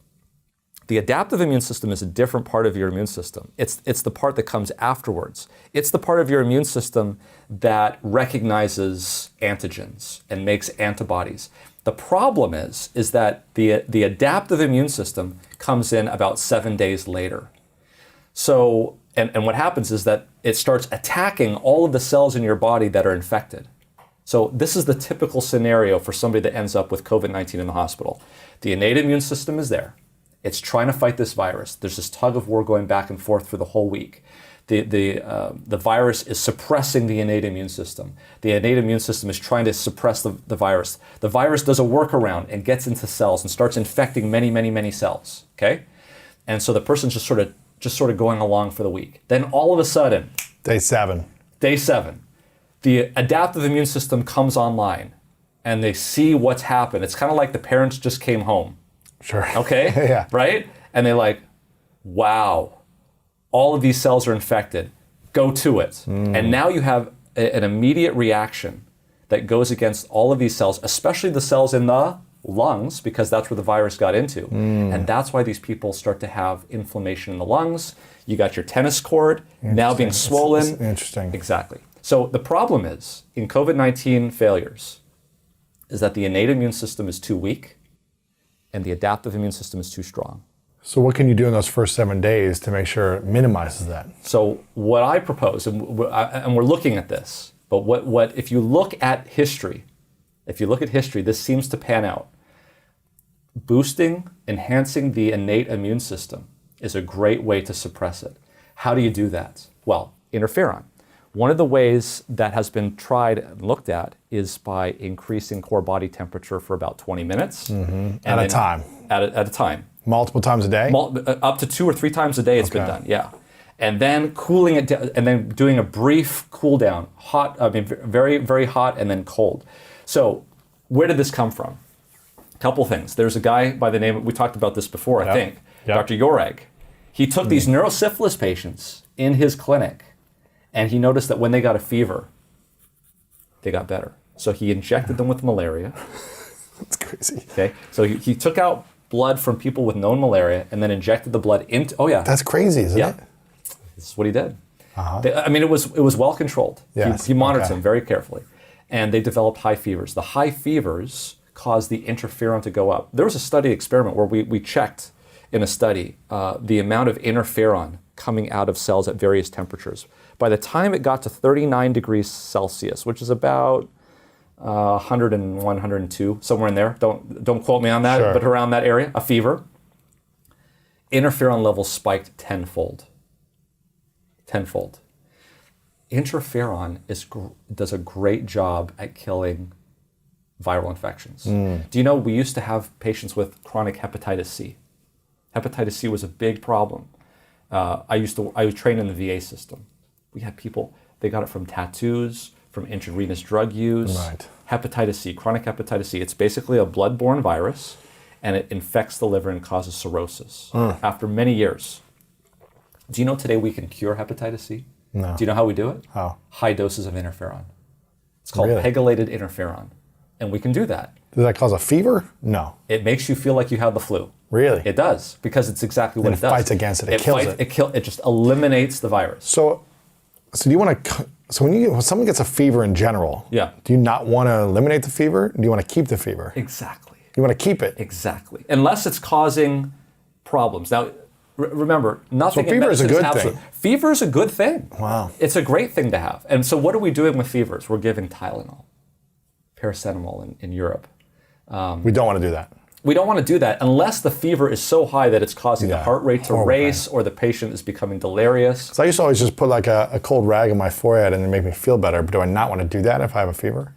Speaker 1: The adaptive immune system is a different part of your immune system. It's the part that comes afterwards. It's the part of your immune system that recognizes antigens and makes antibodies. The problem is that the adaptive immune system comes in about 7 days later. So, and what happens is that it starts attacking all of the cells in your body that are infected. So this is the typical scenario for somebody that ends up with COVID-19 in the hospital. The innate immune system is there. It's trying to fight this virus. There's this tug of war going back and forth for the whole week. The virus is suppressing the innate immune system. The innate immune system is trying to suppress the virus. The virus does a workaround and gets into cells and starts infecting many, many, many cells, okay? And so the person's just sort of going along for the week. Then all of a sudden...
Speaker 2: Day 7,
Speaker 1: the adaptive immune system comes online and they see what's happened. It's kind of like the parents just came home.
Speaker 2: Sure.
Speaker 1: Okay?
Speaker 2: Yeah.
Speaker 1: Right? And they're like, wow, all of these cells are infected. Go to it. And now you have an immediate reaction that goes against all of these cells, especially the cells in the lungs, because that's where the virus got into. And that's why these people start to have inflammation in the lungs. You got your tennis court now being swollen.
Speaker 2: It's interesting.
Speaker 1: Exactly. So the problem is, in COVID-19 failures, is that the innate immune system is too weak and the adaptive immune system is too strong.
Speaker 2: So what can you do in those first 7 days to make sure it minimizes that?
Speaker 1: So what I propose, and we're looking at this, but what if you look at history, this seems to pan out. Boosting, enhancing the innate immune system is a great way to suppress it. How do you do that? Well, interferon. One of the ways that has been tried and looked at is by increasing core body temperature for about 20 minutes.
Speaker 2: At a time?
Speaker 1: At a time.
Speaker 2: Multiple times a day?
Speaker 1: Up to 2 or 3 times a day it's been done, yeah. And then cooling it down, and then doing a brief cool down, very, very hot and then cold. So where did this come from? A couple things. There's a guy by the name, we talked about this before, I think, Dr. Yoreg. He took these neurosyphilis patients in his clinic, and he noticed that when they got a fever, they got better. So he injected them with malaria.
Speaker 2: That's crazy.
Speaker 1: Okay, so he took out blood from people with known malaria and then injected the blood into,
Speaker 2: That's crazy, isn't it?
Speaker 1: This is what he did. It was well controlled.
Speaker 2: Yes.
Speaker 1: He monitored them very carefully. And they developed high fevers. The high fevers caused the interferon to go up. There was a study experiment where we checked in a study the amount of interferon coming out of cells at various temperatures. By the time it got to 39 degrees Celsius, which is about 101, 102, somewhere in there. Don't quote me on that, but around that area, a fever. Interferon levels spiked tenfold. Interferon does a great job at killing viral infections. Do you know we used to have patients with chronic hepatitis C? Hepatitis C was a big problem. I was trained in the VA system. We had people, they got it from tattoos, from intravenous drug use. Hepatitis C, chronic hepatitis C. It's basically a blood-borne virus, and it infects the liver and causes cirrhosis after many years. Do you know today we can cure hepatitis C?
Speaker 2: No.
Speaker 1: Do you know how we do it?
Speaker 2: How?
Speaker 1: High doses of interferon. It's called pegylated interferon, and we can do that.
Speaker 2: Does that cause a fever? No.
Speaker 1: It makes you feel like you have the flu.
Speaker 2: Really?
Speaker 1: It does, because it's exactly what it does.
Speaker 2: It fights against it. It kills it.
Speaker 1: It just eliminates the virus.
Speaker 2: So do you want to? So when someone gets a fever in general, do you not want to eliminate the fever? Do you want to keep the fever?
Speaker 1: Exactly.
Speaker 2: You want to keep it?
Speaker 1: Exactly. Unless it's causing problems. Now, remember, nothing.
Speaker 2: So fever is a good thing.
Speaker 1: Fever is a good thing.
Speaker 2: Wow.
Speaker 1: It's a great thing to have. And so what are we doing with fevers? We're giving Tylenol, paracetamol in Europe.
Speaker 2: We don't want to do that.
Speaker 1: We don't want to do that unless the fever is so high that it's causing the heart rate to race or the patient is becoming delirious.
Speaker 2: So I used to always just put like a cold rag on my forehead and it make me feel better. But do I not want to do that if I have a fever?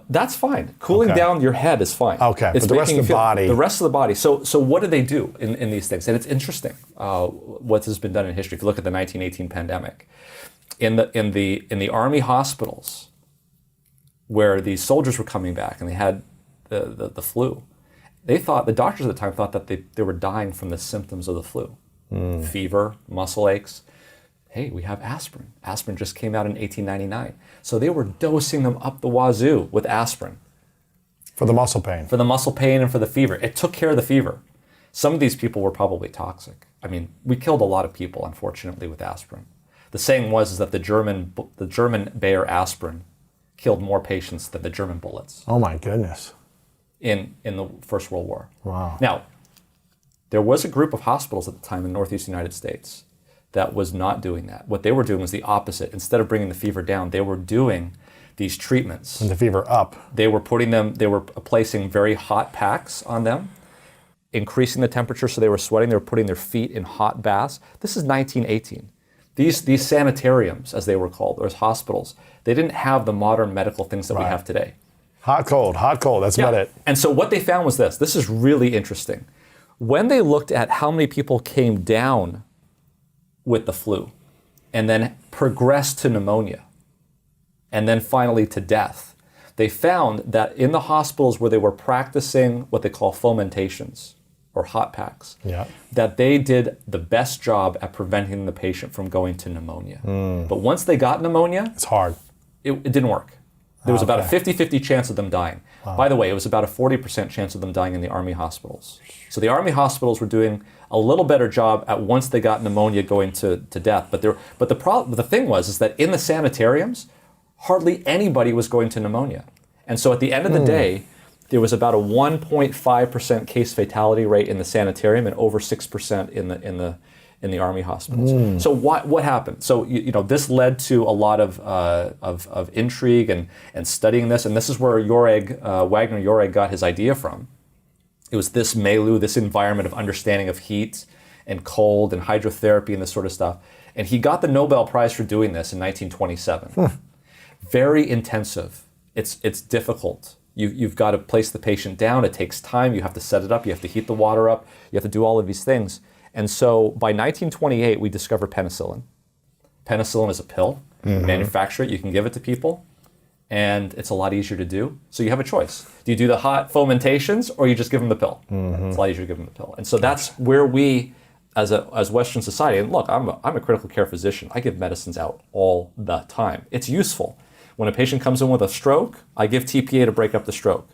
Speaker 1: That's fine. Cooling down your head is fine.
Speaker 2: Okay, but the rest of the body.
Speaker 1: The rest of the body. So what do they do in these things? And it's interesting what has been done in history. If you look at the 1918 pandemic, in the army hospitals, where these soldiers were coming back and they had the flu, the doctors at the time thought that they were dying from the symptoms of the flu, fever, muscle aches. Hey, we have aspirin. Aspirin just came out in 1899. So they were dosing them up the wazoo with aspirin.
Speaker 2: For the muscle pain.
Speaker 1: For the muscle pain and for the fever. It took care of the fever. Some of these people were probably toxic. I mean, we killed a lot of people, unfortunately, with aspirin. The saying is that the German Bayer aspirin killed more patients than the German bullets.
Speaker 2: Oh my goodness.
Speaker 1: In the First World War.
Speaker 2: Wow.
Speaker 1: Now, there was a group of hospitals at the time in the Northeast United States that was not doing that. What they were doing was the opposite. Instead of bringing the fever down, they were doing these treatments.
Speaker 2: And the fever up.
Speaker 1: They were placing very hot packs on them, increasing the temperature so they were sweating. They were putting their feet in hot baths. This is 1918. These sanitariums, as they were called, those hospitals, they didn't have the modern medical things that we have today.
Speaker 2: Hot, cold, that's about it.
Speaker 1: And so what they found was this. This is really interesting. When they looked at how many people came down with the flu and then progressed to pneumonia and then finally to death, they found that in the hospitals where they were practicing what they call fomentations or hot packs, that they did the best job at preventing the patient from going to pneumonia. But once they got pneumonia,
Speaker 2: it's hard.
Speaker 1: it didn't work. There was about a
Speaker 2: Okay.
Speaker 1: 50-50 chance of them dying. By the way, it was about a 40% chance of them dying in the Army hospitals. So the Army hospitals were doing a little better job at once they got pneumonia going to death. But the thing was that in the sanitariums, hardly anybody was going to pneumonia. And so at the end of the day, there was about a 1.5% case fatality rate in the sanitarium and over 6% in the Army hospitals. So what happened? So this led to a lot of intrigue and studying this, and this is where Wagner Joreg got his idea from. It was this milieu, this environment of understanding of heat and cold and hydrotherapy and this sort of stuff. And he got the Nobel Prize for doing this in 1927. Very intensive. It's difficult. You've got to place the patient down. It takes time. You have to set it up. You have to heat the water up. You have to do all of these things. And so by 1928, we discovered penicillin. Penicillin is a pill. You manufacture it. You can give it to people. And it's a lot easier to do. So you have a choice. Do you do the hot fomentations or you just give them the pill? It's a lot easier to give them the pill. And so that's where we, as Western society, and look, I'm a critical care physician. I give medicines out all the time. It's useful. When a patient comes in with a stroke, I give TPA to break up the stroke.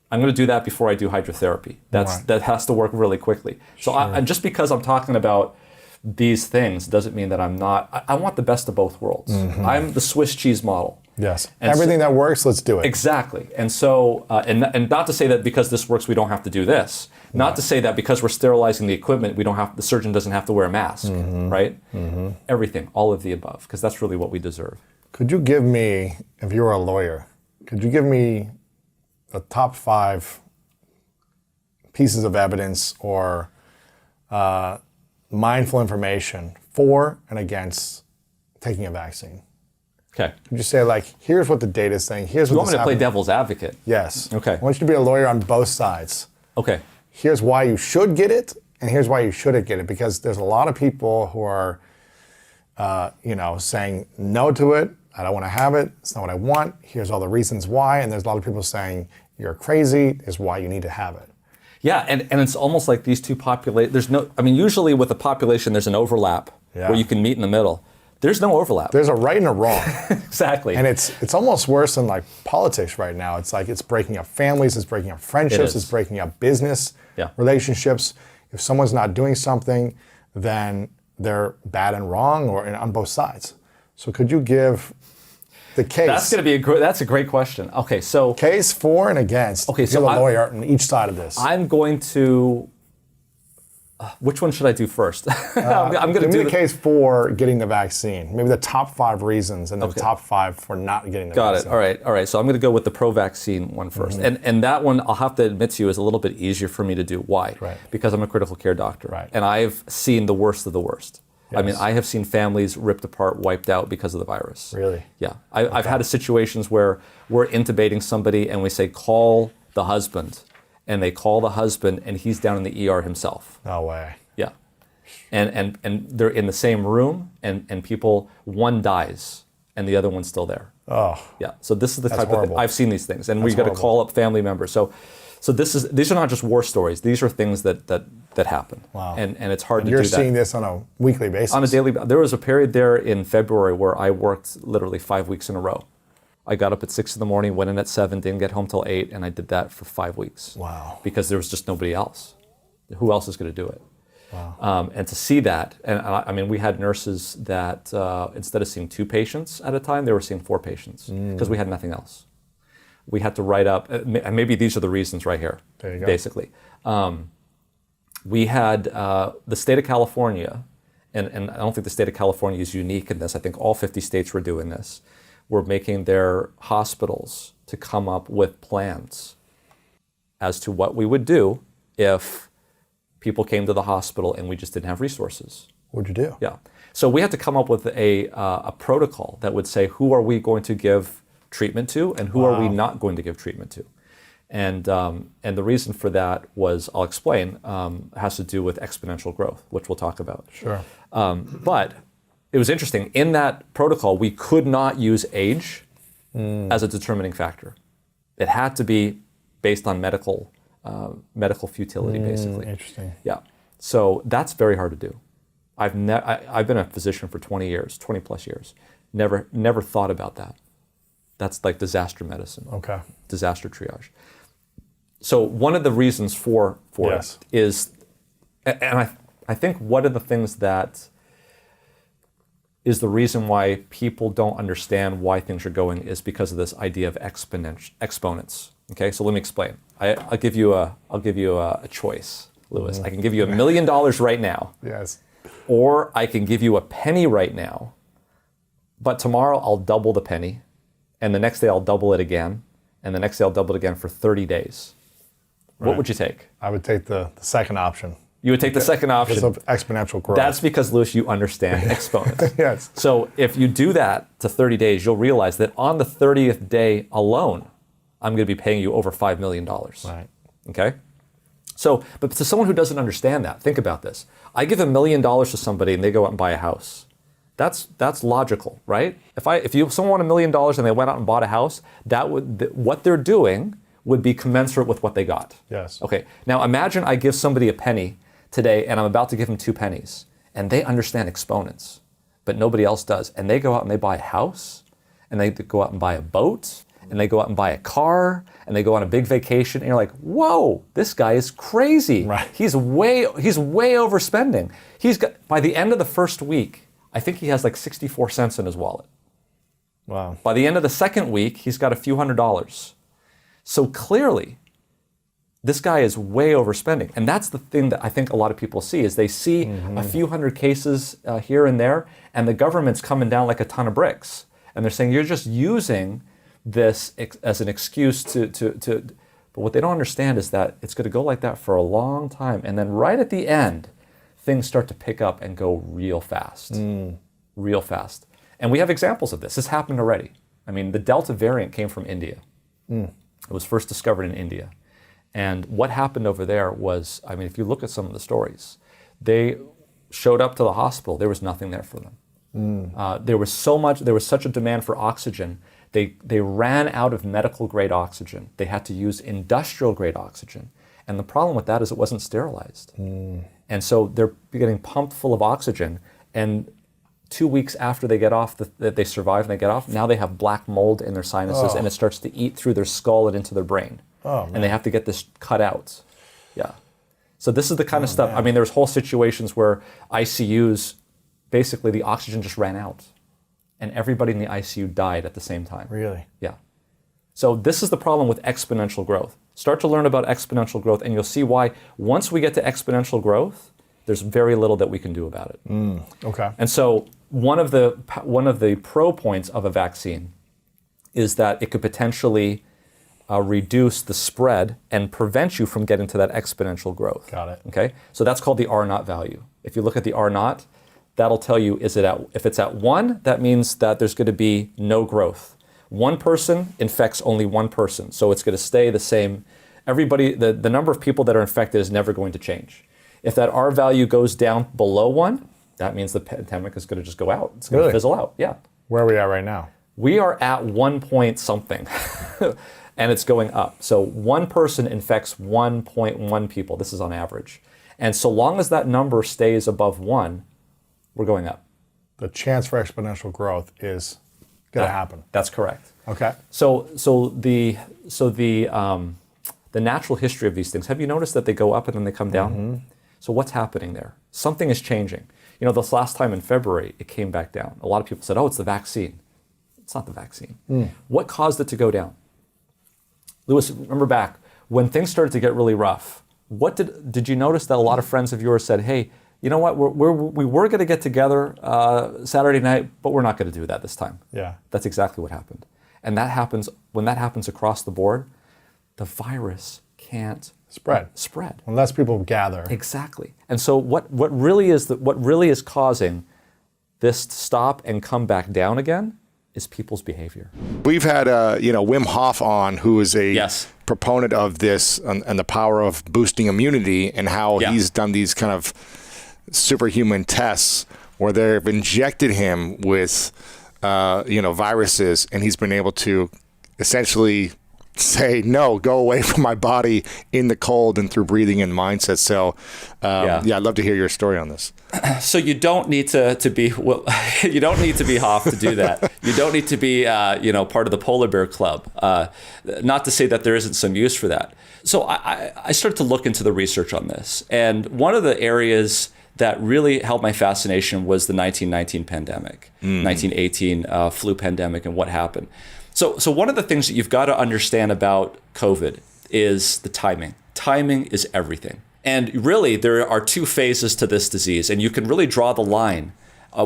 Speaker 1: I'm going to do that before I do hydrotherapy. That has to work really quickly. So and just because I'm talking about these things doesn't mean that I'm not. I want the best of both worlds. I'm the Swiss cheese model.
Speaker 2: Yes.
Speaker 1: And
Speaker 2: Everything that works, let's do it.
Speaker 1: Exactly. And so, and not to say that because this works, we don't have to do this. Not to say that because we're sterilizing the equipment, the surgeon doesn't have to wear a mask, right? Everything, all of the above, because that's really what we deserve.
Speaker 2: Could you give me, if you were a lawyer, could you give me the top 5 pieces of evidence or mindful information for and against taking a vaccine?
Speaker 1: Okay.
Speaker 2: Could you say, like, here's what the data is saying, here's
Speaker 1: You
Speaker 2: what
Speaker 1: want me to play devil's advocate?
Speaker 2: Yes.
Speaker 1: Okay.
Speaker 2: I want you to be a lawyer on both sides.
Speaker 1: Okay.
Speaker 2: Here's why you should get it, and here's why you shouldn't get it, because there's a lot of people who are, saying no to it. I don't want to have it. It's not what I want. Here's all the reasons why. And there's a lot of people saying you're crazy. Is why you need to have it.
Speaker 1: Yeah, and it's almost like these two usually with a population there's an overlap where you can meet in the middle. There's no overlap.
Speaker 2: There's a right and a wrong.
Speaker 1: Exactly.
Speaker 2: And it's almost worse than like politics right now. It's like it's breaking up families, it's breaking up friendships, it's breaking up business relationships. If someone's not doing something, then they're bad and wrong, or on both sides. So could you give the case?
Speaker 1: That's a great question. Okay, so
Speaker 2: case for and against.
Speaker 1: Okay, so
Speaker 2: you're the lawyer on each side of this.
Speaker 1: I'm going to. Which one should I do first? I'm going to
Speaker 2: do the case for getting the vaccine. Maybe the top 5 reasons, and then the top 5 for not getting the vaccine.
Speaker 1: Got it. All right. So I'm going to go with the pro-vaccine one first, and that one I'll have to admit to you is a little bit easier for me to do. Why?
Speaker 2: Right.
Speaker 1: Because I'm a critical care doctor,
Speaker 2: right.
Speaker 1: And I've seen the worst of the worst.
Speaker 2: Yes.
Speaker 1: I mean, I have seen families ripped apart, wiped out because of the virus.
Speaker 2: Really?
Speaker 1: Yeah. I've had situations where we're intubating somebody and we say, call the husband. And they call the husband and he's down in the ER himself.
Speaker 2: No way.
Speaker 1: Yeah. And they're in the same room and one dies and the other one's still there.
Speaker 2: Oh.
Speaker 1: Yeah. So this is the type
Speaker 2: horrible.
Speaker 1: of thing. I've seen these things. And we've got to call up family members. So these are not just war stories. These are things that happen.
Speaker 2: Wow.
Speaker 1: And it's hard to do
Speaker 2: You're
Speaker 1: that.
Speaker 2: seeing this on a weekly basis.
Speaker 1: On a daily basis. There was a period there in February where I worked literally 5 weeks in a row. I got up at 6 a.m, went in at 7, didn't get home till 8, and I did that for 5 weeks.
Speaker 2: Wow.
Speaker 1: Because there was just nobody else. Who else is going to do it?
Speaker 2: Wow.
Speaker 1: And to see that, and I mean, we had nurses that instead of seeing 2 patients at a time, they were seeing 4 patients because we had nothing else. We had to write up, and maybe these are the reasons right here,
Speaker 2: there you go.
Speaker 1: Basically. We had the state of California, and I don't think the state of California is unique in this. I think all 50 states were doing this. Were making their hospitals to come up with plans as to what we would do if people came to the hospital and we just didn't have resources.
Speaker 2: What'd you do?
Speaker 1: Yeah. So we had to come up with a protocol that would say who are we going to give treatment to and who are we not going to give treatment to. And the reason for that was, I'll explain, has to do with exponential growth, which we'll talk about.
Speaker 2: Sure.
Speaker 1: But it was interesting. In that protocol, we could not use age as a determining factor. It had to be based on medical futility, basically.
Speaker 2: Interesting.
Speaker 1: Yeah. So that's very hard to do. I've been a physician for 20 years, 20 plus years. Never thought about that. That's like disaster medicine.
Speaker 2: Okay.
Speaker 1: Disaster triage. So one of the reasons for
Speaker 2: Yes.
Speaker 1: it is, and I think one of the things that is the reason why people don't understand why things are going is because of this idea of exponents. Okay, so let me explain. I'll give you a choice, Lewis. I can give you $1 million right now,
Speaker 2: Yes.
Speaker 1: or I can give you a penny right now, but tomorrow I'll double the penny, and the next day I'll double it again, and the next day I'll double it again for 30 days. What would you take?
Speaker 2: I would take the second option.
Speaker 1: You would take the second option.
Speaker 2: Because of exponential growth.
Speaker 1: That's because, Lewis, you understand exponents.
Speaker 2: Yes.
Speaker 1: So if you do that to 30 days, you'll realize that on the 30th day alone, I'm going to be paying you over $5 million.
Speaker 2: Right.
Speaker 1: Okay? So, but to someone who doesn't understand that, think about this. I give $1 million to somebody and they go out and buy a house. That's logical, right? If someone won $1 million and they went out and bought a house, what they're doing would be commensurate with what they got.
Speaker 2: Yes.
Speaker 1: Okay. Now imagine I give somebody a penny today and I'm about to give them 2 pennies, and they understand exponents, but nobody else does. And they go out and they buy a house, and they go out and buy a boat, and they go out and buy a car, and they go on a big vacation, and you're like, whoa, this guy is crazy.
Speaker 2: Right.
Speaker 1: He's way overspending. By the end of the first week, I think he has like 64 cents in his wallet.
Speaker 2: Wow.
Speaker 1: By the end of the second week, he's got a few $100s. So clearly, this guy is way overspending. And that's the thing that I think a lot of people see, is they see a few hundred cases here and there, and the government's coming down like a ton of bricks. And they're saying, you're just using this as an excuse to but what they don't understand is that it's going to go like that for a long time. And then right at the end, things start to pick up and go real fast. Real fast. And we have examples of this. This happened already. I mean, the Delta variant came from India. It was first discovered in India. And what happened over there was, I mean, if you look at some of the stories, they showed up to the hospital, there was nothing there for them. There was such a demand for oxygen, they ran out of medical grade oxygen. They had to use industrial grade oxygen. And the problem with that is it wasn't sterilized. And so they're getting pumped full of oxygen, and 2 weeks after they get off, that they survive and they get off, now they have black mold in their sinuses, and it starts to eat through their skull and into their brain. And they have to get this cut out. Yeah. So this is the kind of stuff. Man. I mean, there's whole situations where ICUs, basically the oxygen just ran out, and everybody in the ICU died at the same time.
Speaker 2: Really?
Speaker 1: Yeah. So this is the problem with exponential growth. Start to learn about exponential growth, and you'll see why once we get to exponential growth, there's very little that we can do about it.
Speaker 2: Okay.
Speaker 1: And so one of the pro points of a vaccine is that it could potentially reduce the spread and prevent you from getting to that exponential growth.
Speaker 2: Got it.
Speaker 1: Okay, so that's called the R0 value. If you look at the R0, that'll tell you if it's at 1, that means that there's going to be no growth. One person infects only one person, so it's going to stay the same. Everybody, the number of people that are infected is never going to change. If that R value goes down below 1, that means the pandemic is going to just go out. It's going to fizzle out. Yeah.
Speaker 2: Where are we at right now?
Speaker 1: We are at 1 point something. And it's going up. So one person infects 1.1 people. This is on average. And so long as that number stays above 1, we're going up.
Speaker 2: The chance for exponential growth is going to happen.
Speaker 1: That's correct.
Speaker 2: Okay.
Speaker 1: So the natural history of these things, have you noticed that they go up and then they come down? So what's happening there? Something is changing. You know, this last time in February, it came back down. A lot of people said, oh, it's the vaccine. It's not the vaccine. What caused it to go down? Lewis, remember back when things started to get really rough, what did you notice that a lot of friends of yours said, hey, you know what, we were going to get together Saturday night, but we're not going to do that this time.
Speaker 2: Yeah.
Speaker 1: That's exactly what happened. And when that happens across the board, the virus can't spread.
Speaker 2: Unless people gather.
Speaker 1: Exactly. And so what really is causing this to stop and come back down again is people's behavior.
Speaker 3: We've had Wim Hof on, who is a
Speaker 1: Yes.
Speaker 3: proponent of this and the power of boosting immunity, and how he's done these kind of superhuman tests where they've injected him with viruses, and he's been able to essentially say, no, go away from my body in the cold and through breathing and mindset. So, I'd love to hear your story on this.
Speaker 4: So you don't need to be you don't need to be Hoff to do that. You don't need to be part of the polar bear club. Not to say that there isn't some use for that. So I started to look into the research on this, and one of the areas that really held my fascination was the 1919 pandemic, 1918 flu pandemic, and what happened. So one of the things that you've got to understand about COVID is the timing. Timing is everything. And really, there are two phases to this disease, and you can really draw the line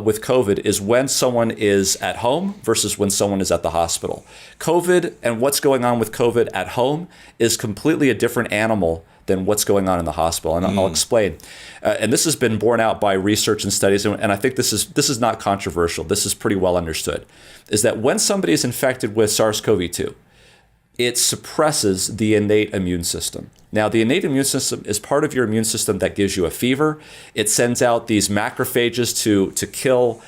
Speaker 4: with COVID is when someone is at home versus when someone is at the hospital. COVID and what's going on with COVID at home is completely a different animal than what's going on in the hospital. And I'll explain. And this has been borne out by research and studies, and I think this is not controversial. This is pretty well understood, is that when somebody is infected with SARS-CoV-2, it suppresses the innate immune system. Now, the innate immune system is part of your immune system that gives you a fever. It sends out these macrophages to kill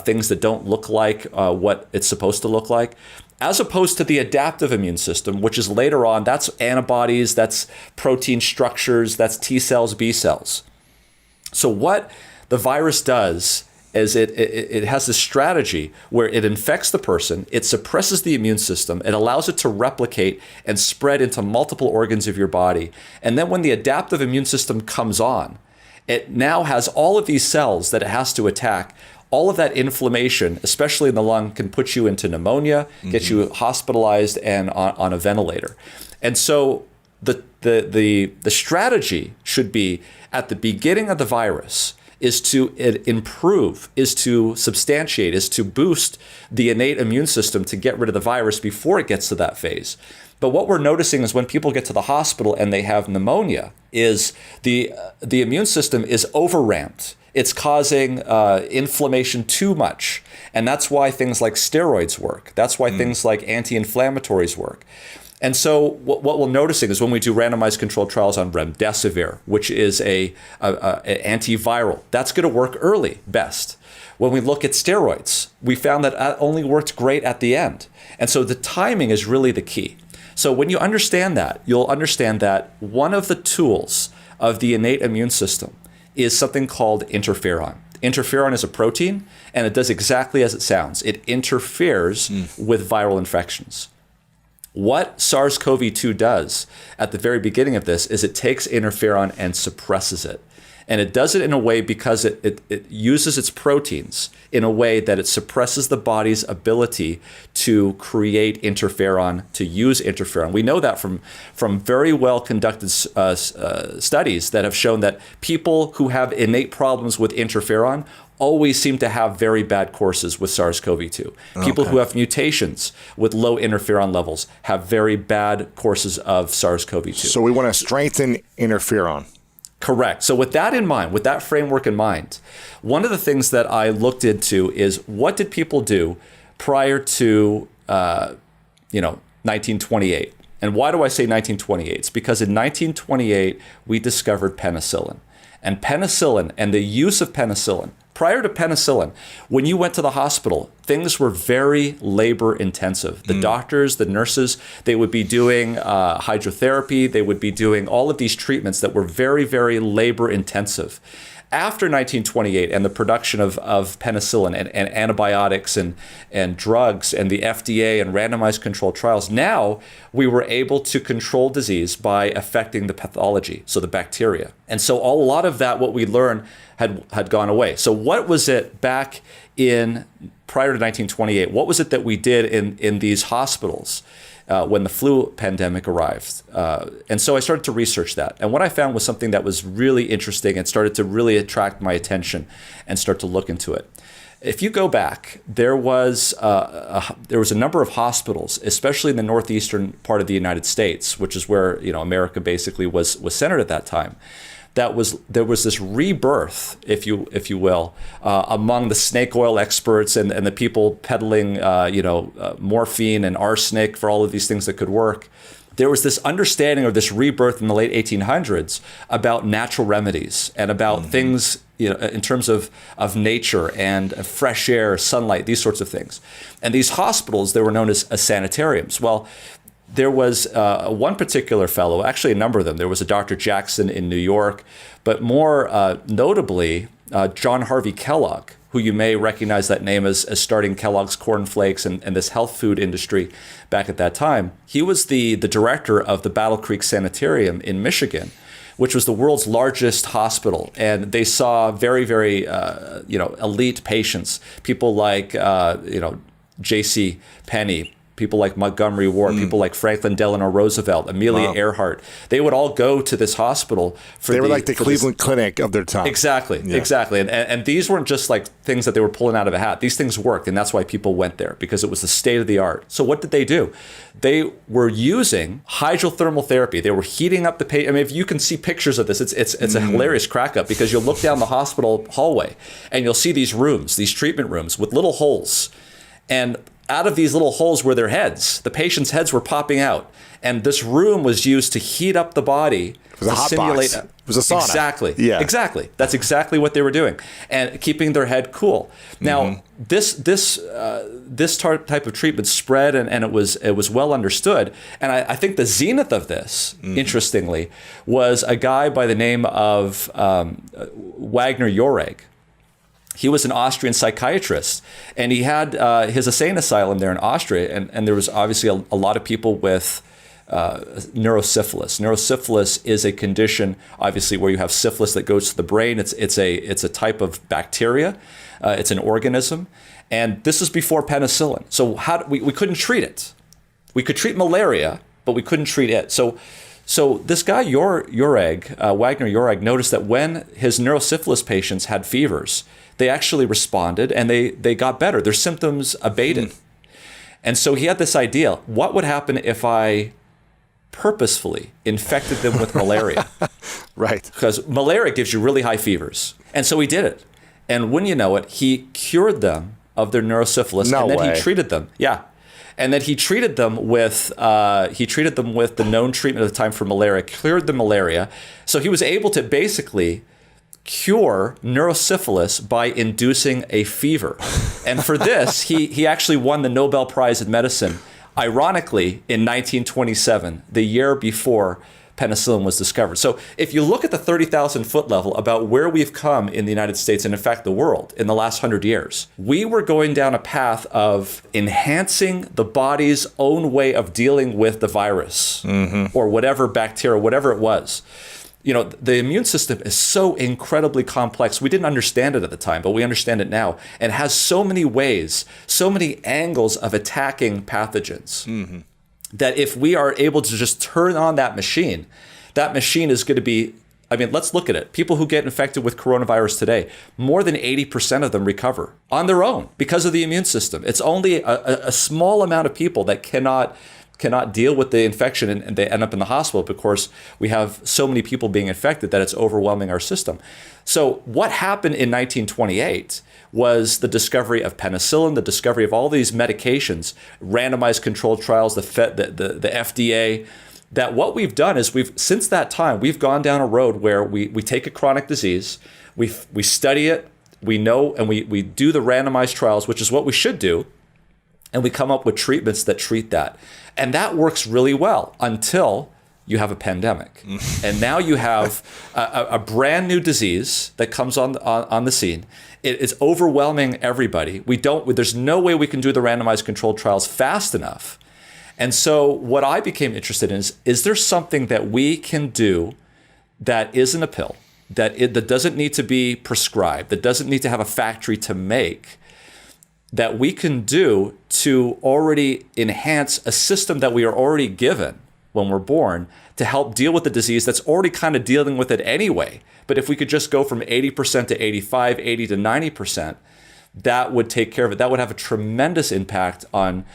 Speaker 4: things that don't look like what it's supposed to look like, as opposed to the adaptive immune system, which is later on, that's antibodies, that's protein structures, that's T cells, B cells. So what the virus does is it has this strategy where it infects the person, it suppresses the immune system, it allows it to replicate and spread into multiple organs of your body. And then when the adaptive immune system comes on, it now has all of these cells that it has to attack. All of that inflammation, especially in the lung, can put you into pneumonia, get you hospitalized and on a ventilator. And so the strategy should be at the beginning of the virus is to improve, is to substantiate, is to boost the innate immune system to get rid of the virus before it gets to that phase. But what we're noticing is when people get to the hospital and they have pneumonia, is the immune system is overramped. It's causing inflammation too much. And that's why things like steroids work. That's why things like anti-inflammatories work. And so what we're noticing is when we do randomized controlled trials on remdesivir, which is a antiviral, that's going to work early best. When we look at steroids, we found that only worked great at the end. And so the timing is really the key. So when you understand that, you'll understand that one of the tools of the innate immune system is something called interferon. Interferon is a protein, and it does exactly as it sounds. It interferes with viral infections. What SARS-CoV-2 does at the very beginning of this is it takes interferon and suppresses it. And it does it in a way because it uses its proteins in a way that it suppresses the body's ability to create interferon, to use interferon. We know that from very well conducted studies that have shown that people who have innate problems with interferon always seem to have very bad courses with SARS-CoV-2. People who have mutations with low interferon levels have very bad courses of SARS-CoV-2.
Speaker 3: So we want to strengthen interferon.
Speaker 4: Correct. So with that in mind, with that framework in mind, one of the things that I looked into is what did people do prior to 1928? And why do I say 1928? It's because in 1928, we discovered penicillin. And penicillin and the use of penicillin, prior to penicillin, when you went to the hospital, things were very labor intensive. The doctors, the nurses, they would be doing hydrotherapy. They would be doing all of these treatments that were very, very labor intensive. After 1928 and the production of penicillin and antibiotics and drugs and the FDA and randomized controlled trials, now we were able to control disease by affecting the pathology, so the bacteria. And so a lot of that, what we learned, had gone away. So what was it back in prior to 1928? What was it that we did in these hospitals when the flu pandemic arrived? And so I started to research that. And what I found was something that was really interesting and started to really attract my attention and start to look into it. If you go back, there was a number of hospitals, especially in the northeastern part of the United States, which is where America basically was centered at that time. There was this rebirth, if you will, among the snake oil experts and the people peddling morphine and arsenic for all of these things that could work. There was this understanding of this rebirth in the late 1800s about natural remedies and about things in terms of nature and fresh air, sunlight, these sorts of things. And these hospitals, they were known as sanitariums. Well, there was one particular fellow, actually a number of them. There was a Dr. Jackson in New York, but more notably, John Harvey Kellogg, who you may recognize that name as starting Kellogg's Corn Flakes and this health food industry back at that time. He was the director of the Battle Creek Sanitarium in Michigan, which was the world's largest hospital. And they saw very, very, elite patients, people like, J.C. Penney, people like Montgomery Ward, people like Franklin Delano Roosevelt, Amelia Earhart. They would all go to this hospital for
Speaker 3: They were like the Cleveland Clinic of their time.
Speaker 4: Exactly, exactly. And these weren't just like things that they were pulling out of a hat. These things worked, and that's why people went there, because it was the state of the art. So what did they do? They were using hydrothermal therapy. They were heating up the patient. I mean, if you can see pictures of this, it's a hilarious crack up, because you'll look down the hospital hallway and you'll see these rooms, these treatment rooms with little holes. And out of these little holes were their heads. The patients' heads were popping out. And this room was used to heat up the body.
Speaker 3: It was a hot box. It was a sauna.
Speaker 4: Exactly.
Speaker 3: Yeah.
Speaker 4: Exactly. That's exactly what they were doing. And keeping their head cool. Now, this type of treatment spread, and it was well understood. And I think the zenith of this, interestingly, was a guy by the name of Wagner Jauregg. He was an Austrian psychiatrist, and he had his insane asylum there in Austria, and there was obviously a lot of people with neurosyphilis. Neurosyphilis is a condition, obviously, where you have syphilis that goes to the brain. It's a type of bacteria. It's an organism, and this is before penicillin. So we couldn't treat it. We could treat malaria, but we couldn't treat it. So this guy Wagner Jauregg, noticed that when his neurosyphilis patients had fevers, they actually responded and they got better. Their symptoms abated. And so he had this idea: what would happen if I purposefully infected them with malaria?
Speaker 3: Right.
Speaker 4: Because malaria gives you really high fevers. And so he did it. And wouldn't you know it, he cured them of their neurosyphilis.
Speaker 3: No
Speaker 4: and then
Speaker 3: way.
Speaker 4: he treated them. Yeah. And then he treated them with the known treatment at the time for malaria, cured the malaria. So he was able to basically cure neurosyphilis by inducing a fever. And for this, he actually won the Nobel Prize in Medicine, ironically, in 1927, the year before penicillin was discovered. So if you look at the 30,000-foot level about where we've come in the United States, and in fact the world, in the last 100 years, we were going down a path of enhancing the body's own way of dealing with the virus or whatever bacteria, whatever it was. You know, the immune system is so incredibly complex. We didn't understand it at the time, but we understand it now, and has so many ways, so many angles of attacking pathogens that if we are able to just turn on that machine is going to be, I mean, let's look at it. People who get infected with coronavirus today, more than 80% of them recover on their own because of the immune system. It's only a small amount of people that cannot deal with the infection and they end up in the hospital. But of course, we have so many people being infected that it's overwhelming our system. So what happened in 1928 was the discovery of penicillin, the discovery of all these medications, randomized controlled trials, the FDA, that what we've done is since that time, we've gone down a road where we take a chronic disease, we study it, we know, and we do the randomized trials, which is what we should do, and we come up with treatments that treat that. And that works really well until you have a pandemic. And now you have a brand new disease that comes on the scene. It is overwhelming everybody. There's no way we can do the randomized controlled trials fast enough. And so what I became interested in is there something that we can do that isn't a pill, that doesn't need to be prescribed, that doesn't need to have a factory to make, that we can do to already enhance a system that we are already given when we're born to help deal with the disease that's already kind of dealing with it anyway. But if we could just go from 80% to 85, 80 to 90%, that would take care of it. That would have a tremendous impact on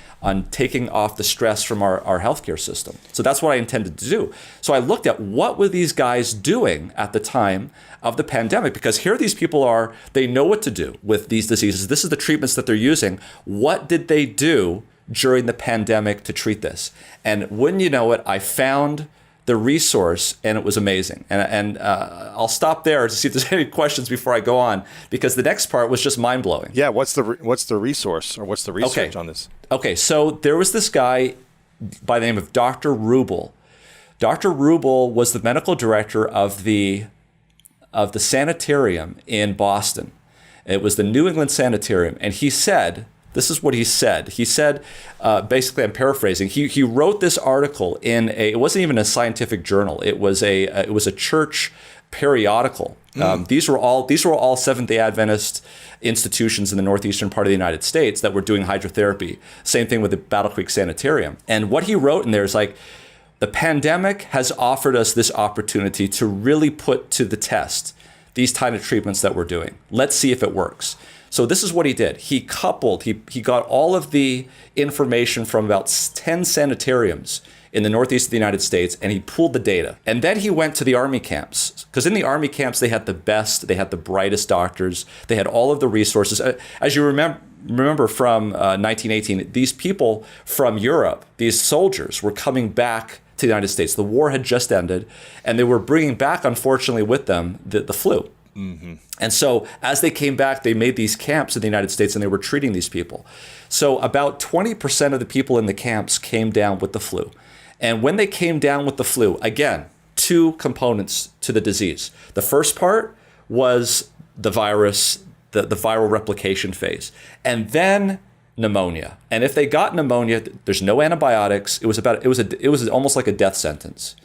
Speaker 4: taking off the stress from our healthcare system. So that's what I intended to do. So I looked at what were these guys doing at the time of the pandemic, because here these people they know what to do with these diseases. This is the treatments that they're using. What did they do during the pandemic to treat this? And wouldn't you know it, I found the resource, and it was amazing. And I'll stop there to see if there's any questions before I go on, because the next part was just mind-blowing.
Speaker 3: Yeah, what's the resource, or what's the research on this?
Speaker 4: Okay, so there was this guy by the name of Dr. Rubel. Dr. Rubel was the medical director of the sanitarium in Boston. It was the New England Sanitarium. And he said, this is what he said. He said, basically, I'm paraphrasing. He wrote this article it wasn't even a scientific journal. It was a church periodical. These were all Seventh-day Adventist institutions in the northeastern part of the United States that were doing hydrotherapy. Same thing with the Battle Creek Sanitarium. And what he wrote in there is like, the pandemic has offered us this opportunity to really put to the test these kind of treatments that we're doing. Let's see if it works. So this is what he did. He got all of the information from about 10 sanitariums in the northeast of the United States, and he pulled the data. And then he went to the army camps, because in the army camps, they had the best, they had the brightest doctors, they had all of the resources. As you remember from 1918, these people from Europe, these soldiers, were coming back to the United States. The war had just ended, and they were bringing back, unfortunately, with them the flu. Mm-hmm. And so as they came back, they made these camps in the United States, and they were treating these people. So about 20% of the people in the camps came down with the flu. And when they came down with the flu, again, two components to the disease. The first part was the virus, the viral replication phase, and then pneumonia. And if they got pneumonia, there's no antibiotics. It was almost like a death sentence,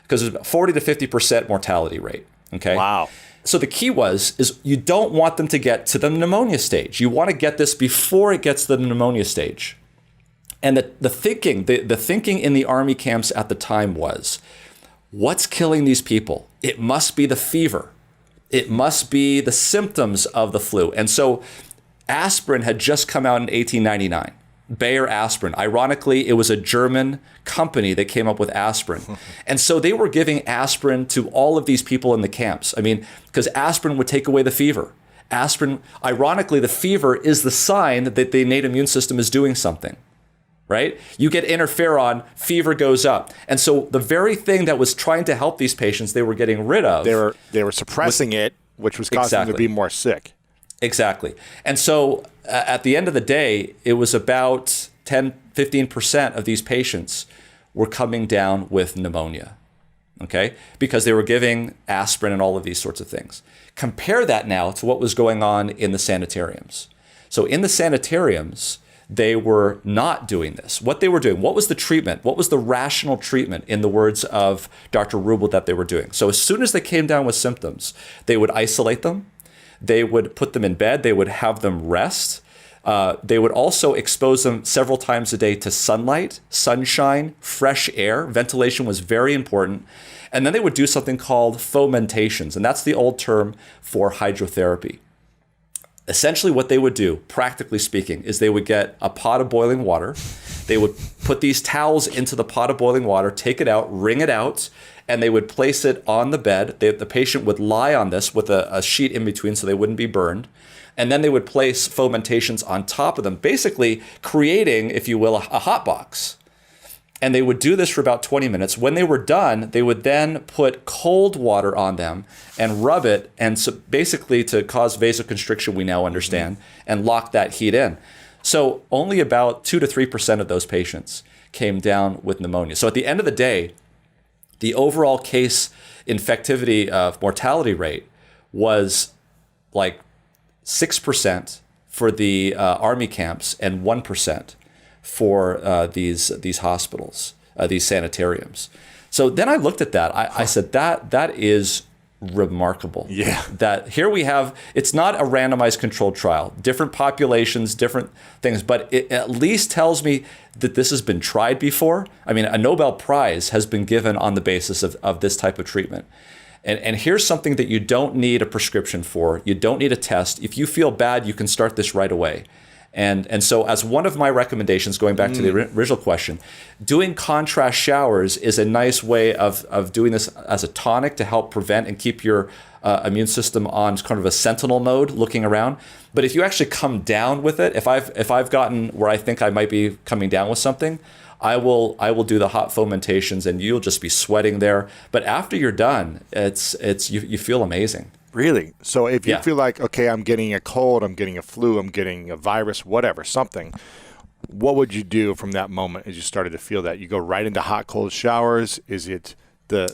Speaker 4: because there's about 40 to 50% mortality rate. Okay.
Speaker 3: Wow.
Speaker 4: So the key is you don't want them to get to the pneumonia stage. You want to get this before it gets to the pneumonia stage. And the thinking in the army camps at the time was, what's killing these people? It must be the fever. It must be the symptoms of the flu. And so aspirin had just come out in 1899. Bayer aspirin. Ironically, it was a German company that came up with aspirin. And so they were giving aspirin to all of these people in the camps. I mean, because aspirin would take away the fever. Aspirin, ironically, the fever is the sign that the innate immune system is doing something, right? You get interferon, fever goes up. And so the very thing that was trying to help these patients, they were getting rid of.
Speaker 3: They were suppressing it, which was causing them to be more sick.
Speaker 4: Exactly. And so at the end of the day, it was about 10, 15% of these patients were coming down with pneumonia, okay? Because they were giving aspirin and all of these sorts of things. Compare that now to what was going on in the sanitariums. So in the sanitariums, they were not doing this. What they were doing, what was the treatment? What was the rational treatment, in the words of Dr. Rubel, that they were doing? So as soon as they came down with symptoms, they would isolate them. They would put them in bed. They would have them rest. They would also expose them several times a day to sunlight, sunshine, fresh air. Ventilation was very important. And then they would do something called fomentations, and that's the old term for hydrotherapy. Essentially what they would do, practically speaking, is they would get a pot of boiling water. They would put these towels into the pot of boiling water, take it out, wring it out, and they would place it on the bed. The patient would lie on this with a sheet in between so they wouldn't be burned. And then they would place fomentations on top of them, basically creating, if you will, a hot box. And they would do this for about 20 minutes. When they were done, they would then put cold water on them and rub it, and so basically to cause vasoconstriction, we now understand, and lock that heat in. So only about 2 to 3% of those patients came down with pneumonia. So at the end of the day, the overall case infectivity of mortality rate was like 6% for the army camps and 1% for these hospitals, these sanitariums. So then I looked at that. I said, that is remarkable.
Speaker 3: Yeah.
Speaker 4: That here we have, it's not a randomized controlled trial, different populations, different things, but it at least tells me that this has been tried before. I mean, a Nobel Prize has been given on the basis of this type of treatment. And here's something that you don't need a prescription for. You don't need a test. If you feel bad, you can start this right away. And so as one of my recommendations, going back to the original question, doing contrast showers is a nice way of doing this as a tonic to help prevent and keep your immune system on kind of a sentinel mode, looking around. But if you actually come down with it, if I've gotten where I think I might be coming down with something, I will do the hot fomentations, and you'll just be sweating there. But after you're done, you feel amazing.
Speaker 3: Really? So if you feel like, okay, I'm getting a cold, I'm getting a flu, I'm getting a virus, whatever, something, what would you do from that moment as you started to feel that? You go right into hot, cold showers? Is it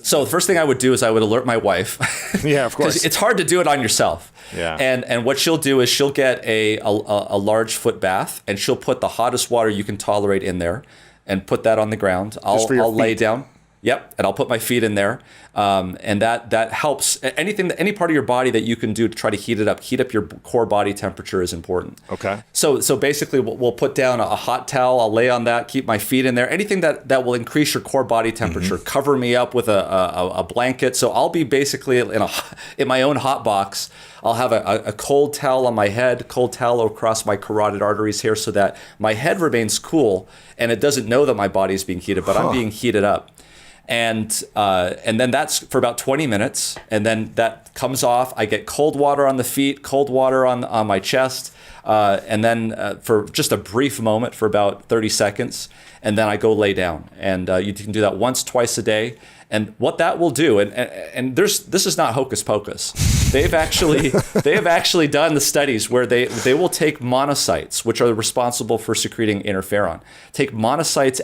Speaker 4: So the first thing I would do is I would alert my wife.
Speaker 3: Yeah, of course.
Speaker 4: 'Cause it's hard to do it on yourself.
Speaker 3: Yeah.
Speaker 4: And what she'll do is she'll get a large foot bath, and she'll put the hottest water you can tolerate in there and put that on the ground. I'll lay down. Yep, and I'll put my feet in there, and that helps. Any part of your body that you can do to try to heat up your core body temperature is important.
Speaker 3: Okay.
Speaker 4: So basically, we'll put down a hot towel. I'll lay on that, keep my feet in there. Anything that will increase your core body temperature. Cover me up with a blanket. So I'll be basically in my own hot box. I'll have a cold towel on my head, cold towel across my carotid arteries here, so that my head remains cool and it doesn't know that my body is being heated, but I'm being heated up. And then that's for about 20 minutes, and then that comes off. I get cold water on the feet, cold water on my chest, and then for just a brief moment for about 30 seconds, and then I go lay down. And you can do that once, twice a day. And what that will do, and this is not hocus pocus. They have actually done the studies where they will take monocytes, which are responsible for secreting interferon. Take monocytes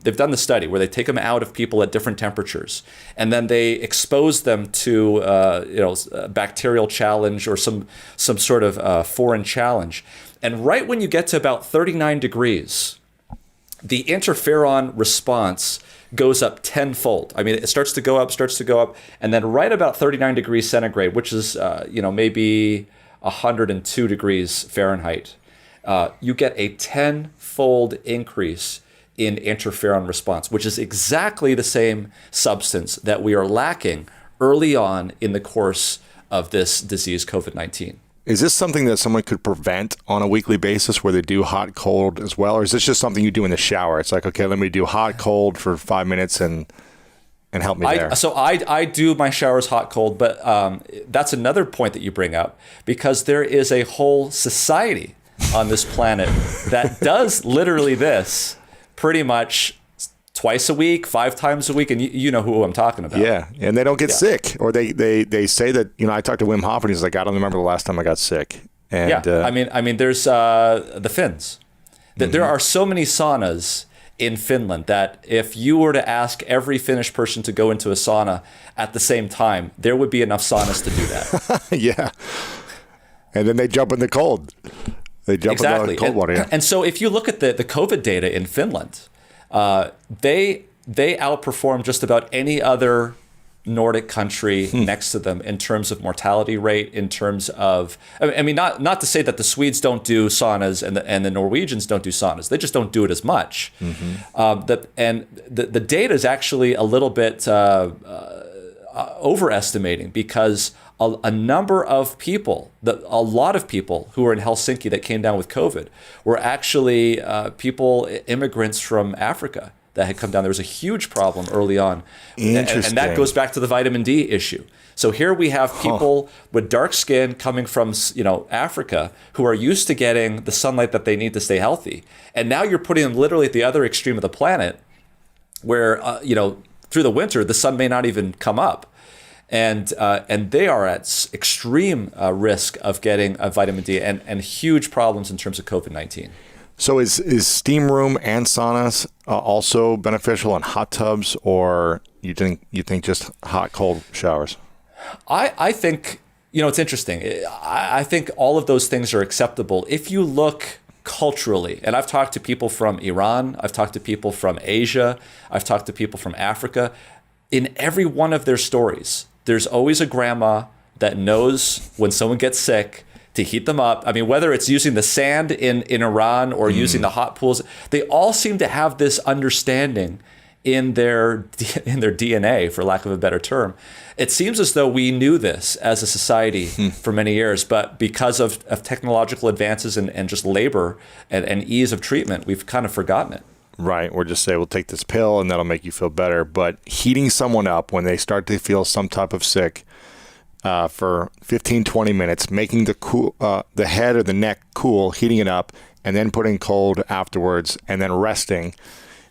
Speaker 4: they've done the study where they take them out of people at different temperatures, and then they expose them to a bacterial challenge or some sort of foreign challenge. And right when you get to about 39 degrees, the interferon response goes up tenfold. I mean, it starts to go up, and then right about 39 degrees centigrade, which is maybe 102 degrees Fahrenheit, you get a tenfold increase in interferon response, which is exactly the same substance that we are lacking early on in the course of this disease, COVID-19.
Speaker 3: Is this something that someone could prevent on a weekly basis where they do hot, cold as well? Or is this just something you do in the shower? It's like, okay, let me do hot, cold for 5 minutes and help me there.
Speaker 4: So I do my showers hot, cold, but that's another point that you bring up, because there is a whole society on this planet that does literally this pretty much twice a week, 5 times a week, and you know who I'm talking about.
Speaker 3: Yeah, and they don't get sick, or they say that, I talked to Wim Hof and he's like, I don't remember the last time I got sick. And
Speaker 4: I mean, there's the Finns. There are so many saunas in Finland that if you were to ask every Finnish person to go into a sauna at the same time, there would be enough saunas to do that.
Speaker 3: Yeah, and then they jump in the cold. They jump in the cold water. Yeah.
Speaker 4: And so if you look at the COVID data in Finland, they outperform just about any other Nordic country next to them in terms of mortality rate, in terms of, I mean, not to say that the Swedes don't do saunas and the Norwegians don't do saunas. They just don't do it as much. The data is actually a little bit overestimating, because a number of people, a lot of people who were in Helsinki that came down with COVID were actually immigrants from Africa that had come down. There was a huge problem early on.
Speaker 3: Interesting.
Speaker 4: And that goes back to the vitamin D issue. So here we have people with dark skin coming from, Africa, who are used to getting the sunlight that they need to stay healthy. And now you're putting them literally at the other extreme of the planet where, through the winter, the sun may not even come up. And they are at extreme risk of getting vitamin D and huge problems in terms of COVID-19.
Speaker 3: So is steam room and saunas also beneficial in hot tubs, or you think just hot, cold showers?
Speaker 4: I think, it's interesting. I think all of those things are acceptable if you look culturally. And I've talked to people from Iran, I've talked to people from Asia, I've talked to people from Africa. In every one of their stories, there's always a grandma that knows when someone gets sick to heat them up. I mean, whether it's using the sand in Iran or using the hot pools, they all seem to have this understanding in their DNA, for lack of a better term. It seems as though we knew this as a society for many years, but because of technological advances and just labor and ease of treatment, we've kind of forgotten it.
Speaker 3: Right. Or just say, well, take this pill and that'll make you feel better. But heating someone up when they start to feel some type of sick for 15, 20 minutes, making the head or the neck cool, heating it up, and then putting cold afterwards, and then resting,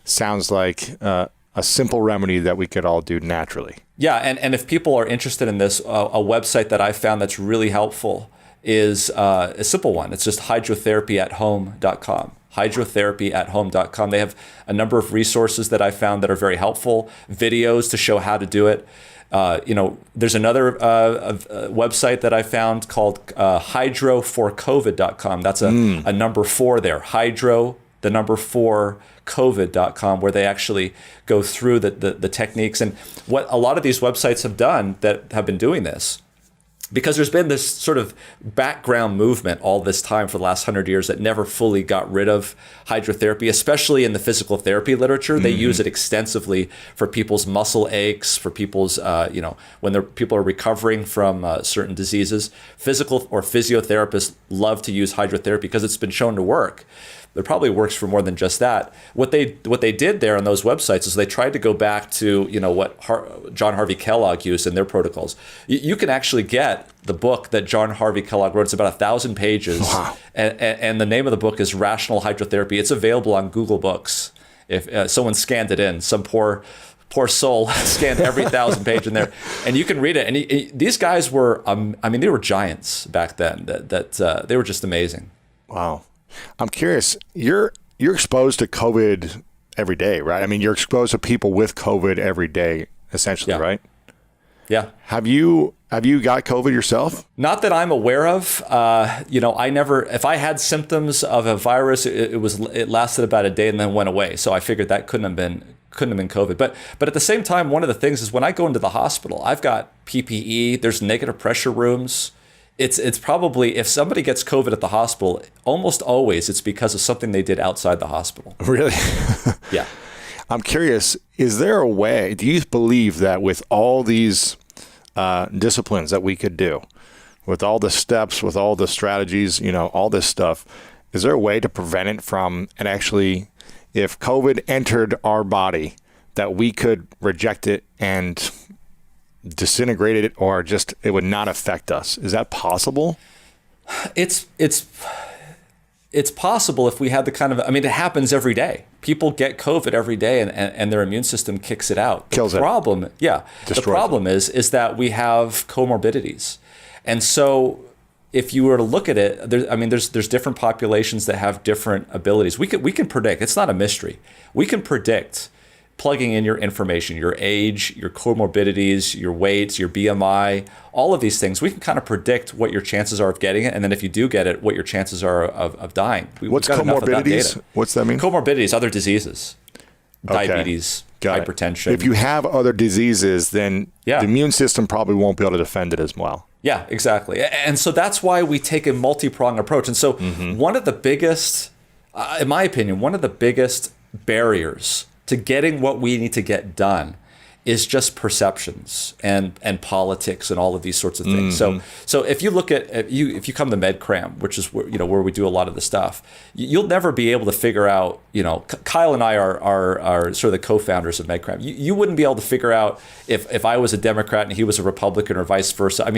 Speaker 3: sounds like a simple remedy that we could all do naturally.
Speaker 4: Yeah. And if people are interested in this, a website that I found that's really helpful is a simple one. It's just hydrotherapiathome.com.
Speaker 1: hydrotherapyathome.com. They have a number of resources that I found that are very helpful, videos to show how to do it. There's another website that I found called hydroforcovid.com. That's a number 4 there. Hydro, the number 4, covid.com, where they actually go through the techniques. And what a lot of these websites have done that have been doing this, because there's been this sort of background movement all this time for the last 100 years that never fully got rid of hydrotherapy, especially in the physical therapy literature. They use it extensively for people's muscle aches, for people's, when people are recovering from certain diseases. Physical or physiotherapists love to use hydrotherapy because it's been shown to work. It probably works for more than just that. What they did there on those websites is they tried to go back to what John Harvey Kellogg used in their protocols. You can actually get the book that John Harvey Kellogg wrote. It's about 1,000 pages, wow. and the name of the book is Rational Hydrotherapy. It's available on Google Books. If someone scanned it in, some poor soul scanned every 1,000 page in there, and you can read it. And these guys were, they were giants back then. That they were just amazing.
Speaker 3: Wow. I'm curious, you're exposed to COVID every day, right? I mean, you're exposed to people with COVID every day, essentially, right?
Speaker 1: Yeah.
Speaker 3: Have you got COVID yourself?
Speaker 1: Not that I'm aware of. I never, if I had symptoms of a virus, it lasted about a day and then went away. So I figured that couldn't have been COVID. But at the same time, one of the things is when I go into the hospital, I've got PPE, there's negative pressure rooms. It's probably, if somebody gets COVID at the hospital, almost always it's because of something they did outside the hospital.
Speaker 3: Really?
Speaker 1: Yeah.
Speaker 3: I'm curious, is there a way, do you believe that with all these disciplines that we could do, with all the steps, with all the strategies, all this stuff, is there a way to prevent it from, and actually, if COVID entered our body, that we could reject it and disintegrate it, or just it would not affect us? Is that possible?
Speaker 1: It's possible if we had the kind of, it happens every day. People get COVID every day and their immune system kicks it out.
Speaker 3: Kills it.
Speaker 1: The problem is that we have comorbidities. And so if you were to look at it, there's different populations that have different abilities. We can predict, it's not a mystery. We can predict, plugging in your information, your age, your comorbidities, your weights, your BMI, all of these things, we can kind of predict what your chances are of getting it. And then if you do get it, what your chances are of dying.
Speaker 3: What's comorbidities? What's that mean?
Speaker 1: Comorbidities, other diseases, diabetes, hypertension.
Speaker 3: If you have other diseases, then the immune system probably won't be able to defend it as well.
Speaker 1: Yeah, exactly. And so that's why we take a multi-pronged approach. And so one of the biggest, in my opinion, one of the biggest barriers to getting what we need to get done is just perceptions and politics and all of these sorts of things. So if you look at, if you come to MedCram, which is where we do a lot of the stuff, you'll never be able to figure out, Kyle and I are sort of the co-founders of MedCram. You wouldn't be able to figure out if I was a Democrat and he was a Republican or vice versa.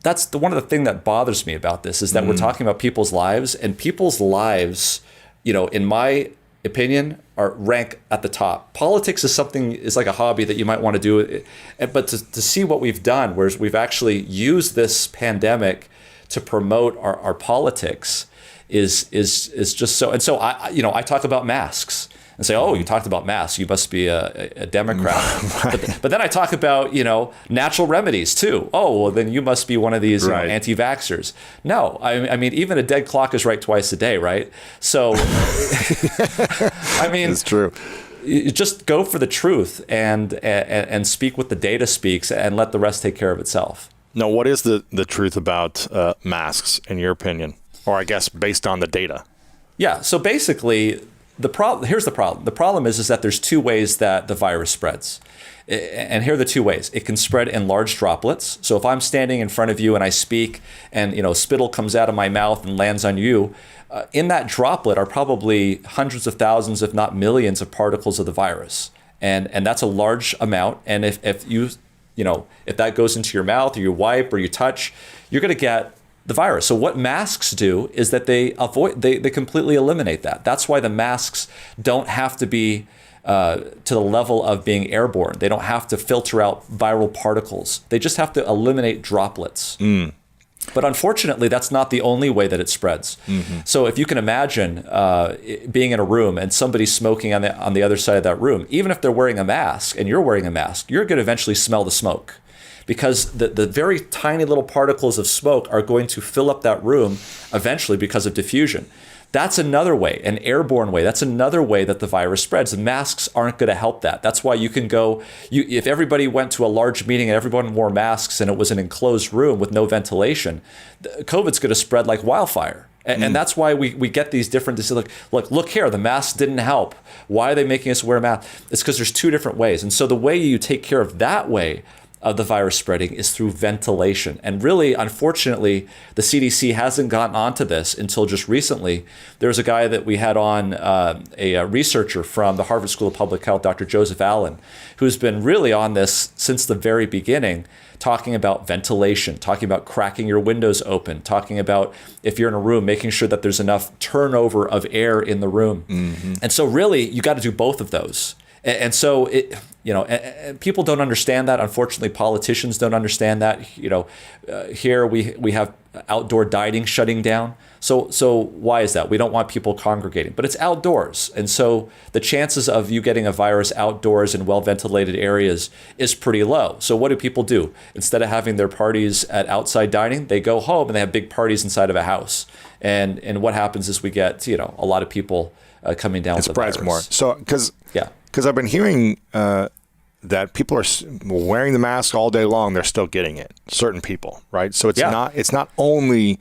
Speaker 1: That's one of the things that bothers me about this is that we're talking about people's lives, and people's lives, in my opinion, rank at the top. Politics is like a hobby that you might want to do, but to see what we've done, whereas we've actually used this pandemic to promote our politics, is just so. And so I talk about masks and say, oh, you talked about masks, you must be a Democrat. Right. But then I talk about, natural remedies too. Oh, well, then you must be one of these anti-vaxxers. No, even a dead clock is right twice a day, right? So,
Speaker 3: it's true.
Speaker 1: You just go for the truth and speak what the data speaks and let the rest take care of itself.
Speaker 3: Now, what is the truth about masks, in your opinion? Or I guess based on the data?
Speaker 1: Yeah, so basically, here's the problem. The problem is that there's two ways that the virus spreads. And here are the two ways. It can spread in large droplets. So if I'm standing in front of you and I speak and spittle comes out of my mouth and lands on you, in that droplet are probably hundreds of thousands, if not millions, of particles of the virus. And that's a large amount. And if that goes into your mouth or you wipe or you touch, you're going to get the virus. So what masks do is that they completely eliminate that. That's why the masks don't have to be to the level of being airborne. They don't have to filter out viral particles. They just have to eliminate droplets. But unfortunately, that's not the only way that it spreads. So if you can imagine being in a room and somebody smoking on the other side of that room, even if they're wearing a mask and you're wearing a mask, you're going to eventually smell the smoke, because the very tiny little particles of smoke are going to fill up that room eventually because of diffusion. That's another way, an airborne way. That's another way that the virus spreads. The masks aren't going to help that. That's why you can go, if everybody went to a large meeting and everyone wore masks and it was an enclosed room with no ventilation, COVID's going to spread like wildfire. And that's why we get these different, look here, the masks didn't help. Why are they making us wear masks? It's because there's two different ways. And so the way you take care of that way of the virus spreading is through ventilation. And really, unfortunately, the CDC hasn't gotten onto this until just recently. There's a guy that we had on, a researcher from the Harvard School of Public Health, Dr. Joseph Allen, who's been really on this since the very beginning, talking about ventilation, talking about cracking your windows open, talking about, if you're in a room, making sure that there's enough turnover of air in the room. And so really, you got to do both of those. And so people don't understand that. Unfortunately, politicians don't understand that. Here we have outdoor dining shutting down. So why is that? We don't want people congregating, but it's outdoors. And so the chances of you getting a virus outdoors in well-ventilated areas is pretty low. So what do people do? Instead of having their parties at outside dining, they go home and they have big parties inside of a house. And what happens is we get, a lot of people coming down with the virus.
Speaker 3: It spreads more. So, because I've been hearing that people are wearing the mask all day long, they're still getting it. Certain people, right? So it's not only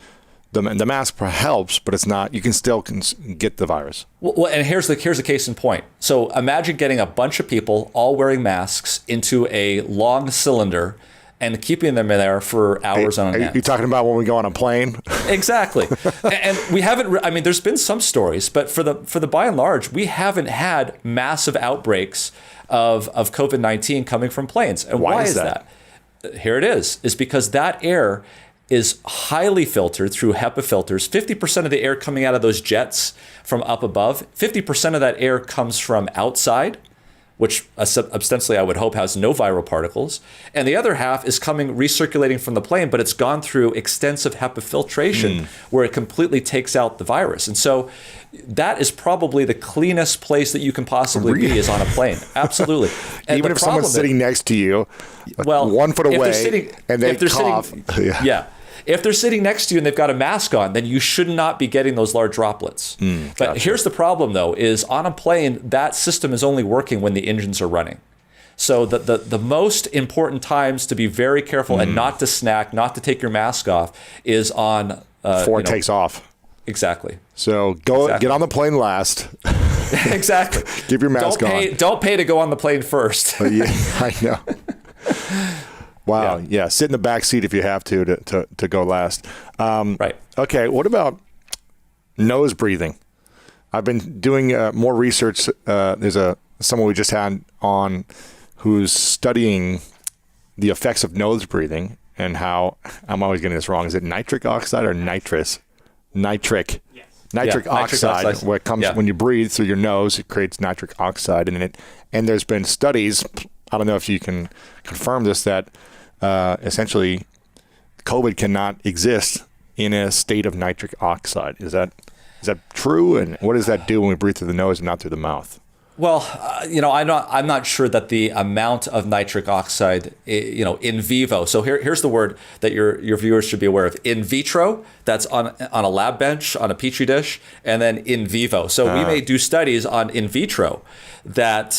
Speaker 3: the mask helps, but it's not. You can still get the virus.
Speaker 1: Well, and here's the case in point. So imagine getting a bunch of people all wearing masks into a long cylinder and keeping them in there for hours on end.
Speaker 3: Are you talking about when we go on a plane?
Speaker 1: Exactly. And we haven't, there's been some stories, but for the by and large, we haven't had massive outbreaks of COVID-19 coming from planes. And why is that? Here it is because that air is highly filtered through HEPA filters. 50% of the air coming out of those jets from up above, 50% of that air comes from outside, which ostensibly I would hope has no viral particles. And the other half is recirculating from the plane, but it's gone through extensive HEPA filtration where it completely takes out the virus. And so that is probably the cleanest place that you can possibly be is on a plane. Absolutely. And
Speaker 3: even if someone's sitting next to you, 1 foot away, and they cough.
Speaker 1: If they're sitting next to you and they've got a mask on, then you should not be getting those large droplets. But here's the problem, though, is on a plane, that system is only working when the engines are running. So the most important times to be very careful and not to snack, not to take your mask off, is on...
Speaker 3: before it takes off.
Speaker 1: Exactly.
Speaker 3: So get on the plane last.
Speaker 1: Exactly.
Speaker 3: Keep your mask on.
Speaker 1: Don't pay to go on the plane first.
Speaker 3: Yeah, I know. Wow. Yeah. Sit in the back seat if you have to go last.
Speaker 1: Right.
Speaker 3: Okay. What about nose breathing? I've been doing more research. There's someone we just had on who's studying the effects of nose breathing and how, I'm always getting this wrong. Is it nitric oxide or nitrous? Nitric. Yes. Nitric oxide, where it comes when you breathe through your nose, it creates nitric oxide in it. And there's been studies, I don't know if you can confirm this, that essentially COVID cannot exist in a state of nitric oxide. Is that true? And what does that do when we breathe through the nose and not through the mouth?
Speaker 1: Well, I'm not sure that the amount of nitric oxide, in vivo. So here's the word that your viewers should be aware of. In vitro, that's on a lab bench, on a petri dish, and then in vivo. So we may do studies on in vitro that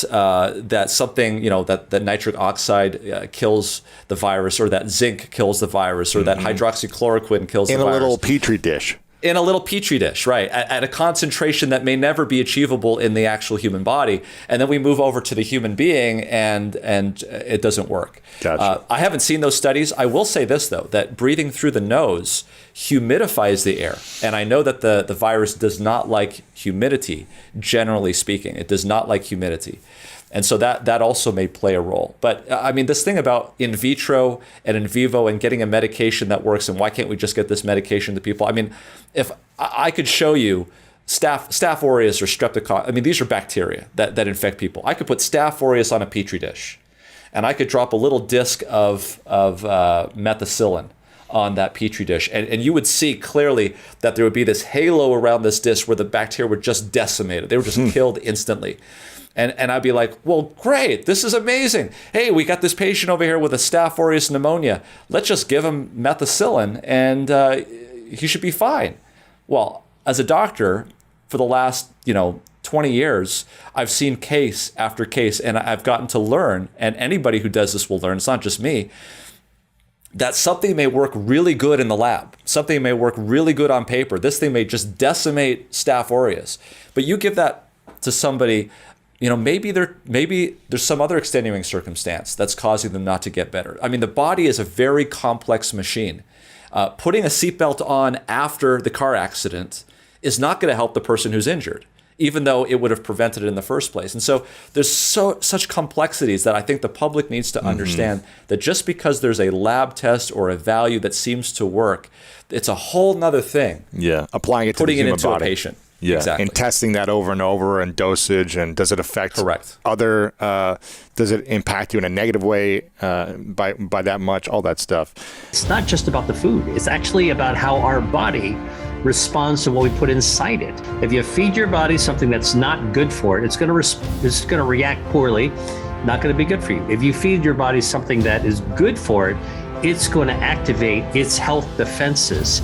Speaker 1: something, that nitric oxide kills the virus, or that zinc kills the virus, or that hydroxychloroquine kills the virus.
Speaker 3: In a little petri dish.
Speaker 1: In a little petri dish, right, at a concentration that may never be achievable in the actual human body. And then we move over to the human being and it doesn't work.
Speaker 3: Gotcha.
Speaker 1: I haven't seen those studies. I will say this, though, that breathing through the nose humidifies the air. And I know that the virus does not like humidity, generally speaking. It does not like humidity. And so that also may play a role. But this thing about in vitro and in vivo and getting a medication that works, and why can't we just get this medication to people? If I could show you Staph aureus or streptococcus, these are bacteria that infect people. I could put Staph aureus on a petri dish, and I could drop a little disc of methicillin
Speaker 4: on that Petri dish. And you would see clearly that there would be this halo around this dish where the bacteria were just decimated. They were just killed instantly. And I'd be like, well, great, this is amazing. Hey, we got this patient over here with a Staph aureus pneumonia. Let's just give him methicillin and he should be fine. Well, as a doctor, for the last, 20 years, I've seen case after case, and I've gotten to learn, and anybody who does this will learn, it's not just me, that something may work really good in the lab. Something may work really good on paper. This thing may just decimate Staph aureus. But you give that to somebody, maybe there's some other extenuating circumstance that's causing them not to get better. I mean, the body is a very complex machine. Putting a seatbelt on after the car accident is not going to help the person who's injured, even though it would have prevented it in the first place. And so there's such complexities that I think the public needs to understand that just because there's a lab test or a value that seems to work, it's a whole nother thing.
Speaker 3: Yeah, applying it to the
Speaker 4: putting it
Speaker 3: human
Speaker 4: into
Speaker 3: body.
Speaker 4: a patient.
Speaker 3: Yeah,
Speaker 4: Exactly.
Speaker 3: and testing that over and over, and dosage, and does it affect
Speaker 4: Correct.
Speaker 3: other? Does it impact you in a negative way by that much? All that stuff.
Speaker 5: It's not just about the food. It's actually about how our body responds to what we put inside it. If you feed your body something that's not good for it, it's going to react poorly, not going to be good for you. If you feed your body something that is good for it, it's going to activate its health defenses.